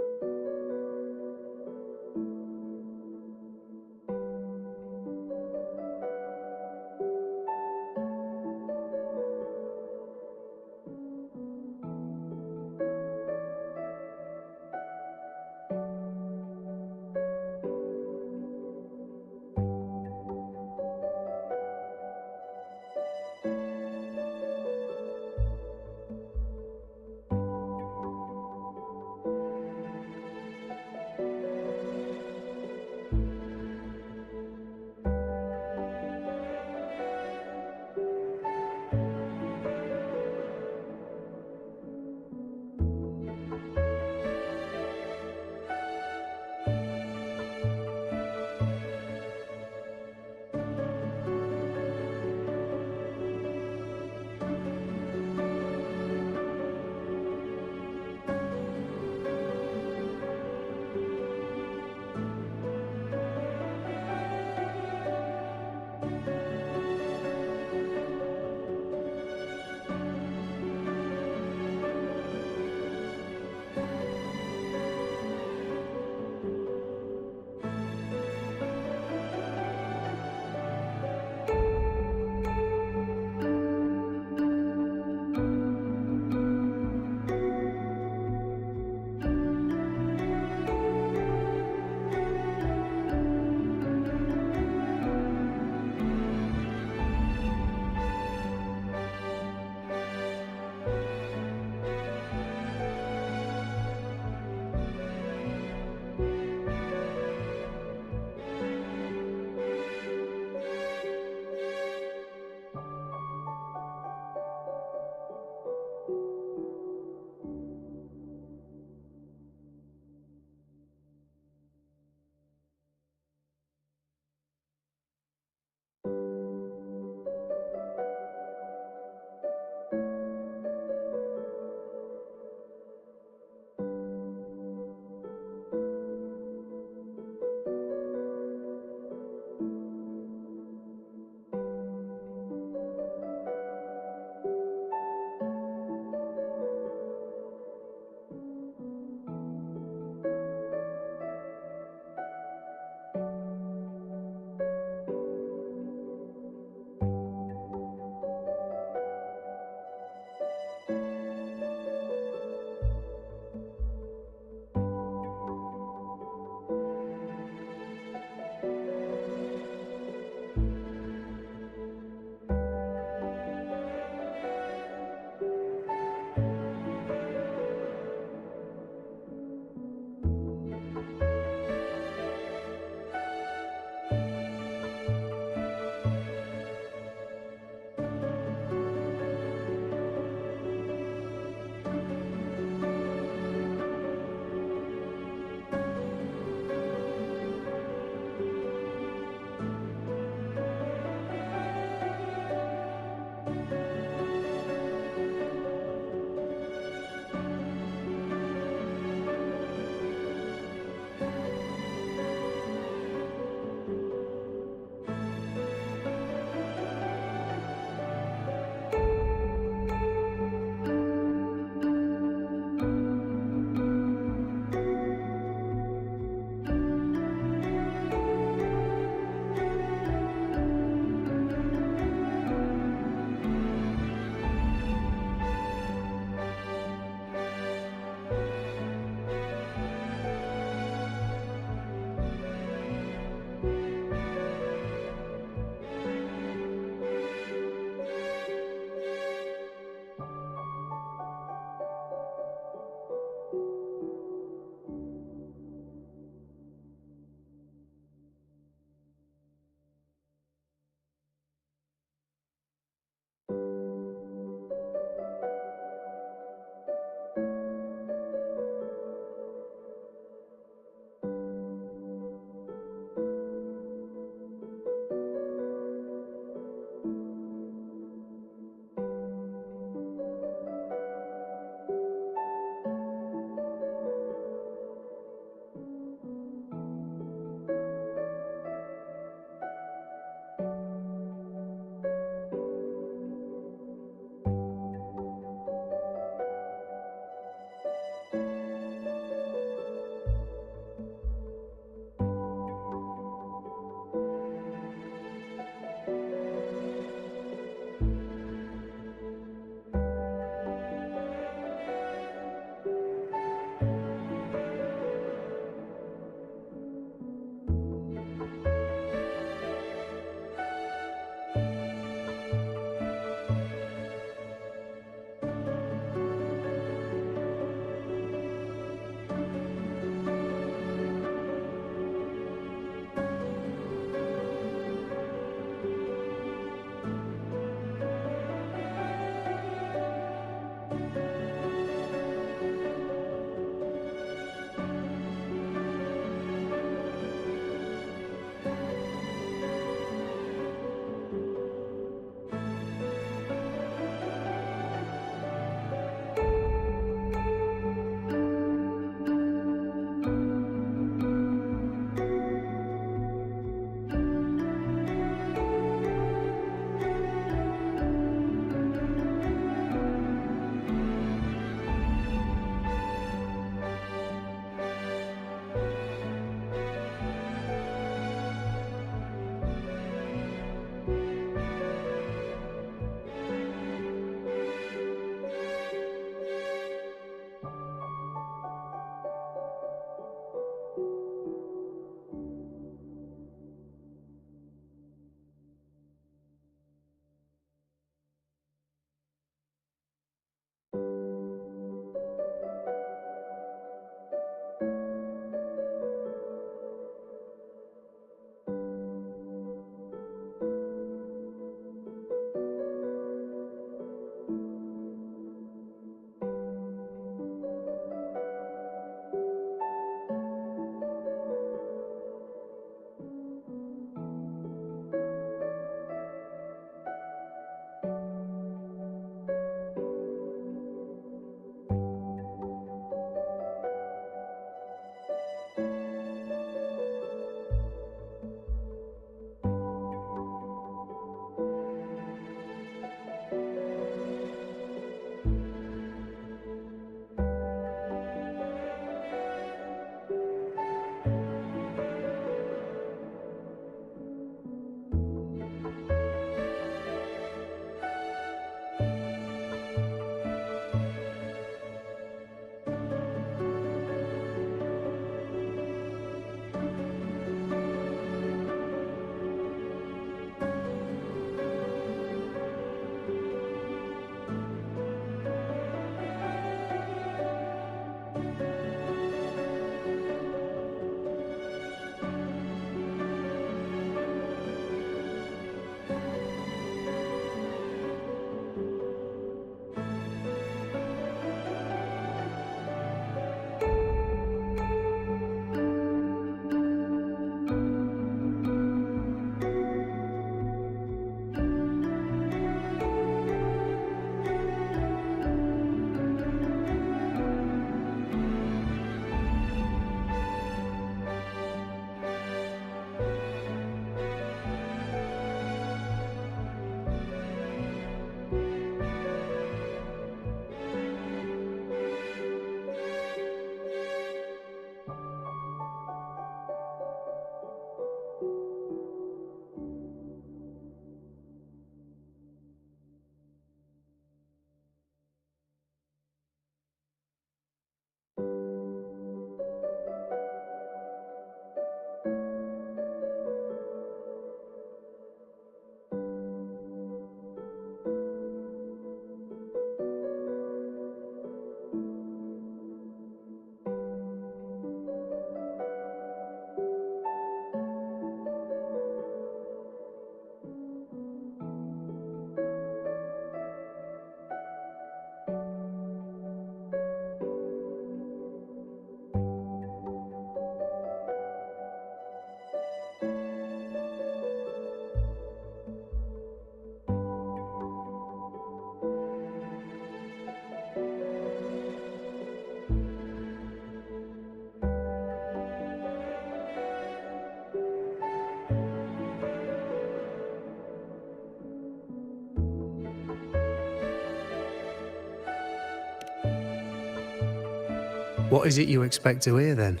What is it you expect to hear then?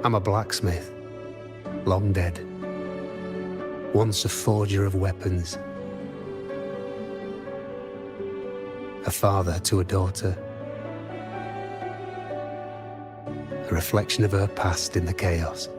I'm a blacksmith, long dead. Once a forger of weapons. A father to a daughter. A reflection of her past in the chaos.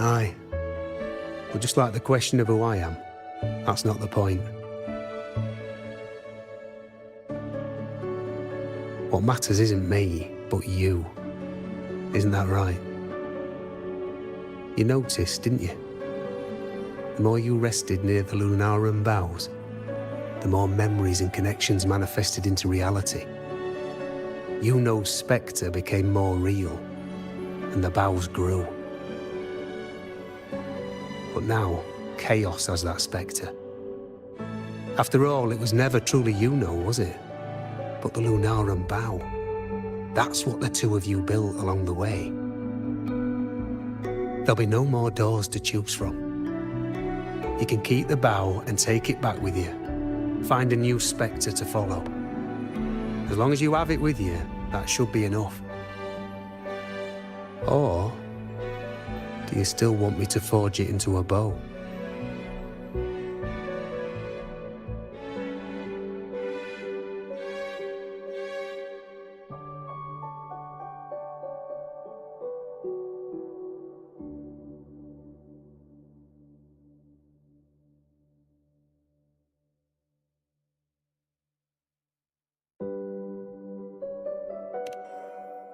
Aye. But just like the question of who I am, that's not the point. What matters isn't me, but you. Isn't that right? You noticed, didn't you? The more you rested near the Lunarum boughs, the more memories and connections manifested into reality. Yuno's spectre became more real, and the boughs grew. But now, chaos has that spectre. After all, it was never truly Yuno, was it? But the Lunarum bough. That's what the two of you built along the way. There'll be no more doors to choose from. You can keep the bough and take it back with you. Find a new spectre to follow. As long as you have it with you, that should be enough. Or do you still want me to forge it into a bow?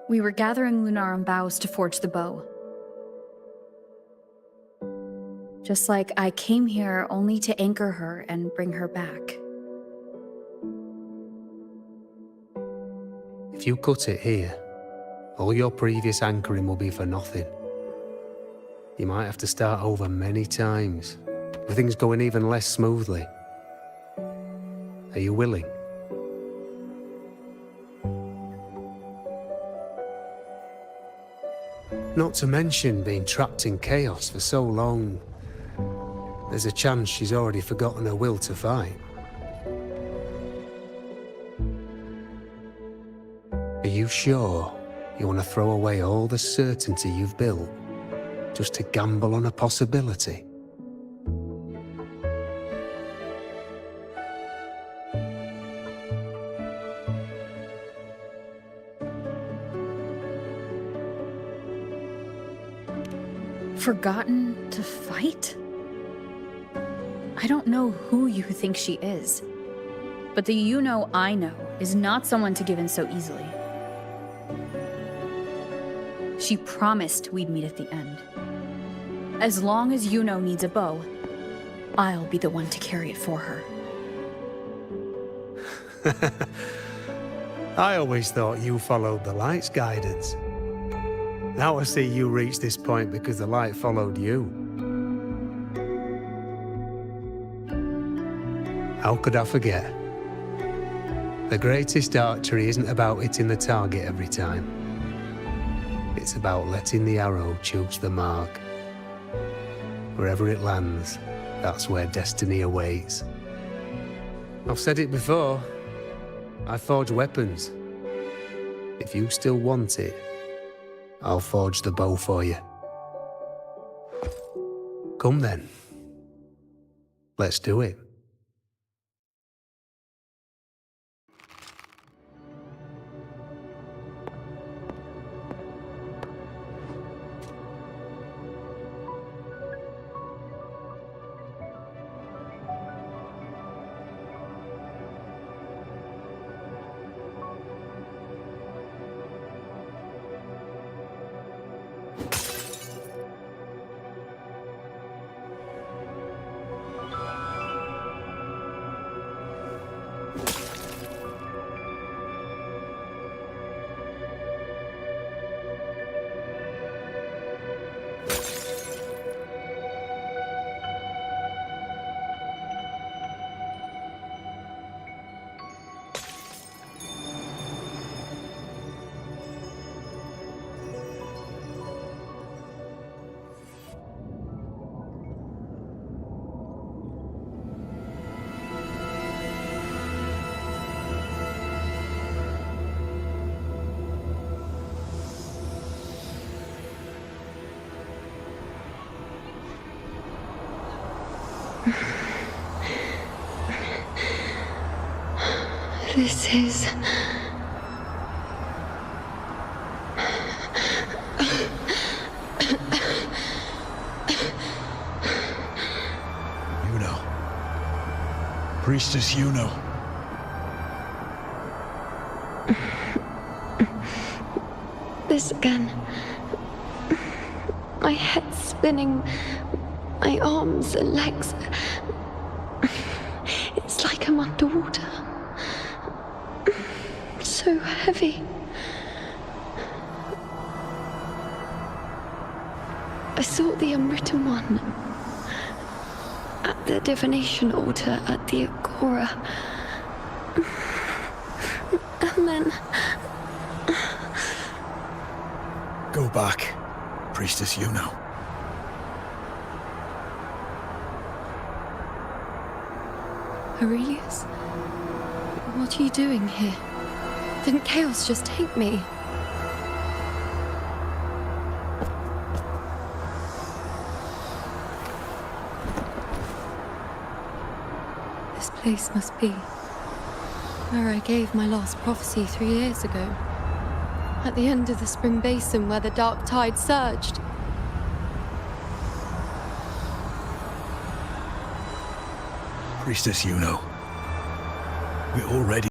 We were gathering Lunarum boughs to forge the bow. Just like I came here only to anchor her and bring her back. If you cut it here, all your previous anchoring will be for nothing. You might have to start over many times, with things going even less smoothly. Are you willing? Not to mention being trapped in chaos for so long. There's a chance she's already forgotten her will to fight. Are you sure you want to throw away all the certainty you've built just to gamble on a possibility? Forgotten to fight? I don't know who you think she is, but the Yuno I know is not someone to give in so easily. She promised we'd meet at the end. As long as Yuno needs a bow, I'll be the one to carry it for her. I always thought you followed the light's guidance. Now I see you reached this point because the light followed you. How could I forget? The greatest archery isn't about hitting the target every time. It's about letting the arrow choose the mark. Wherever it lands, that's where destiny awaits. I've said it before. I forge weapons. If you still want it, I'll forge the bow for you. Come then. Let's do it. This is... Yuno. Priestess Yuno. This again. My head spinning, my arms and legs. It's like I'm underwater. So heavy. I sought the Unwritten One at the divination altar at the Agora. And then... Go back, Priestess Yuno. Aurelius? What are you doing here? Didn't chaos just take me? This place must be where I gave my last prophecy 3 years ago. At the end of the spring basin where the dark tide surged. Priestess Yuno. We're already